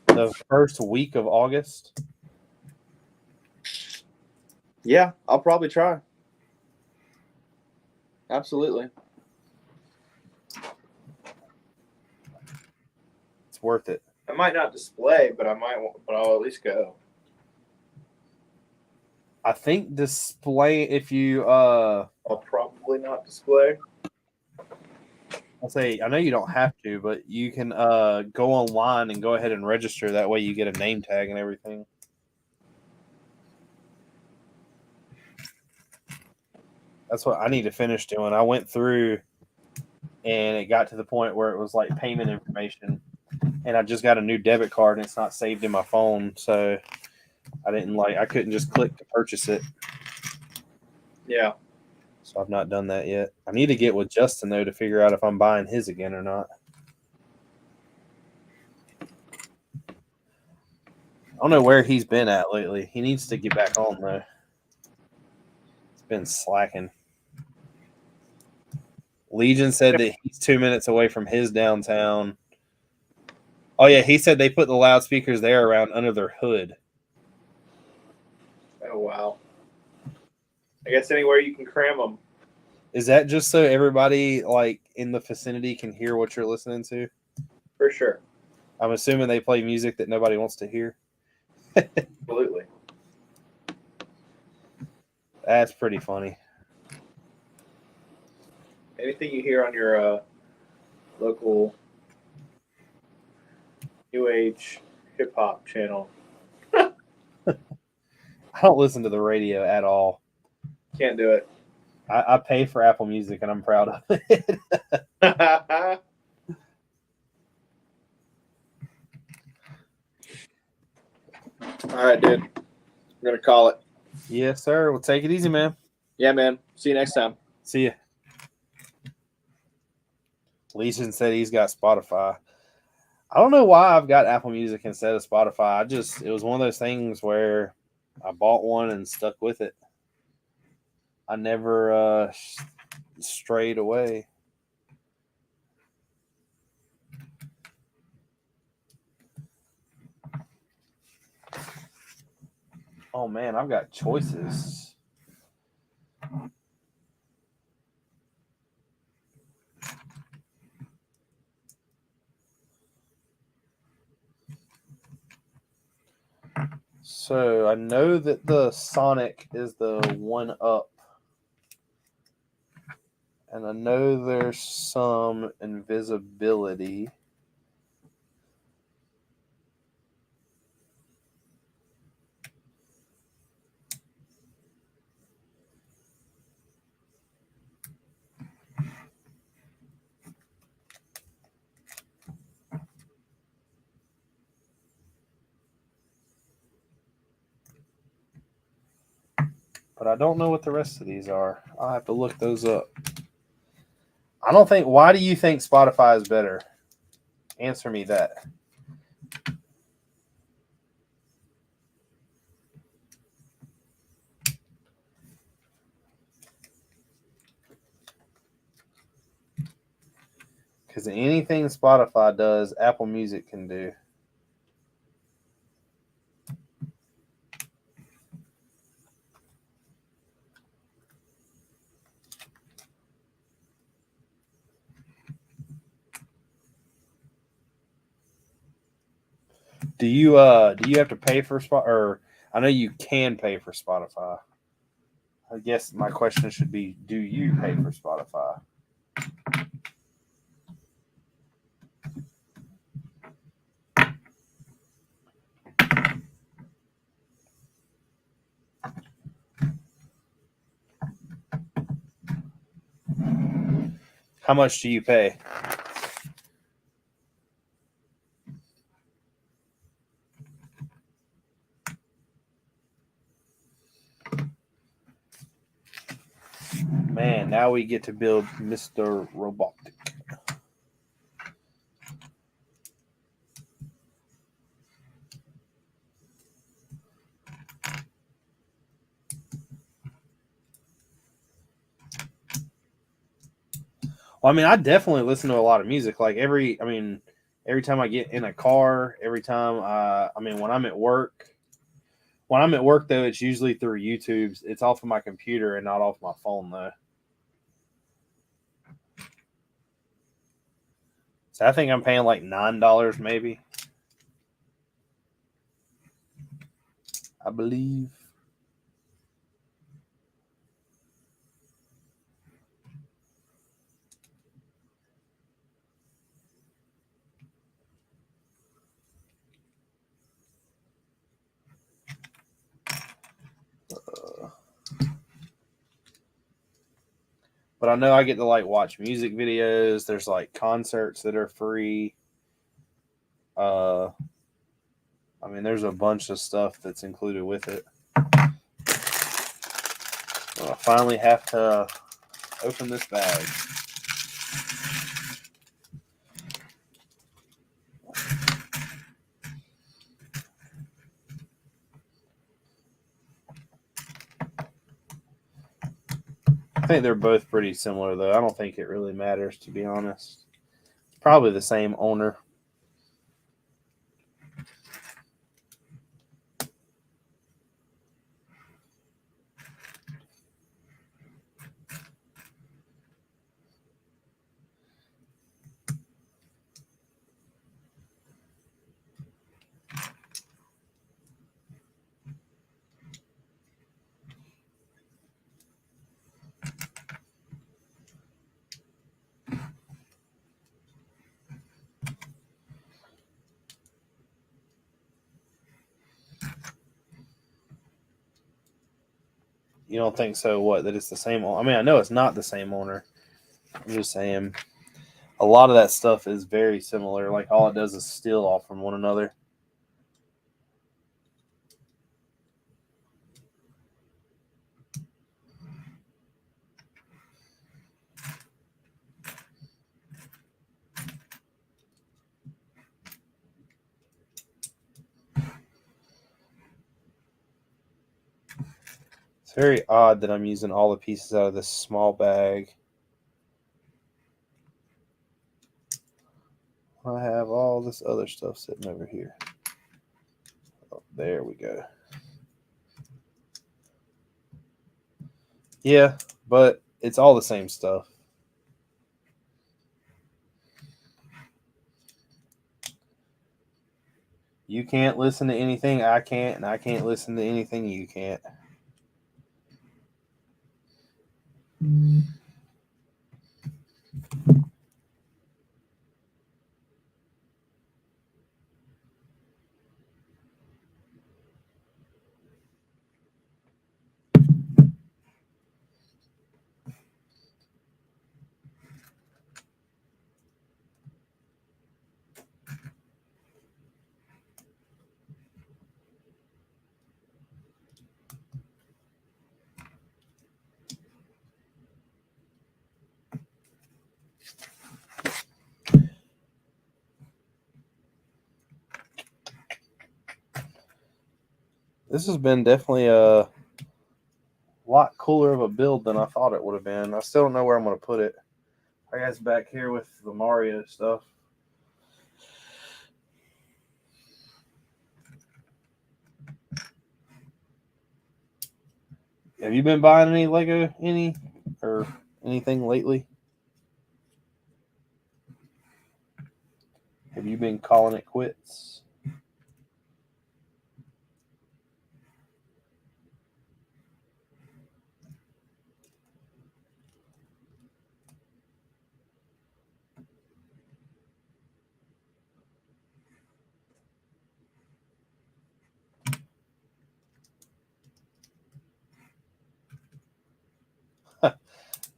The first week of August. Yeah, I'll probably try. Absolutely. It's worth it. I might not display, but I'll at least go. I think display, if you I'll probably not display. I'll say, I know you don't have to, but you can go online and go ahead and register. That way you get a name tag and everything. That's what I need to finish doing. I went through and it got to the point where it was like payment information, and I just got a new debit card and it's not saved in my phone, so I couldn't just click to purchase it. Yeah. So I've not done that yet. I need to get with Justin though to figure out if I'm buying his again or not. I don't know where he's been at lately. He needs to get back on though. It's been slacking. Legion said that he's 2 minutes away from his downtown. Oh yeah, he said they put the loudspeakers there around under their hood. Oh, wow. I guess anywhere you can cram them. Is that just so everybody like in the vicinity can hear what you're listening to? For sure. I'm assuming they play music that nobody wants to hear. Absolutely. That's pretty funny. Anything you hear on your local New Age hip hop channel. I don't listen to the radio at all. Can't do it. I pay for Apple Music and I'm proud of it. All right, dude. I'm going to call it. Yes, sir. Well, take it easy, man. Yeah, man. See you next time. See ya. Legion said he's got Spotify. I don't know why I've got Apple Music instead of Spotify. It was one of those things where I bought one and stuck with it. I never strayed away. Oh man, I've got choices. So I know that the Sonic is the 1-up. And I know there's some invisibility. But I don't know what the rest of these are. I'll have to look those up. I don't think. Why do you think Spotify is better? Answer me that. Because anything Spotify does, Apple Music can do. Do you have to pay for Spotify? Or I know you can pay for Spotify. I guess my question should be, do you pay for Spotify? How much do you pay? Man, now we get to build Mr. Robotic. Well, I mean, I definitely listen to a lot of music. Like every time I get in a car, every time when I'm at work. When I'm at work though, it's usually through YouTube. It's off of my computer and not off my phone though. So I think I'm paying like $9 maybe. I believe. But I know I get to like watch music videos. There's like concerts that are free. There's a bunch of stuff that's included with it. Well, I finally have to open this bag. I think they're both pretty similar, though. I don't think it really matters, to be honest. It's probably the same owner. You don't think so? What? That it's the same owner? I mean, I know it's not the same owner. I'm just saying. A lot of that stuff is very similar. Like, all it does is steal off from one another. It's very odd that I'm using all the pieces out of this small bag. I have all this other stuff sitting over here. Oh, there we go. Yeah, but it's all the same stuff. You can't listen to anything I can't, and I can't listen to anything you can't. This has been definitely a lot cooler of a build than I thought it would have been. I still don't know where I'm going to put it. I guess back here with the Mario stuff. Have you been buying any Lego, or anything lately? Have you been calling it quits?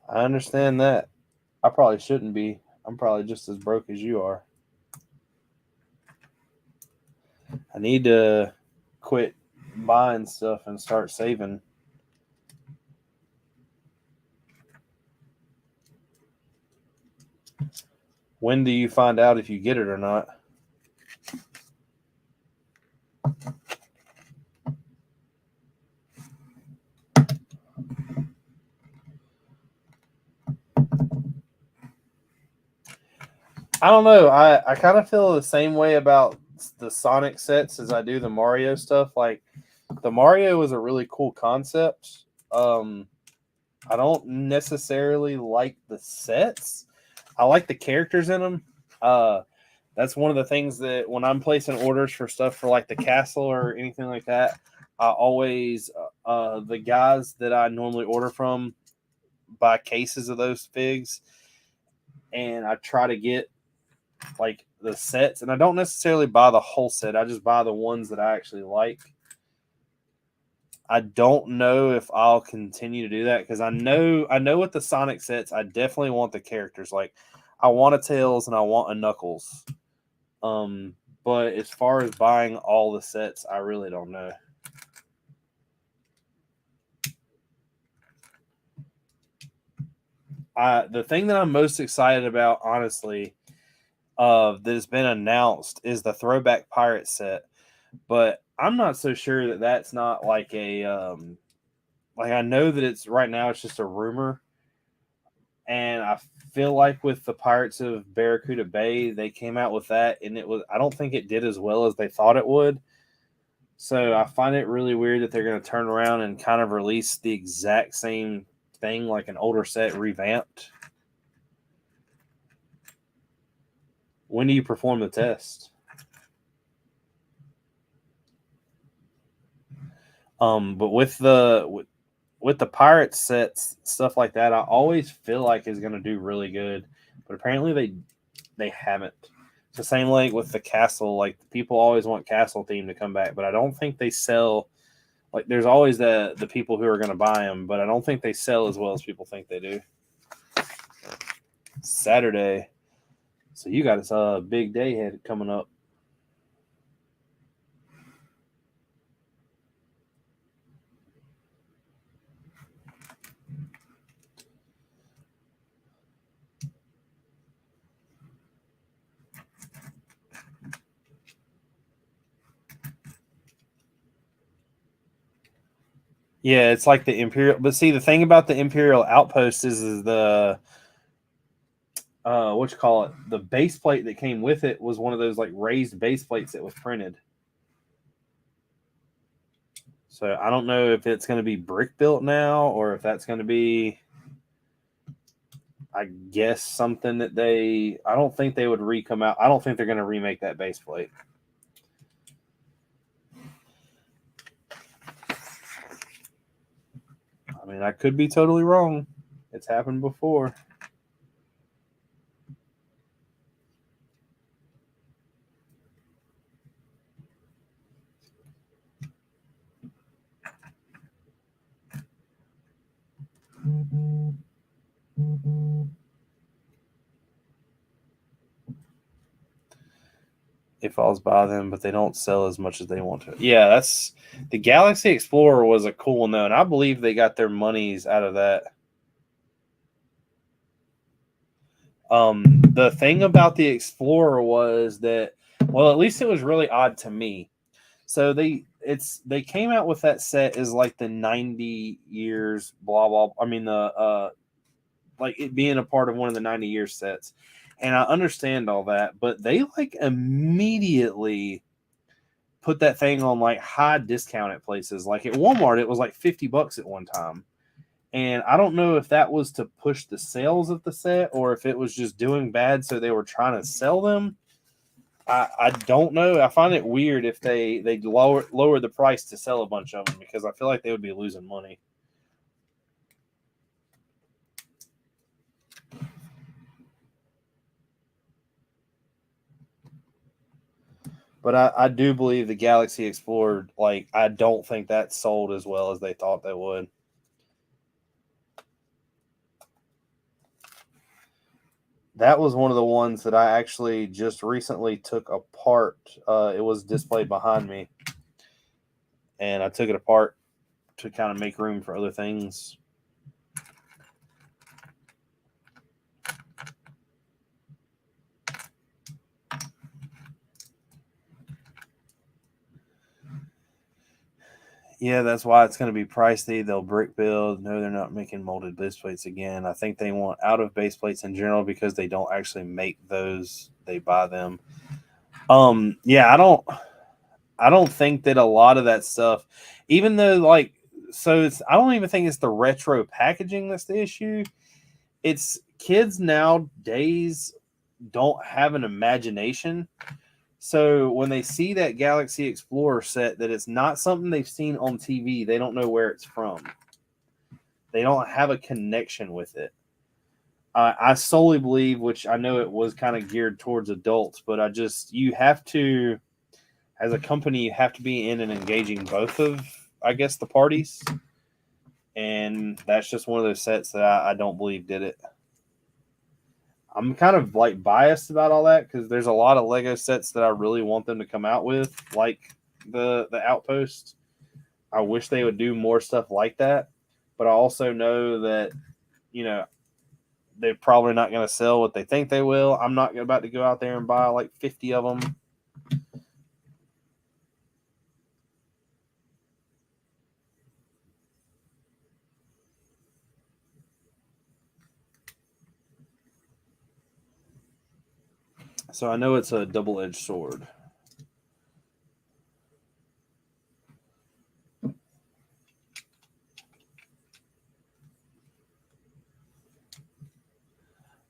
I understand that. I probably shouldn't be. I'm probably just as broke as you are. I need to quit buying stuff and start saving. When do you find out if you get it or not? I don't know. I kind of feel the same way about the Sonic sets as I do the Mario stuff. Like, the Mario is a really cool concept. I don't necessarily like the sets. I like the characters in them. That's one of the things that when I'm placing orders for stuff for like the castle or anything like that, I always the guys that I normally order from buy cases of those figs, and I try to get like the sets, and I don't necessarily buy the whole set. I just buy the ones that I actually like. I don't know if I'll continue to do that because I know with the Sonic sets, I definitely want the characters. Like, I want a Tails and I want a Knuckles. But as far as buying all the sets, I really don't know. The thing that I'm most excited about, honestly, that has been announced is the Throwback Pirate set. But I'm not so sure that that's not like a like, I know that it's right now it's just a rumor, and I feel like with the Pirates of Barracuda Bay, they came out with that, and I don't think it did as well as they thought it would. So I find it really weird that they're going to turn around and kind of release the exact same thing, like an older set revamped. When do you perform the test? But with the Pirates sets, stuff like that, I always feel like is going to do really good, but apparently they haven't. It's the same like with the Castle. Like, people always want Castle theme to come back, but I don't think they sell. Like, there's always the people who are going to buy them, but I don't think they sell as well as people think they do. Saturday, so you got a big day head coming up. Yeah, it's like the Imperial. But see, the thing about the Imperial Outpost is the what you call it? The base plate that came with it was one of those like raised base plates that was printed. So I don't know if it's going to be brick built now or if that's going to be, I guess, something that I don't think they would come out. I don't think they're going to remake that base plate. mean, I could be totally wrong. It's happened before. It falls by them, but they don't sell as much as they want to. Yeah, that's the Galaxy Explorer was a cool one though, and I believe they got their monies out of that. The thing about the Explorer was that, well, at least it was really odd to me. So they came out with that set as like the 90 years blah blah. I mean the like it being a part of one of the 90 year sets. And I understand all that, but they like immediately put that thing on like high discount at places. Like at Walmart, it was like $50 at one time. And I don't know if that was to push the sales of the set or if it was just doing bad, so they were trying to sell them. I don't know. I find it weird if they lower the price to sell a bunch of them because I feel like they would be losing money. But I do believe the Galaxy Explorer, like, I don't think that sold as well as they thought they would. That was one of the ones that I actually just recently took apart. It was displayed behind me. And I took it apart to kind of make room for other things. Yeah, that's why it's going to be pricey. They'll brick build. No, they're not making molded base plates again. I think they want out of base plates in general because they don't actually make those. They buy them. Yeah, I don't think that a lot of that stuff, even though like, so it's, I don't even think it's the retro packaging that's the issue. It's kids nowadays don't have an imagination. So when they see that Galaxy Explorer set, that it's not something they've seen on TV, they don't know where it's from. They don't have a connection with it. I solely believe, which I know it was kind of geared towards adults, but you have to, as a company, you have to be in and engaging both of, I guess, the parties. And that's just one of those sets that I don't believe did it. I'm kind of like biased about all that because there's a lot of Lego sets that I really want them to come out with, like the Outpost. I wish they would do more stuff like that, but I also know that, you know, they're probably not going to sell what they think they will. I'm not about to go out there and buy like 50 of them. So I know it's a double-edged sword.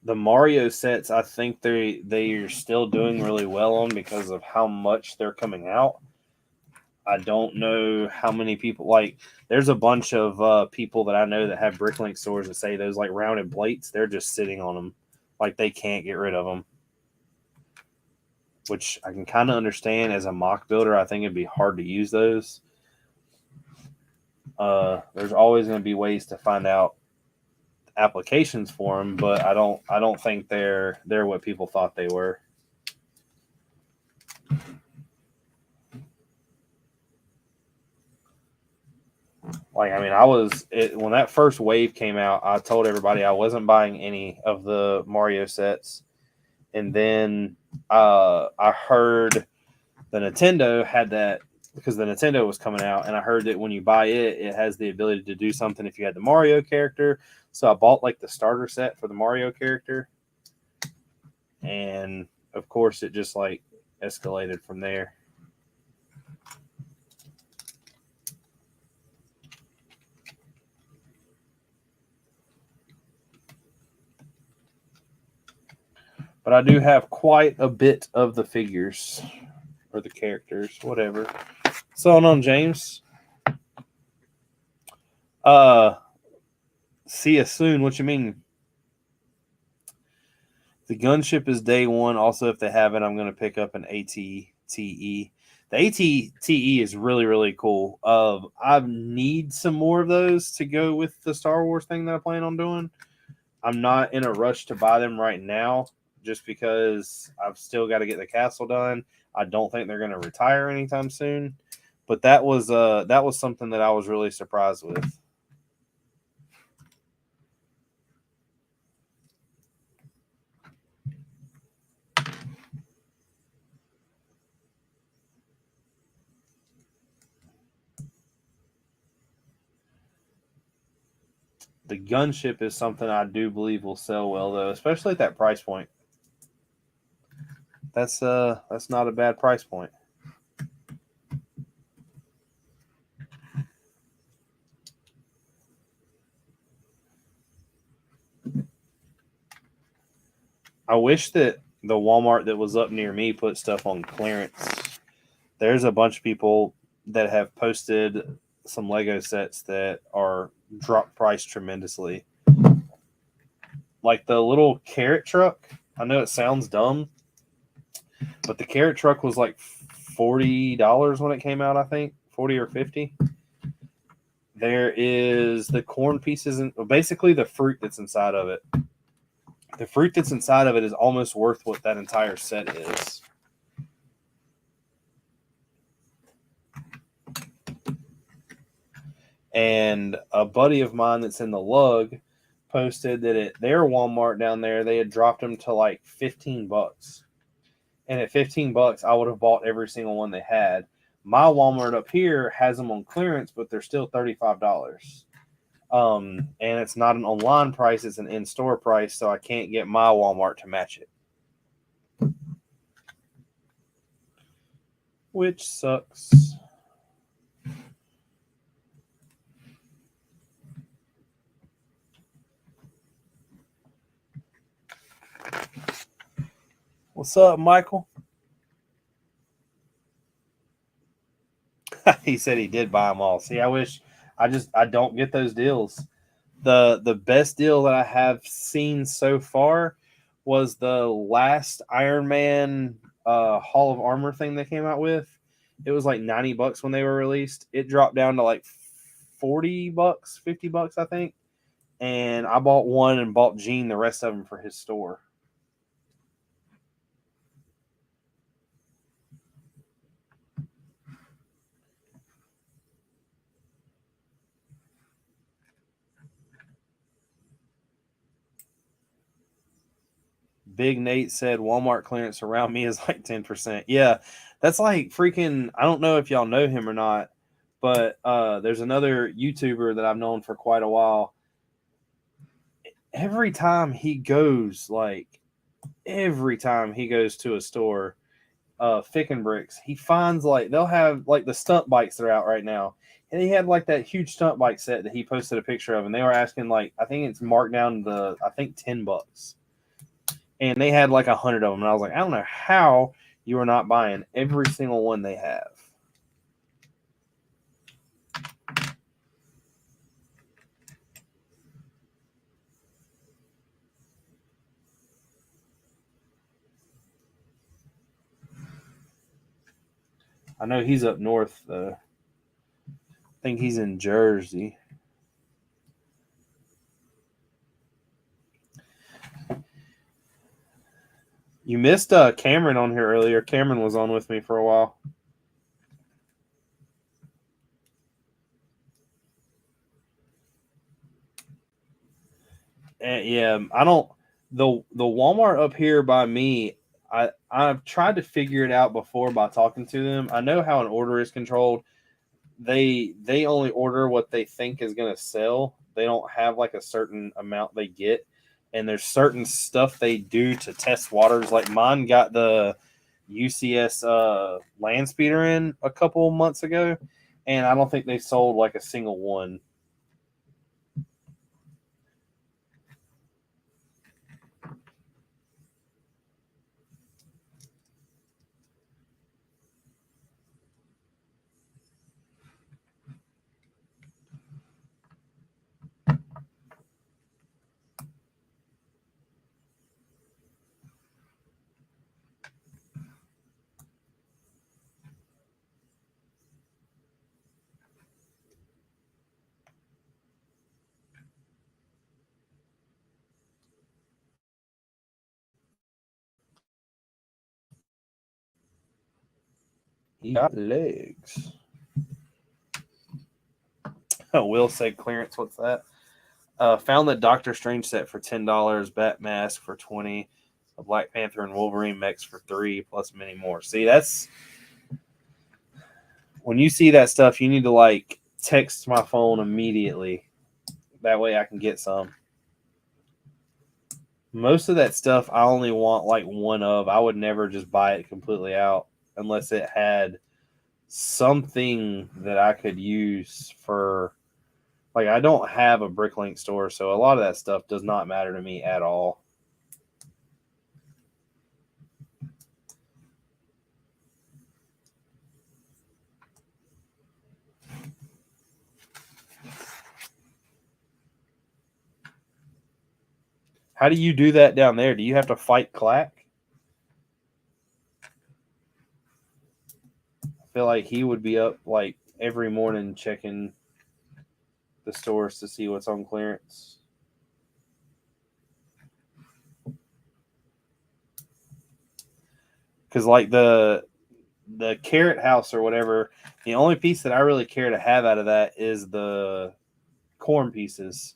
The Mario sets, I think they are still doing really well on because of how much they're coming out. I don't know how many people, like, there's a bunch of people that I know that have Bricklink stores that say those like rounded plates, they're just sitting on them. Like they can't get rid of them. Which I can kind of understand as a mock builder. I think it'd be hard to use those. There's always going to be ways to find out applications for them, but I don't think they're what people thought they were. Like, I mean, when that first wave came out, I told everybody I wasn't buying any of the Mario sets. And then I heard the Nintendo had that because the Nintendo was coming out, and I heard that when you buy it, it has the ability to do something if you had the Mario character. So I bought like the starter set for the Mario character. And of course, it just like escalated from there. But I do have quite a bit of the figures or the characters, whatever. What's going on, James? See you soon. What you mean? The gunship is day one. Also, if they have it, I'm going to pick up an ATTE. The ATTE is really, really cool. I need some more of those to go with the Star Wars thing that I plan on doing. I'm not in a rush to buy them right now just because I've still got to get the castle done. I don't think they're going to retire anytime soon. But that was something that I was really surprised with. The gunship is something I do believe will sell well, though, especially at that price point. That's not a bad price point. I wish that the Walmart that was up near me put stuff on clearance. There's a bunch of people that have posted some Lego sets that are drop priced tremendously. Like the little carrot truck. I know it sounds dumb, but the carrot truck was like $40 when it came out, I think. 40 or 50. There is the corn pieces and basically the fruit that's inside of it. The fruit that's inside of it is almost worth what that entire set is. And a buddy of mine that's in the lug posted that at their Walmart down there, they had dropped them to like $15. And at $15, I would have bought every single one they had. My Walmart up here has them on clearance, but they're still $35. And it's not an online price, it's an in-store price, so I can't get my Walmart to match it. Which sucks. What's up, Michael? He said he did buy them all. See, I don't get those deals. The best deal that I have seen so far was the last Iron Man Hall of Armor thing they came out with. It was like $90 when they were released. It dropped down to like $40, $50, I think. And I bought one and bought Gene the rest of them for his store. Big Nate said Walmart clearance around me is like 10%. Yeah, that's like freaking, I don't know if y'all know him or not, but there's another YouTuber that I've known for quite a while. Every time he goes to a store, beardedbrix, he finds like they'll have like the stunt bikes that are out right now. And he had like that huge stunt bike set that he posted a picture of, and they were asking like, I think it's marked down to $10. And they had like 100 of them. And I was like, I don't know how you are not buying every single one they have. I know he's up north, though. I think he's in Jersey. You missed Cameron on here earlier. Cameron was on with me for a while. Yeah, I don't. The Walmart up here by me, I've tried to figure it out before by talking to them. I know how an order is controlled. They only order what they think is going to sell. They don't have like a certain amount they get. And there's certain stuff they do to test waters. Like mine got the UCS land speeder in a couple months ago, and I don't think they sold like a single one. He got legs. Will said clearance. What's that? Found the Doctor Strange set for $10. Bat mask for $20. A Black Panther and Wolverine mechs for $3, plus many more. See, that's when you see that stuff, you need to like text my phone immediately. That way I can get some. Most of that stuff I only want like one of. I would never just buy it completely out unless it had something that I could use for, like, I don't have a Bricklink store, so a lot of that stuff does not matter to me at all. How do you do that down there? Do you have to fight Clack? I feel like he would be up like every morning checking the stores to see what's on clearance. Because like the Carrot House or whatever, the only piece that I really care to have out of that is the corn pieces.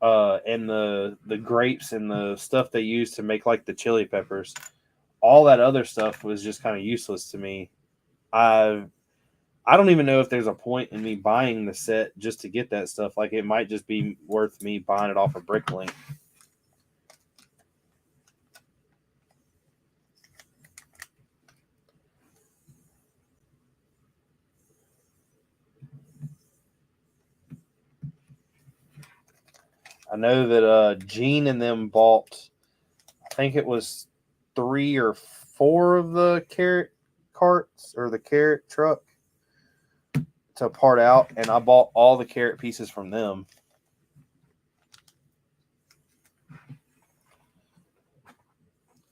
And the grapes and the stuff they use to make like the chili peppers. All that other stuff was just kind of useless to me. I don't even know if there's a point in me buying the set just to get that stuff. Like, it might just be worth me buying it off of Bricklink. I know that Gene and them bought, I think it was 3 or 4 of the carrot carts or the carrot truck to part out, and I bought all the carrot pieces from them.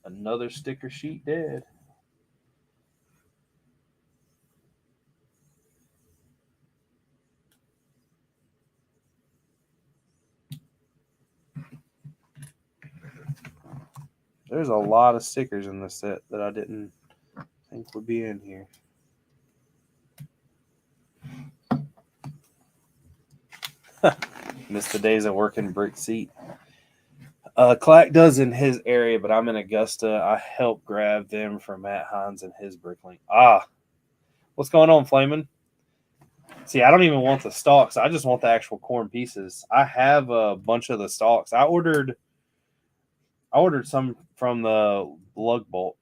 Another sticker sheet dead. There's a lot of stickers in this set that I didn't think would be in here. Missed the days of working brick seat. Clack does in his area, but I'm in Augusta. I helped grab them for Matt Hines and his Bricklink. What's going on, Flamin'? See, I don't even want the stalks. I just want the actual corn pieces. I have a bunch of the stalks. I ordered some from the Lug Bulk.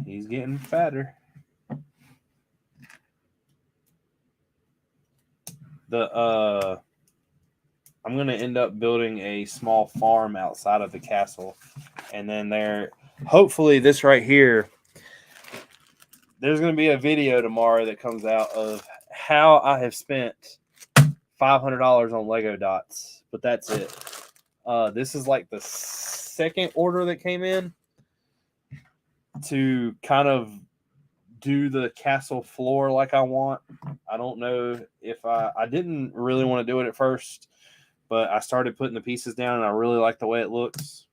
He's getting fatter. I'm gonna end up building a small farm outside of the castle, and then hopefully this right here, there's gonna be a video tomorrow that comes out of how I have spent $500 on Lego dots, but that's it. This is like the second order that came in to kind of do the castle floor like I want. I don't know if I didn't really want to do it at first, but I started putting the pieces down and I really like the way it looks.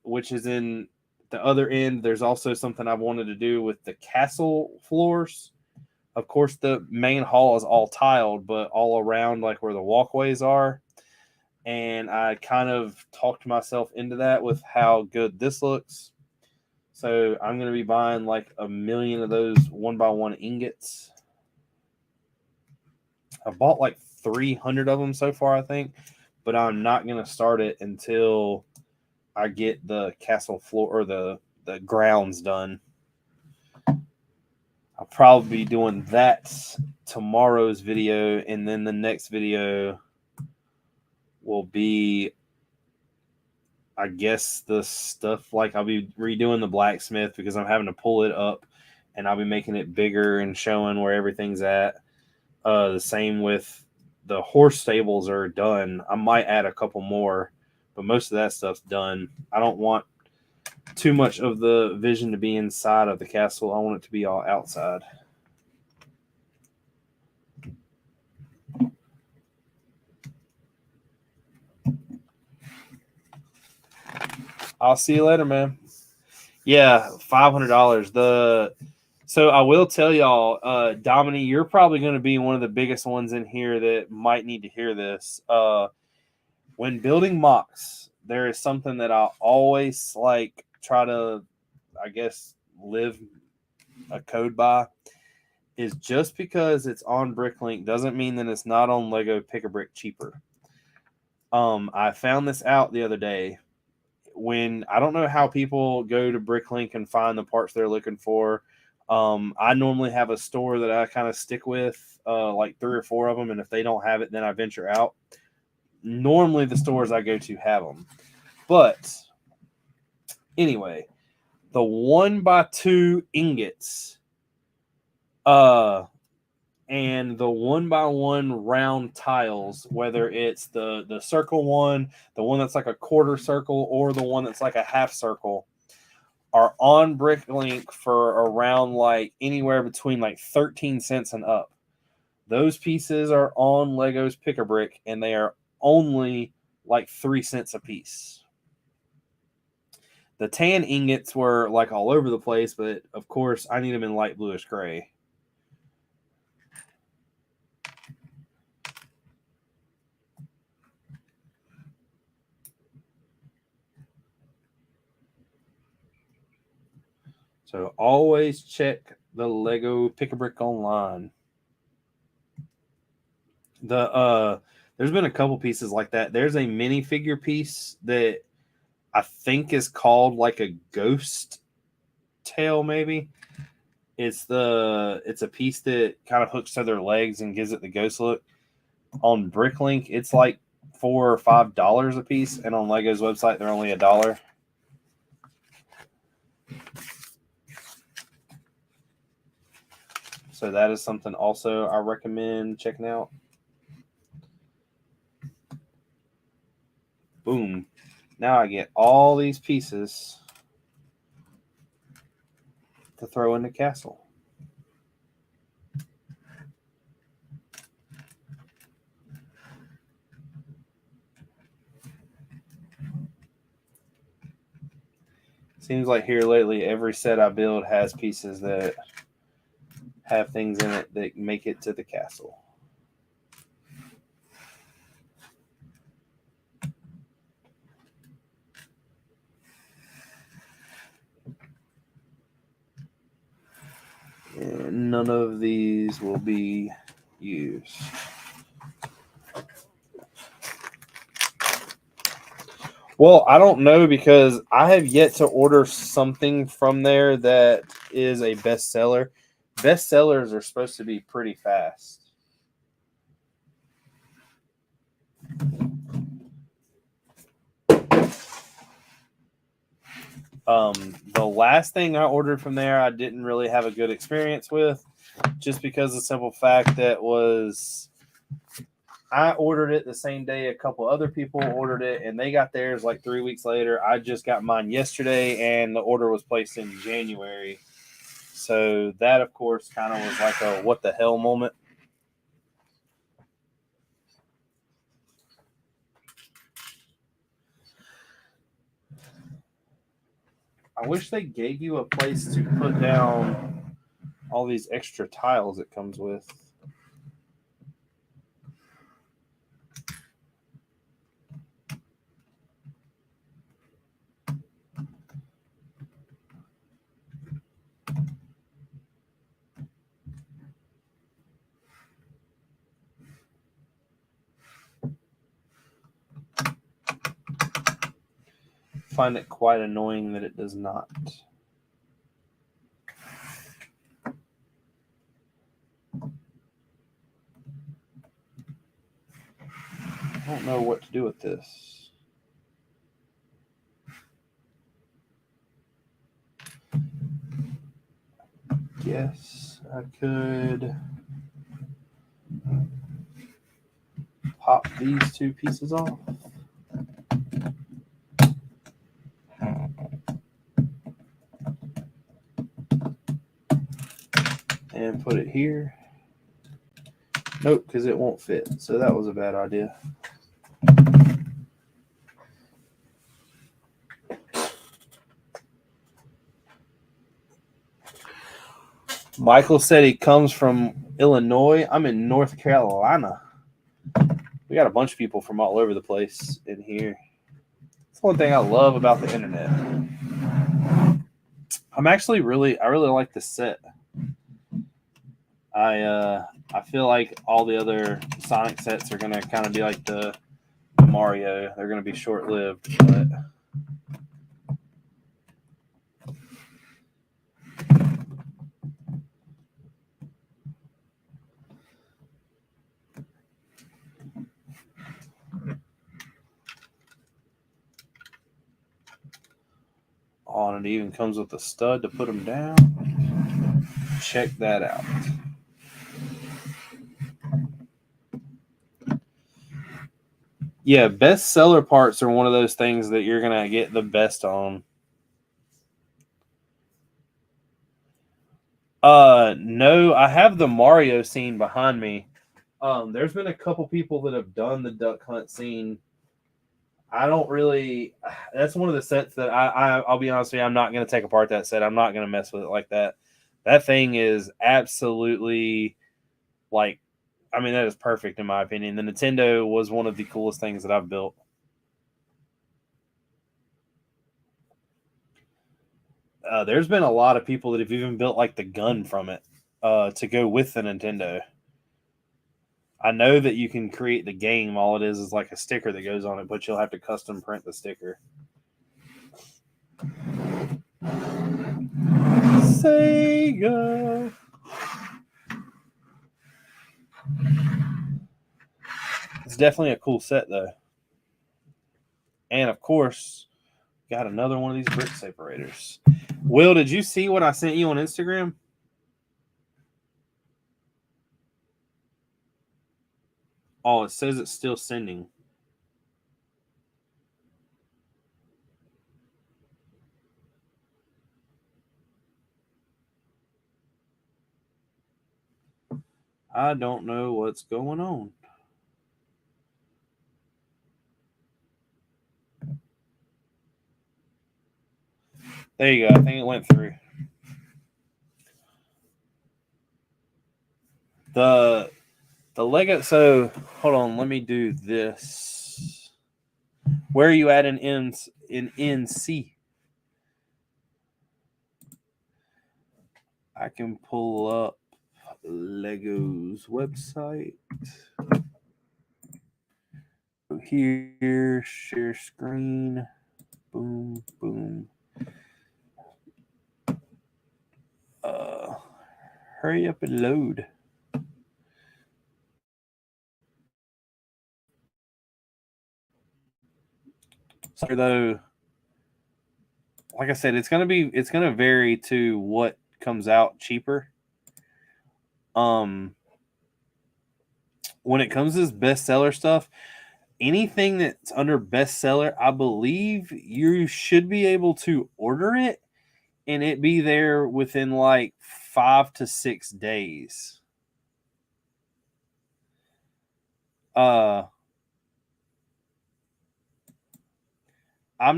Which is in the other end. There's also something I wanted to do with the castle floors. Of course, the main hall is all tiled, but all around, like where the walkways are. And I kind of talked myself into that with how good this looks. So I'm going to be buying like 1 million of those 1x1 ingots. I bought like 300 of them so far, I think. But I'm not going to start it until I get the castle floor or the grounds done. I'll probably be doing that tomorrow's video. And then the next video will be, I guess, the stuff like I'll be redoing the blacksmith because I'm having to pull it up and I'll be making it bigger and showing where everything's at. The same with the horse stables are done. I might add a couple more, but most of that stuff's done. I don't want too much of the vision to be inside of the castle. I want it to be all outside. I'll see you later, man. Yeah, $500. So I will tell y'all, Dominique, you're probably going to be one of the biggest ones in here that might need to hear this. When building mocks, there is something that I always like try to, I guess, live a code by. Is just because it's on Bricklink doesn't mean that it's not on Lego Pick-a-Brick cheaper. I found this out the other day. When I don't know how people go to Bricklink and find the parts they're looking for. I normally have a store that I kind of stick with, like 3 or 4 of them, and if they don't have it, then I venture out. Normally, the stores I go to have them, but anyway, the 1x2 ingots, and the 1x1 round tiles, whether it's the circle one, the one that's like a quarter circle, or the one that's like a half circle, are on Bricklink for around like anywhere between like 13 cents and up. Those pieces are on Lego's Pick-a-Brick, and they are only like 3 cents a piece. The tan ingots were like all over the place, but of course I need them in light bluish gray. So always check the Lego Pick-a-Brick online. There's been a couple pieces like that. There's a minifigure piece that I think is called like a ghost tail, maybe. It's a piece that kind of hooks to their legs and gives it the ghost look. On Bricklink, it's like $4 or $5 a piece, and on Lego's website, they're only $1. So that is something also I recommend checking out. Boom. Now I get all these pieces to throw in the castle. Seems like here lately, every set I build has pieces that have things in it that make it to the castle. And none of these will be used. Well, I don't know, because I have yet to order something from there that is a bestseller. Bestsellers are supposed to be pretty fast. The last thing I ordered from there, I didn't really have a good experience with, just because of the simple fact that I ordered it the same day a couple other people ordered it, and they got theirs like 3 weeks later. I just got mine yesterday, and the order was placed in January. So that, of course, kind of was like a what the hell moment. I wish they gave you a place to put down all these extra tiles it comes with. Find it quite annoying that it does not. I don't know what to do with this. Yes, I could. pop these two pieces off. And put it here. Nope, because it won't fit. So that was a bad idea. Michael said he comes from Illinois. I'm in North Carolina. We got a bunch of people from all over the place in here. That's one thing I love about the internet. I really like this set. I feel like all the other Sonic sets are gonna kind of be like the Mario. They're gonna be short lived, but oh, and it even comes with a stud to put them down. Check that out. Yeah, best seller parts are one of those things that you're going to get the best on. No, I have the Mario scene behind me. There's been a couple people that have done the Duck Hunt scene. I don't really. That's one of the sets that I'll be honest with you, I'm not going to take apart that set. I'm not going to mess with it like that. That thing is absolutely like, I mean, that is perfect in my opinion. The Nintendo was one of the coolest things that I've built. There's been a lot of people that have even built like the gun from it to go with the Nintendo. I know that you can create the game. All it is like a sticker that goes on it, but you'll have to custom print the sticker. Sega. It's definitely a cool set, though. And, of course, got another one of these brick separators. Will, did you see what I sent you on Instagram? Oh, it says it's still sending. I don't know what's going on. There you go. I think it went through. The Lego. So hold on. Let me do this. Where are you at in NC? I can pull up Lego's website. Here, share screen. Boom, boom. Hurry up and load. So though, like I said, it's gonna vary to what comes out cheaper. When it comes to this bestseller stuff, anything that's under bestseller, I believe you should be able to order it and it be there within like 5 to 6 days. I'm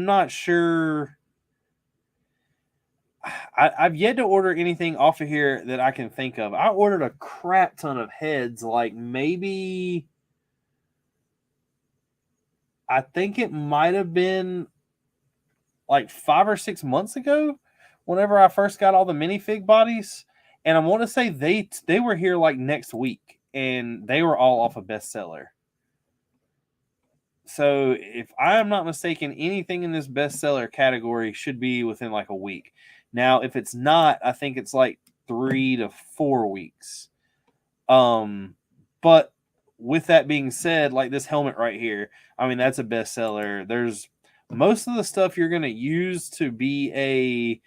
not sure. I've yet to order anything off of here that I can think of. I ordered a crap ton of heads, like maybe, I think it might have been like 5 or 6 months ago, whenever I first got all the minifig bodies. And I want to say they were here like next week, and they were all off a bestseller. So if I am not mistaken, anything in this bestseller category should be within like a week. Now, if it's not, I think it's like 3 to 4 weeks. But with that being said, like this helmet right here, I mean, that's a bestseller. There's most of the stuff you're going to use to be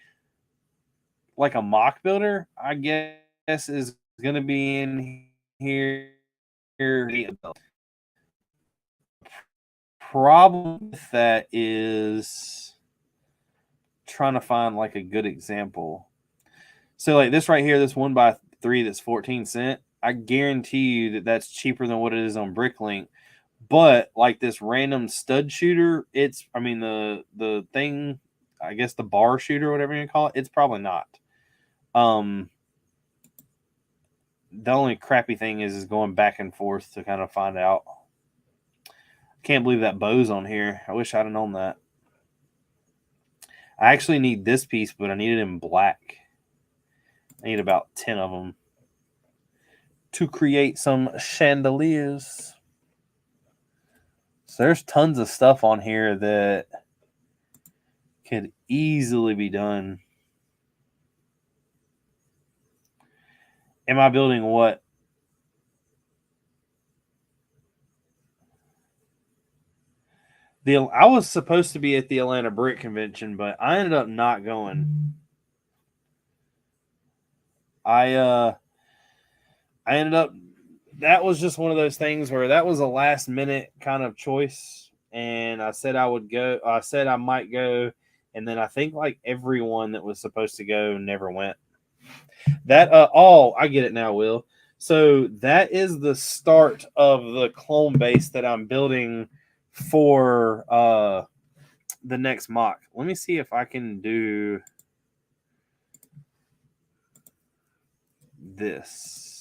like a mock builder, I guess, is going to be in here. problem with that is trying to find like a good example. So like this right here, this 1x3 that's 14 cents. I guarantee you that that's cheaper than what it is on Bricklink. But like this random stud shooter, I mean the thing, I guess the bar shooter, whatever you call it, it's probably not. The only crappy thing is going back and forth to kind of find out. Can't believe that bow's on here. I wish I'd have known that. I actually need this piece, but I need it in black. I need about 10 of them to create some chandeliers. So there's tons of stuff on here that could easily be done. Am I building what? I was supposed to be at the Atlanta Brick Convention, but I ended up not going. I ended up, that was just one of those things where that was a last minute kind of choice. And I said I would go. I said I might go. And then I think like everyone that was supposed to go never went. I get it now, Will. So that is the start of the clone base that I'm building for the next mock. Let me see if I can do this.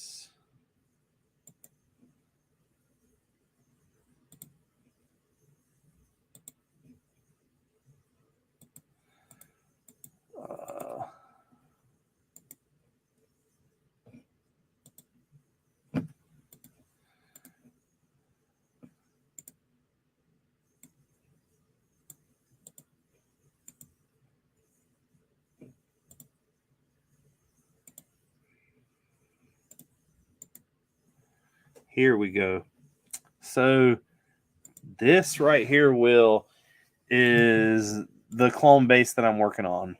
Here we go. So this right here, Will, is the clone base that I'm working on.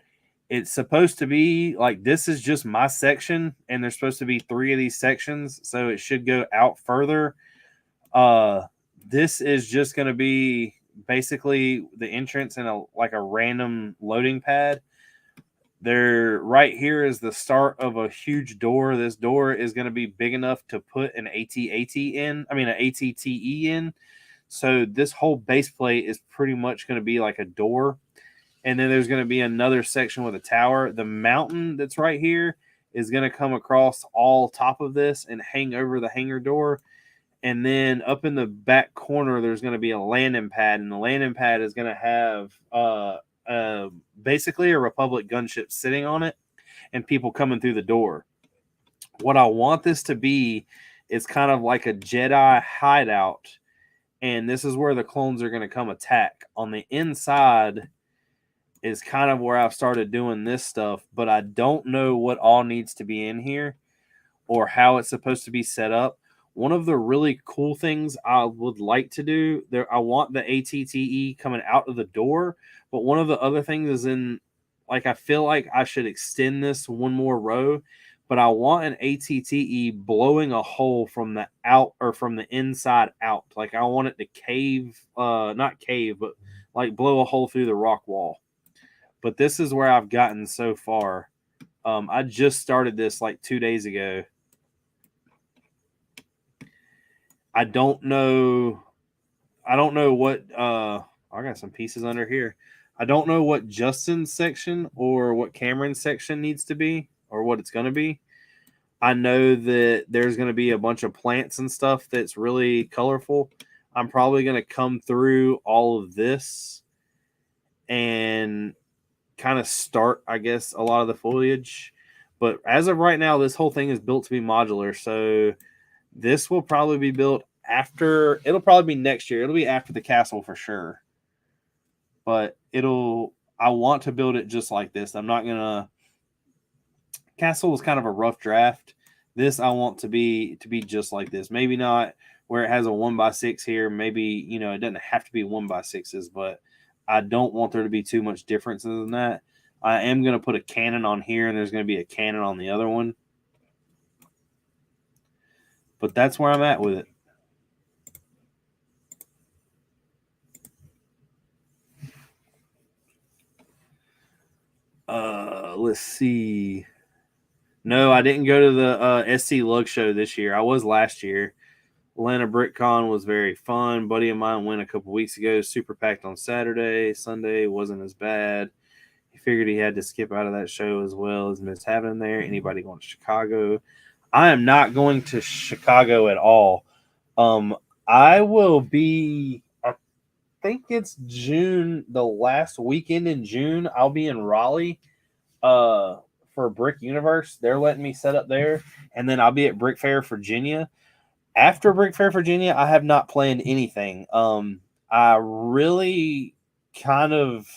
It's supposed to be like, this is just my section, and there's supposed to be 3 of these sections, so it should go out further. This is just going to be basically the entrance and a random loading pad. There, right here is the start of a huge door. This door is going to be big enough to put an ATAT in. I mean, an ATTE in. So this whole base plate is pretty much going to be like a door. And then there's going to be another section with a tower. The mountain that's right here is going to come across all top of this and hang over the hangar door. And then up in the back corner, there's going to be a landing pad. And the landing pad is going to have basically a Republic gunship sitting on it and people coming through the door. What I want this to be is kind of like a Jedi hideout. And this is where the clones are going to come attack. On the inside is kind of where I've started doing this stuff, but I don't know what all needs to be in here or how it's supposed to be set up. One of the really cool things I would like to do there, I want the ATTE coming out of the door, but one of the other things is I feel like I should extend this one more row, but I want an ATTE blowing a hole from the out or from the inside out. Like I want it to cave, not cave, but like blow a hole through the rock wall. But this is where I've gotten so far. I just started this like 2 days ago. I don't know what I got some pieces under here. I don't know what Justin's section or what Cameron's section needs to be or what it's going to be. I know that there's going to be a bunch of plants and stuff that's really colorful. I'm probably going to come through all of this and kind of start, I guess, a lot of the foliage. But as of right now, this whole thing is built to be modular. So this will probably be built after, it'll probably be next year. It'll be after the castle for sure. But I want to build it just like this. I'm not going to, castle was kind of a rough draft. This I want to be just like this. Maybe not where it has a 1x6 here. Maybe, it doesn't have to be 1x6s, but I don't want there to be too much difference than that. I am going to put a cannon on here, and there's going to be a cannon on the other one. But that's where I'm at with it. Let's see. No, I didn't go to the SC Lug show this year. I was last year. Atlanta BrickCon was very fun. Buddy of mine went a couple weeks ago. Super packed on Saturday. Sunday wasn't as bad. He figured he had to skip out of that show as well as miss having there. Anybody going to Chicago? I am not going to Chicago at all. I will be. I think it's June, the last weekend in June. I'll be in Raleigh. For Brick Universe, they're letting me set up there, and then I'll be at Brick Fair, Virginia. After Brick Fair, Virginia, I have not planned anything. I really kind of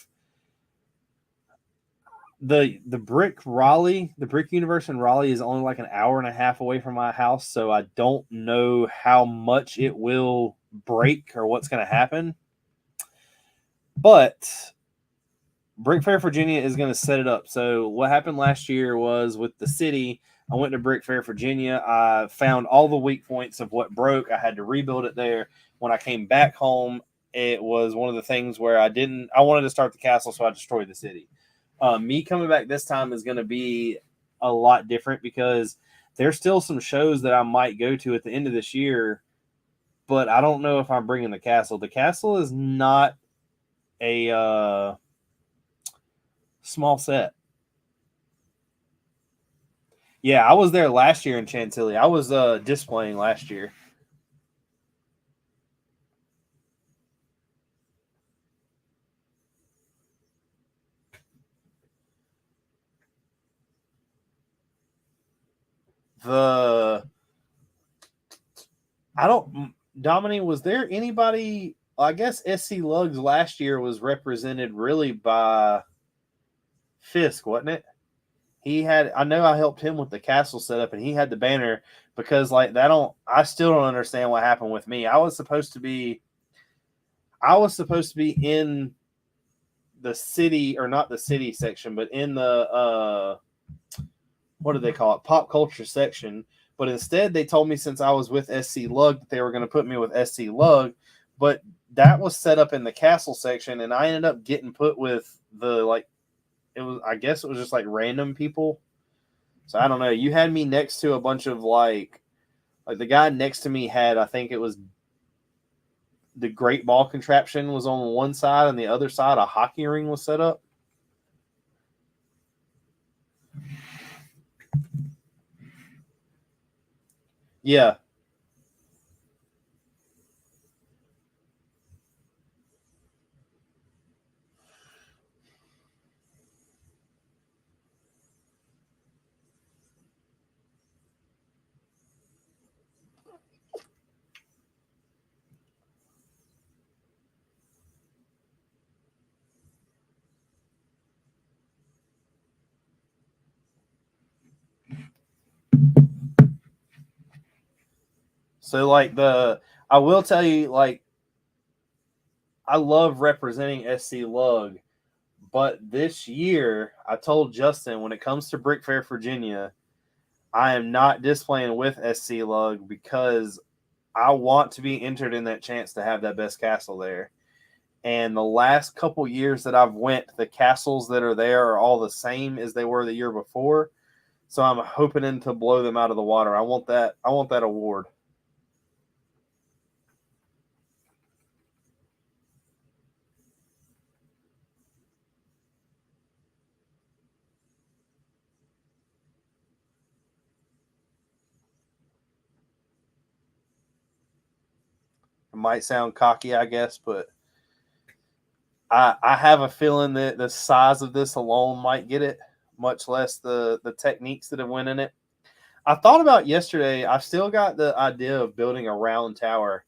the Brick Raleigh, the Brick Universe in Raleigh is only like an hour and a half away from my house, so I don't know how much it will break or what's going to happen. But Brick Fair, Virginia is going to set it up. So what happened last year was with the city, I went to Brick Fair, Virginia. I found all the weak points of what broke. I had to rebuild it there. When I came back home, it was one of the things where I wanted to start the castle, so I destroyed the city. Me coming back this time is going to be a lot different because there's still some shows that I might go to at the end of this year, but I don't know if I'm bringing the castle. The castle is not a small set. Yeah, I was there last year in Chantilly. I was displaying last year. Dominique, was there anybody? I guess SC Lugs last year was represented really by Fisk, wasn't it? I know I helped him with the castle setup, and he had the banner because I still don't understand what happened with me. I was supposed to be in the city, or not the city section, but in the what do they call it? Pop culture section. But instead they told me since I was with SC Lug that they were going to put me with SC Lug, but that was set up in the castle section, and I ended up getting put with I guess it was just like random people. So I don't know. You had me next to a bunch of like the guy next to me had, I think it was the Great Ball contraption was on one side, and the other side a hockey ring was set up. Yeah. So I will tell you, I love representing SC Lug, but this year I told Justin when it comes to Brick Fair, Virginia, I am not displaying with SC Lug because I want to be entered in that chance to have that best castle there. And the last couple years that I've went, the castles that are there are all the same as they were the year before. So I'm hoping to blow them out of the water. I want that award. It might sound cocky, I guess, but I have a feeling that the size of this alone might get it, much less the techniques that have went in it. I thought about yesterday, I've still got the idea of building a round tower.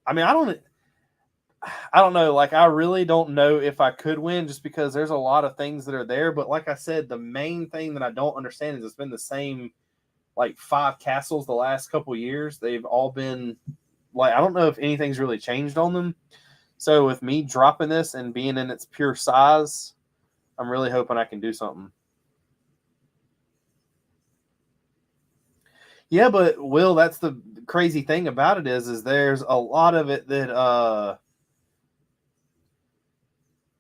I mean, I don't know. I really don't know if I could win just because there's a lot of things that are there. But like I said, the main thing that I don't understand is it's been the same 5 castles the last couple years. They've all been I don't know if anything's really changed on them. So with me dropping this and being in its pure size, I'm really hoping I can do something. Yeah, but Will, that's the crazy thing about it is there's a lot of it that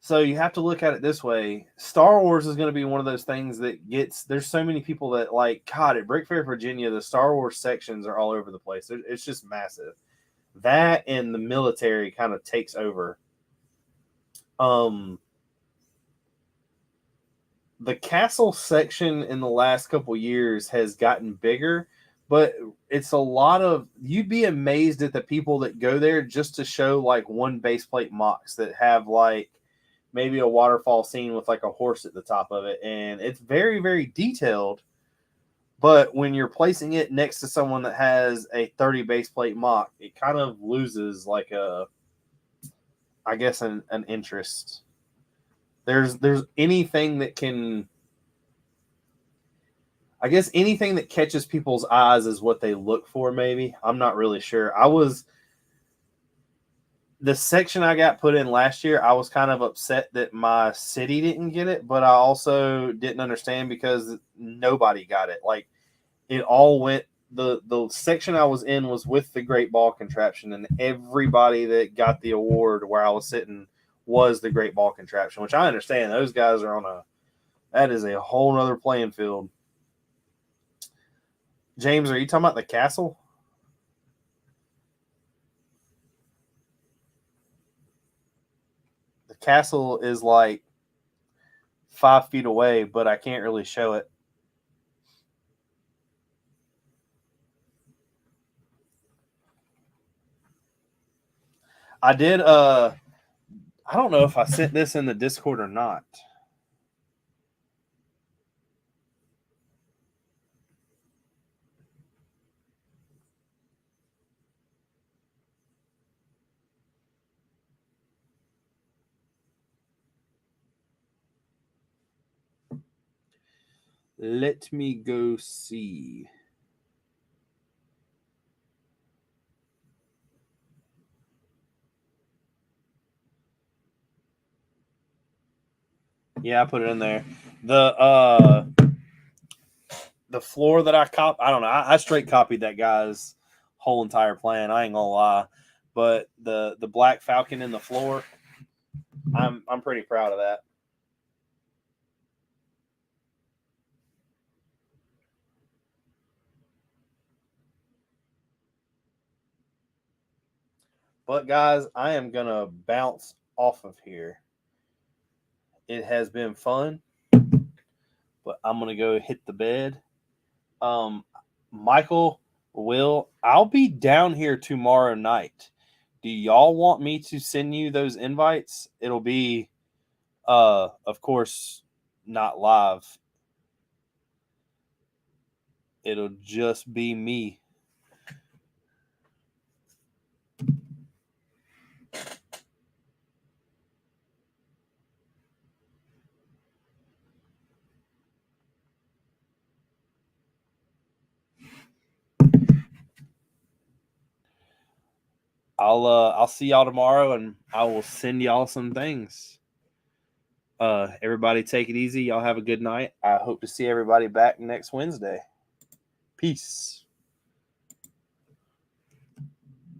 So you have to look at it this way. Star Wars is going to be one of those things that gets, there's so many people that like, God, at Brick Fair, Virginia, the Star Wars sections are all over the place. It's just massive. That and the military kind of takes over. The castle section in the last couple years has gotten bigger, but it's a lot of, you'd be amazed at the people that go there just to show like one base plate mocks that have like maybe a waterfall scene with like a horse at the top of it. And it's very, very detailed. But when you're placing it next to someone that has a 30 base plate mock, it kind of loses like I guess an interest. There's anything that can, I guess anything that catches people's eyes is what they look for, maybe. I'm not really sure. The section I got put in last year, I was kind of upset that my city didn't get it, but I also didn't understand because nobody got it. Like, it all went, the section I was in was with the Great Ball Contraption, and everybody that got the award where I was sitting was the Great Ball Contraption, which I understand. Those guys are that is a whole nother playing field. James, are you talking about the castle? The castle is like 5 feet away, but I can't really show it. I did, I don't know if I sent this in the Discord or not. Let me go see. Yeah, I put it in there. The floor that I I don't know. I straight copied that guy's whole entire plan. I ain't gonna lie. But the Black Falcon in the floor, I'm pretty proud of that. But guys, I am gonna bounce off of here. It has been fun, but I'm gonna go hit the bed. Michael, Will, I'll be down here tomorrow night. Do y'all want me to send you those invites? It'll be, of course, not live. It'll just be me. I'll see y'all tomorrow, and I will send y'all some things. Everybody take it easy. Y'all have a good night. I hope to see everybody back next Wednesday. Peace.